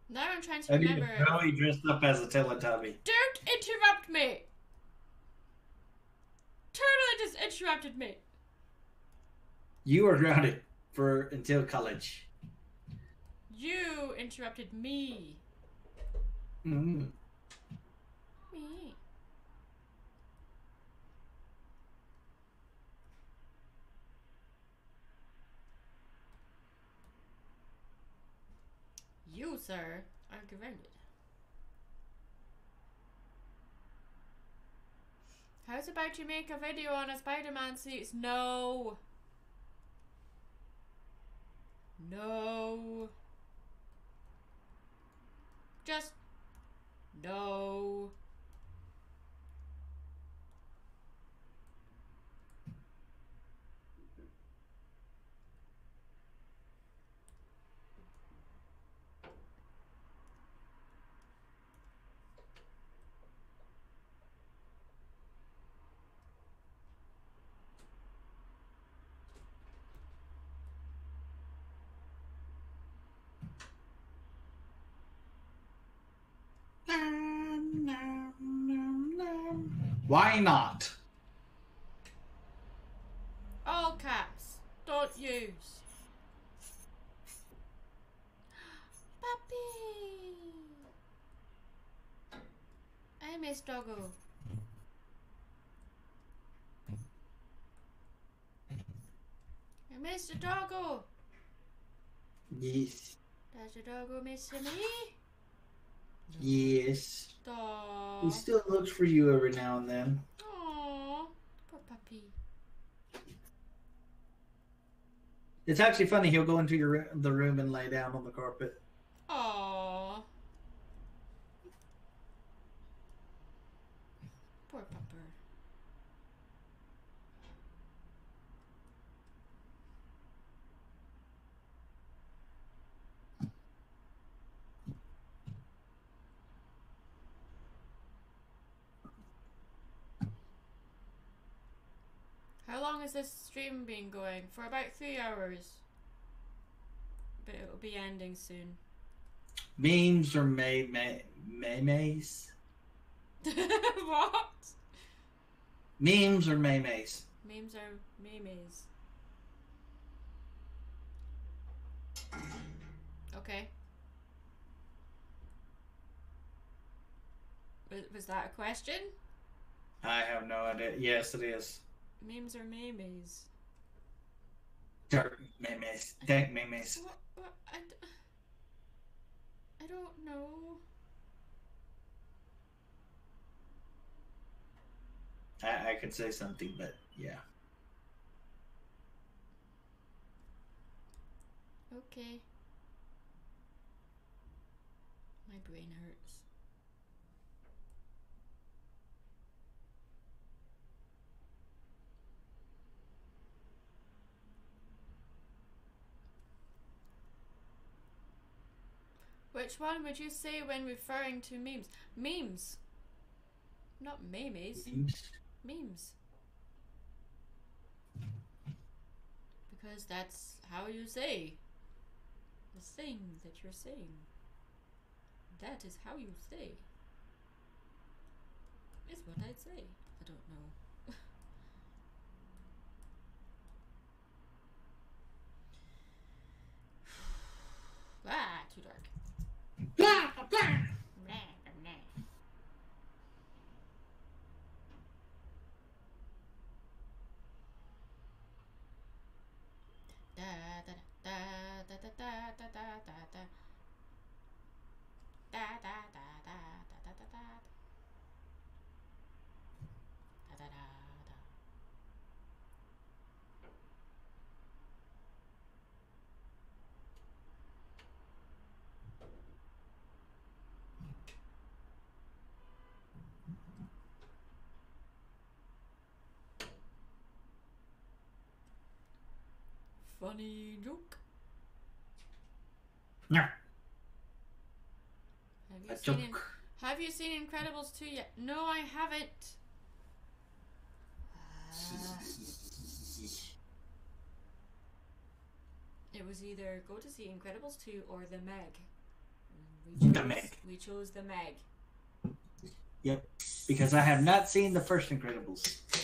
Now I'm trying to I need remember. Joey dressed up as a Teletubby. Don't interrupt me! Totally just interrupted me. You are grounded until college. You interrupted me. Mm. Me. You, sir, are grounded. How's about you make a video on a Spider-Man suit? No. No. Just no. Why not? All caps. Don't use. Puppy. I miss Doggo. I miss the Doggo. Yes. Does the Doggo miss me? Yes. Aww. He still looks for you every now and then. Aww. Poor puppy. It's actually funny. He'll go into the room and lay down on the carpet. Aww. Poor pupper. How long has this stream been going? For about 3 hours. But it'll be ending soon. Memes or maymays? What? Memes or maymays? Memes are memes. Okay. Was that a question? I have no idea. Yes, it is. Memes are memes. Dirt memes. Dank memes. What? I don't know. I could say something, but yeah. Okay. My brain hurts. Which one would you say when referring to memes? Memes. Not memes. Memes. Because that's how you say the thing that you're saying. That is how you say. Is what I'd say. I don't know. Ah, too dark. Blah, blah, blah. Blah, blah, blah. Da da da da da da da da da da. Da da da da da da da da. Da da da da. Funny joke. Yeah. A joke. Have you seen Incredibles 2 yet? No, I haven't. It was either go to see Incredibles 2 or The Meg. We chose The Meg. Yep. Because I have not seen the first Incredibles. Yeah.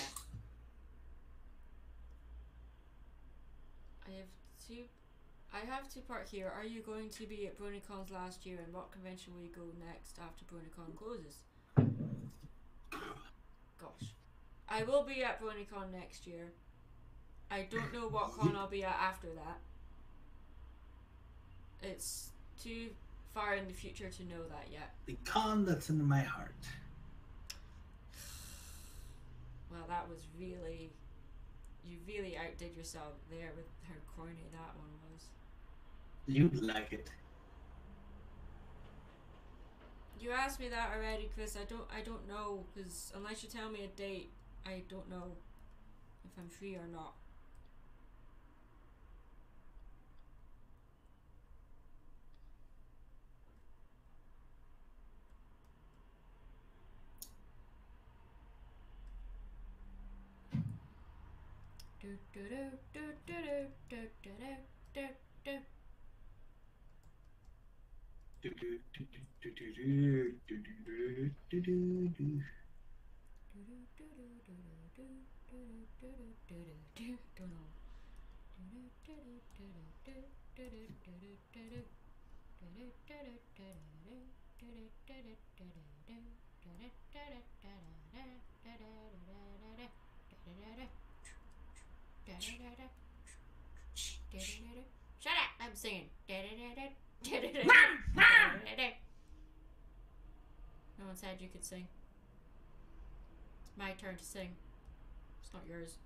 I have two part here. Are you going to be at BronyCon's last year, and what convention will you go next after BronyCon closes? Gosh. I will be at BronyCon next year. I don't know what con I'll be at after that. It's too far in the future to know that yet. The con that's in my heart. Well, that was really... You really outdid yourself there with how corny that one was. You'd like it. You asked me that already, Chris. I don't know, because unless you tell me a date, I don't know if I'm free or not. Do do do do do do do do do do. Shut up! I'm singing. No one said you could sing. It's my turn to sing. It's not yours.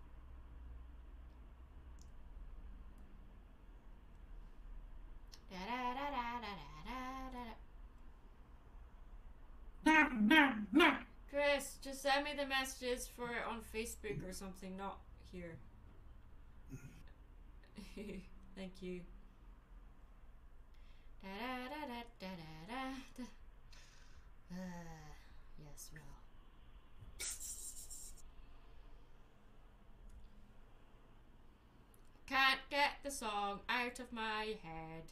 Chris, just send me the messages for it on Facebook or something, not here. Thank you. Yes, well. Can't get the song out of my head.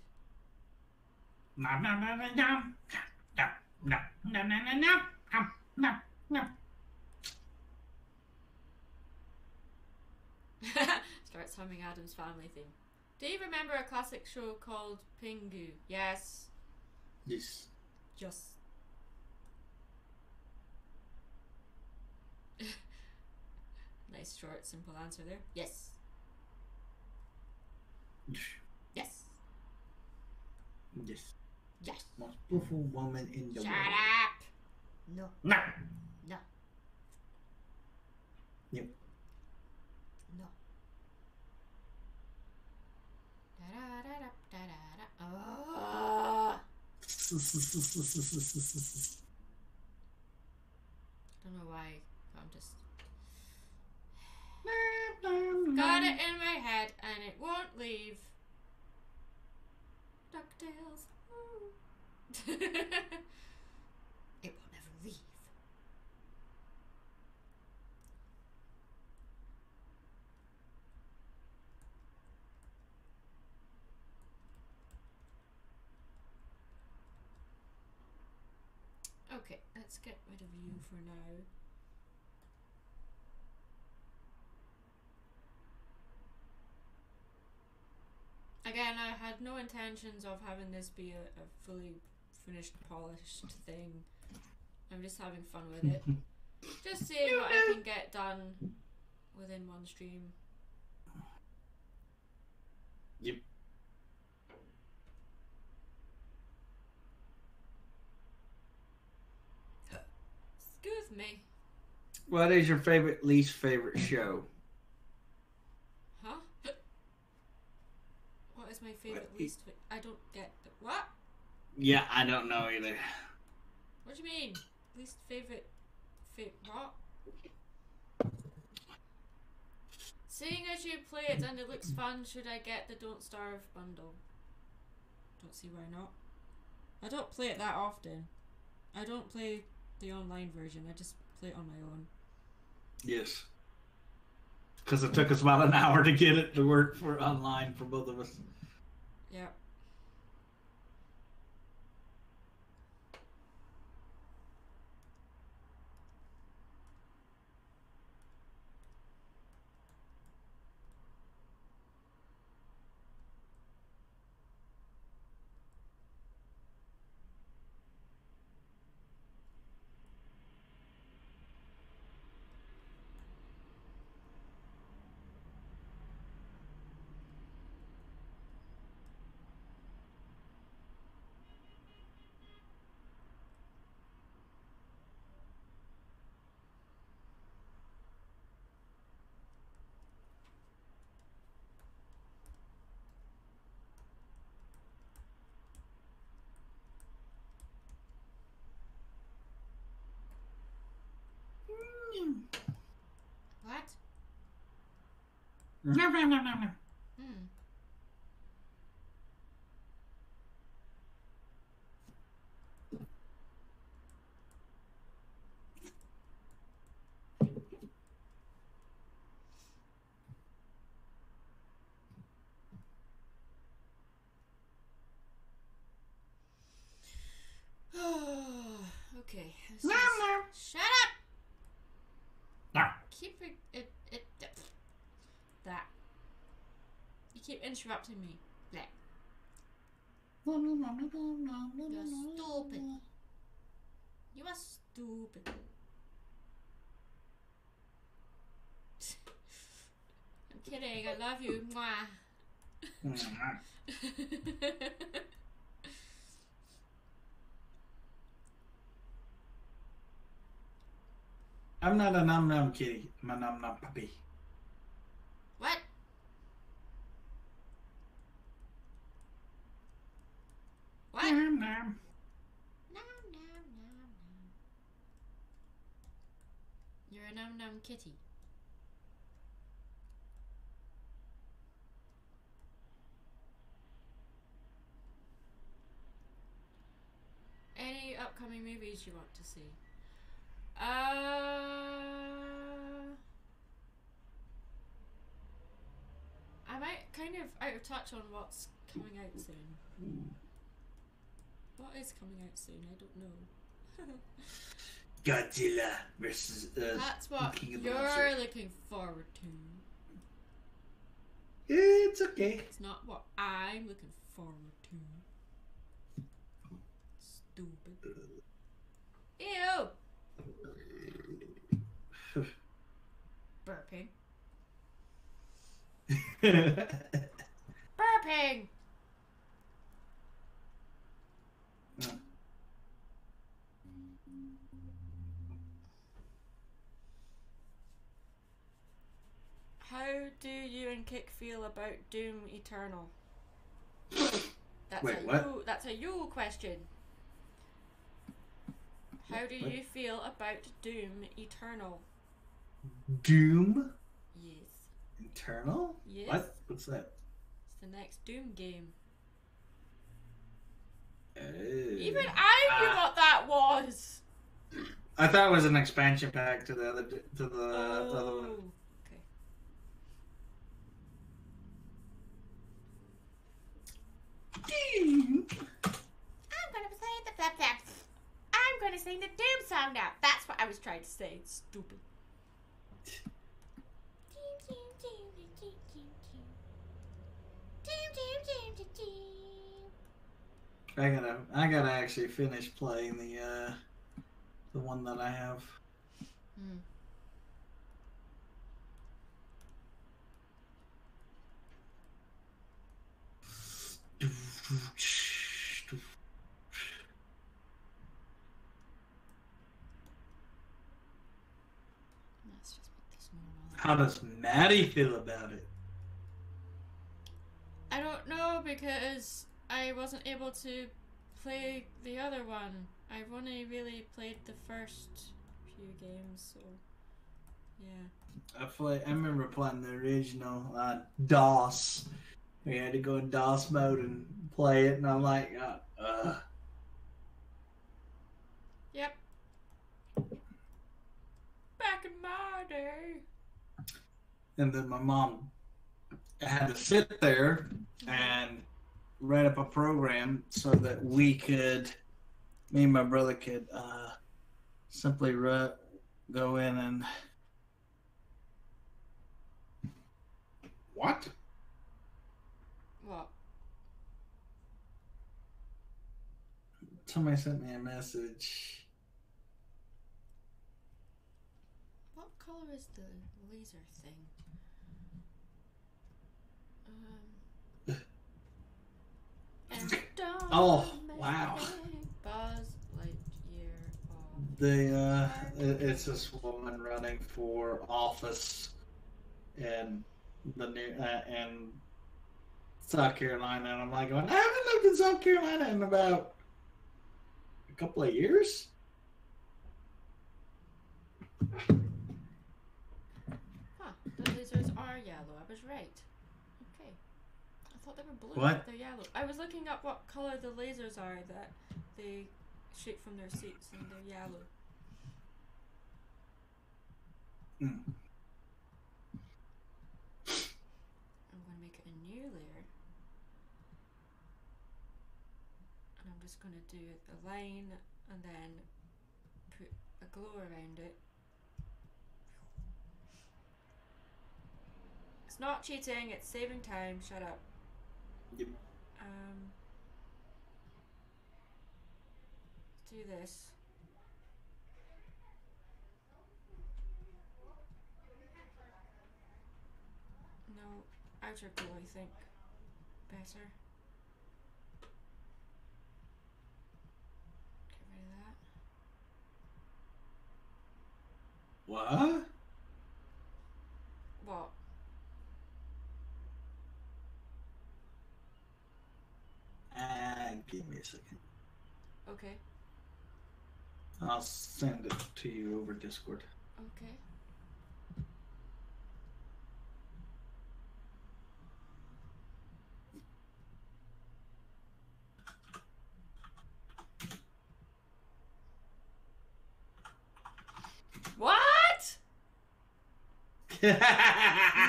Starts humming Adam's Family theme. Do you remember a classic show called Pingu? Yes. Yes. Just. Nice, short, simple answer there. Yes. Yes. Yes. Yes. Most beautiful woman in the Shut world. up. No. No. No. Yep. No. Da-da-da-da-da-da. Oh. Don't know why. I'm just got it in my head and it won't leave. DuckTales. It will never leave. Okay, let's get rid of you for now. Again, I had no intentions of having this be a fully finished, polished thing. I'm just having fun with it. Just seeing what I can get done within one stream. Yep. Excuse me. What is your least favorite show? Huh? What is my favorite I don't get what? Yeah, I don't know either. What do you mean? Least favorite what? Seeing as you play it and it looks fun, should I get the Don't Starve bundle? Don't see why not. I don't play it that often. I don't play the online version, I just play it on my own. Yes. Because it took us about an hour to get it to work for online for both of us. Yeah. What? No, no, no, no, no. Okay. No, no. Shut up! No. Keep that. You keep interrupting me. Blech. You're stupid. You are stupid. I'm kidding. I love you. Mwah. I'm not a num num kitty. I'm a num num puppy. What? What? Num num. Nom, nom, nom, nom. You're a num num kitty. Any upcoming movies you want to see? I might kind of out of touch on what's coming out soon. What is coming out soon? I don't know. Godzilla versus That's what King of the you're Monsters. looking forward to. It's okay. It's not what I'm looking forward to. Stupid. Ew! Burping. Burping. How do you and Kick feel about Doom Eternal? That's Wait, a what? you. That's a you question. How do you feel about Doom Eternal? Doom Yes. Eternal? Yes. What? What's that? It's the next Doom game. Even I knew what that was. I thought it was an expansion pack to the other other one. Okay. I'm gonna sing the Doom song now. That's what I was trying to say. It's stupid. I gotta actually finish playing the one that I have. Hmm. Let's just make this normal. How does Maddie feel about it? I don't know because I wasn't able to play the other one. I've only really played the first few games, so yeah. I remember playing the original DOS. We had to go in DOS mode and play it, and I'm like, Yep. Back in my day. And then my mom had to sit there and write up a program so that me and my brother could simply go in and... What? What? Somebody sent me a message. What color is the laser thing? And Oh, wow. Buzz Lightyear. It's this woman running for office in the new in South Carolina, and I'm like going, I haven't lived in South Carolina in about a couple of years. Huh, the lasers are yellow. I was right. Okay. I thought they were blue. What? They're yellow. I was looking up what color the lasers are that they shoot from their seats, and they're yellow. Mm. I'm going to make it a new layer. And I'm just going to do a line and then put a glow around it. It's not cheating, it's saving time. Shut up. Yep. Let's do this. No, outer glow, I think. Better. Get rid of that. What? What? Give me a second. Okay. I'll send it to you over Discord. Okay. What?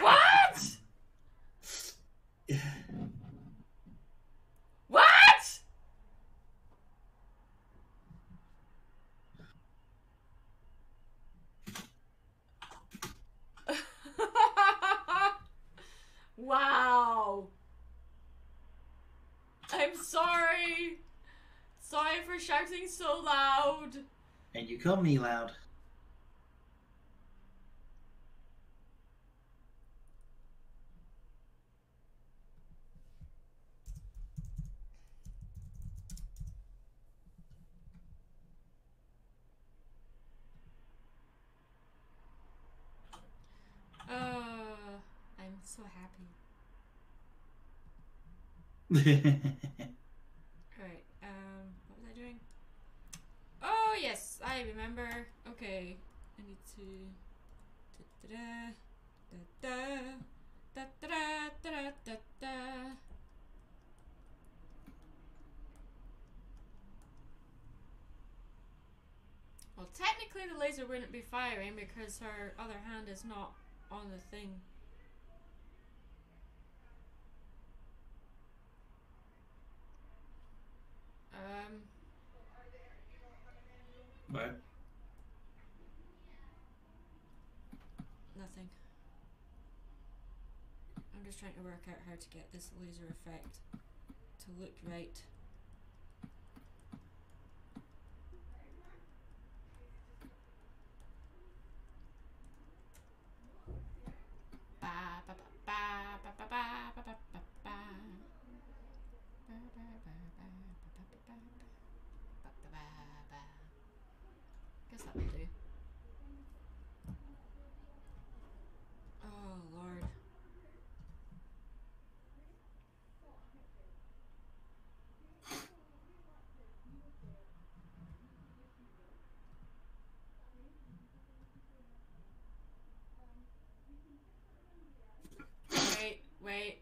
What? What? Wow. I'm sorry. Sorry for shouting so loud. And you call me loud. Right. What was I doing? Oh yes, I remember. Okay, I need to. Da da da da da da da da da. Well, technically the laser wouldn't be firing because her other hand is not on the thing. What? Nothing. I'm just trying to work out how to get this laser effect to look right. Ba ba ba ba ba ba ba ba ba ba. Guess that will do. Oh Lord. Wait.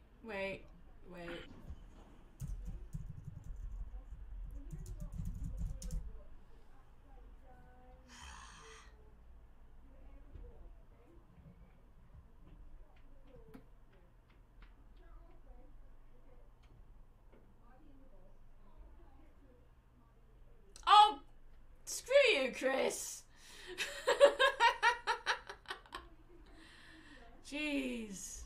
Oh, screw you, Chris. Jeez.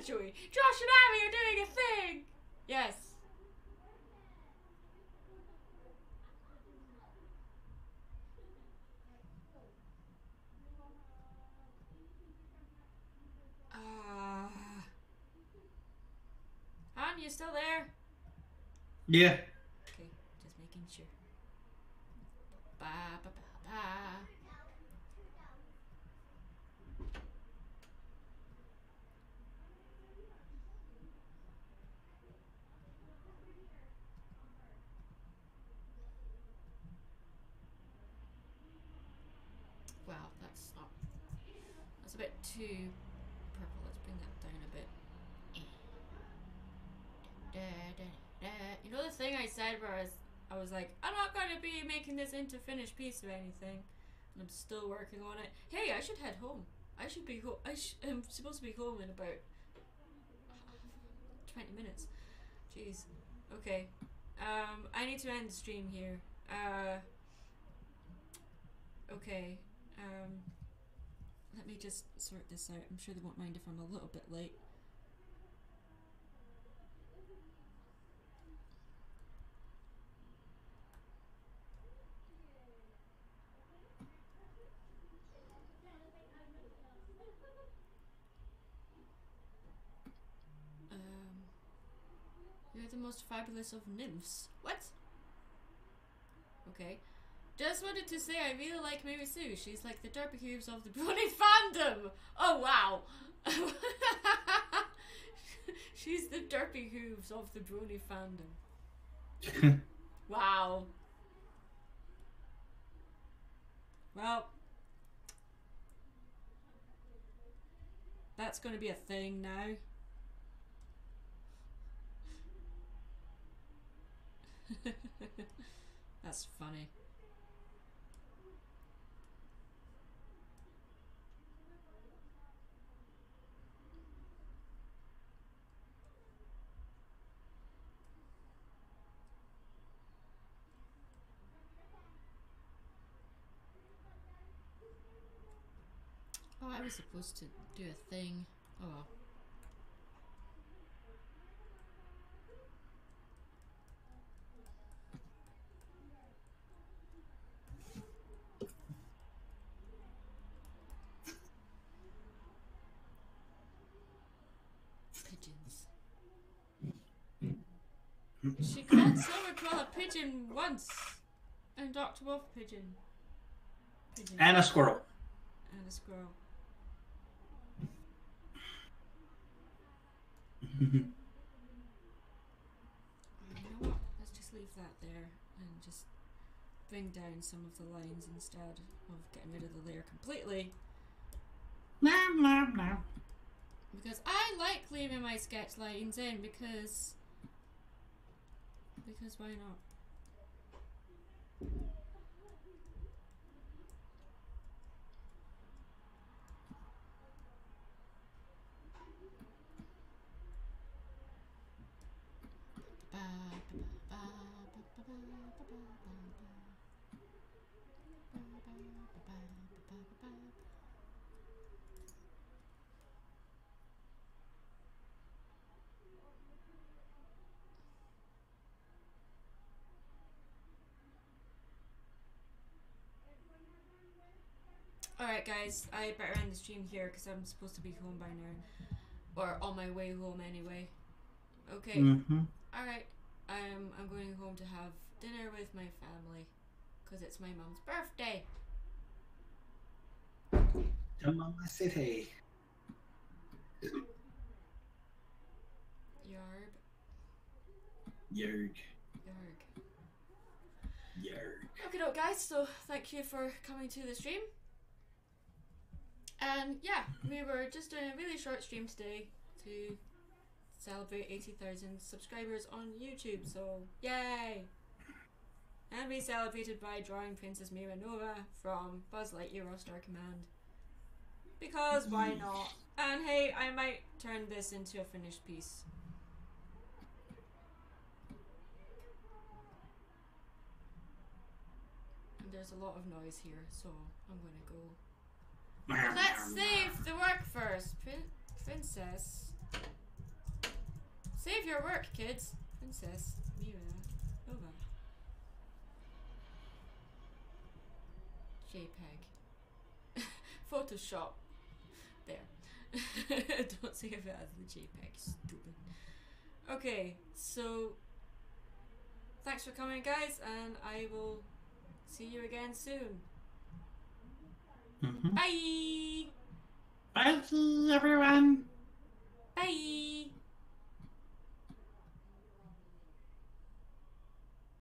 Joey, Josh and Abby are doing a thing. Yes. Han, you still there? Yeah. Okay, just making sure. Ba ba ba ba. Wow, that's not. That's a bit too purple. Let's bring that down a bit. You know the thing I said where I was like, I'm not going to be making this into finished piece or anything, and I'm still working on it. Hey, I should head home. I should be home. I'm supposed to be home in about 20 minutes. Jeez. Okay. I need to end the stream here. Okay. Let me just sort this out. I'm sure they won't mind if I'm a little bit late. You're the most fabulous of nymphs. What? Okay. Just wanted to say I really like Mary Sue. She's like the Derpy Hooves of the Brony fandom. Oh wow. She's the Derpy Hooves of the Brony fandom. Wow. Well, that's going to be a thing now. That's funny. Oh, I was supposed to do a thing. Oh well. Pigeons. She called Silverclaw a pigeon once. And Dr. Wolf a pigeon. And a squirrel. And a squirrel. You know what? Let's just leave that there and just bring down some of the lines instead of getting rid of the layer completely. Because I like leaving my sketch lines in because why not? Alright guys, I better end the stream here because I'm supposed to be home by now. Or on my way home anyway. Okay. Alright. I'm going home to have dinner with my family. Because it's my mum's birthday. Tell Mama City. Yarb. Yerg. Yarg. Yerg. Okay, no, guys, so thank you for coming to the stream. And yeah, we were just doing a really short stream today to celebrate 80,000 subscribers on YouTube, so yay! And we celebrated by drawing Princess Miranova from Buzz Lightyear All-Star Command. Because why not? And hey, I might turn this into a finished piece. And there's a lot of noise here, so I'm gonna go. Let's save the work first, Princess. Save your work, kids. Princess Miranova. JPEG. Photoshop. There. Don't save it as the JPEG, stupid. Okay, so thanks for coming, guys, and I will see you again soon. Bye! Bye, everyone. Bye!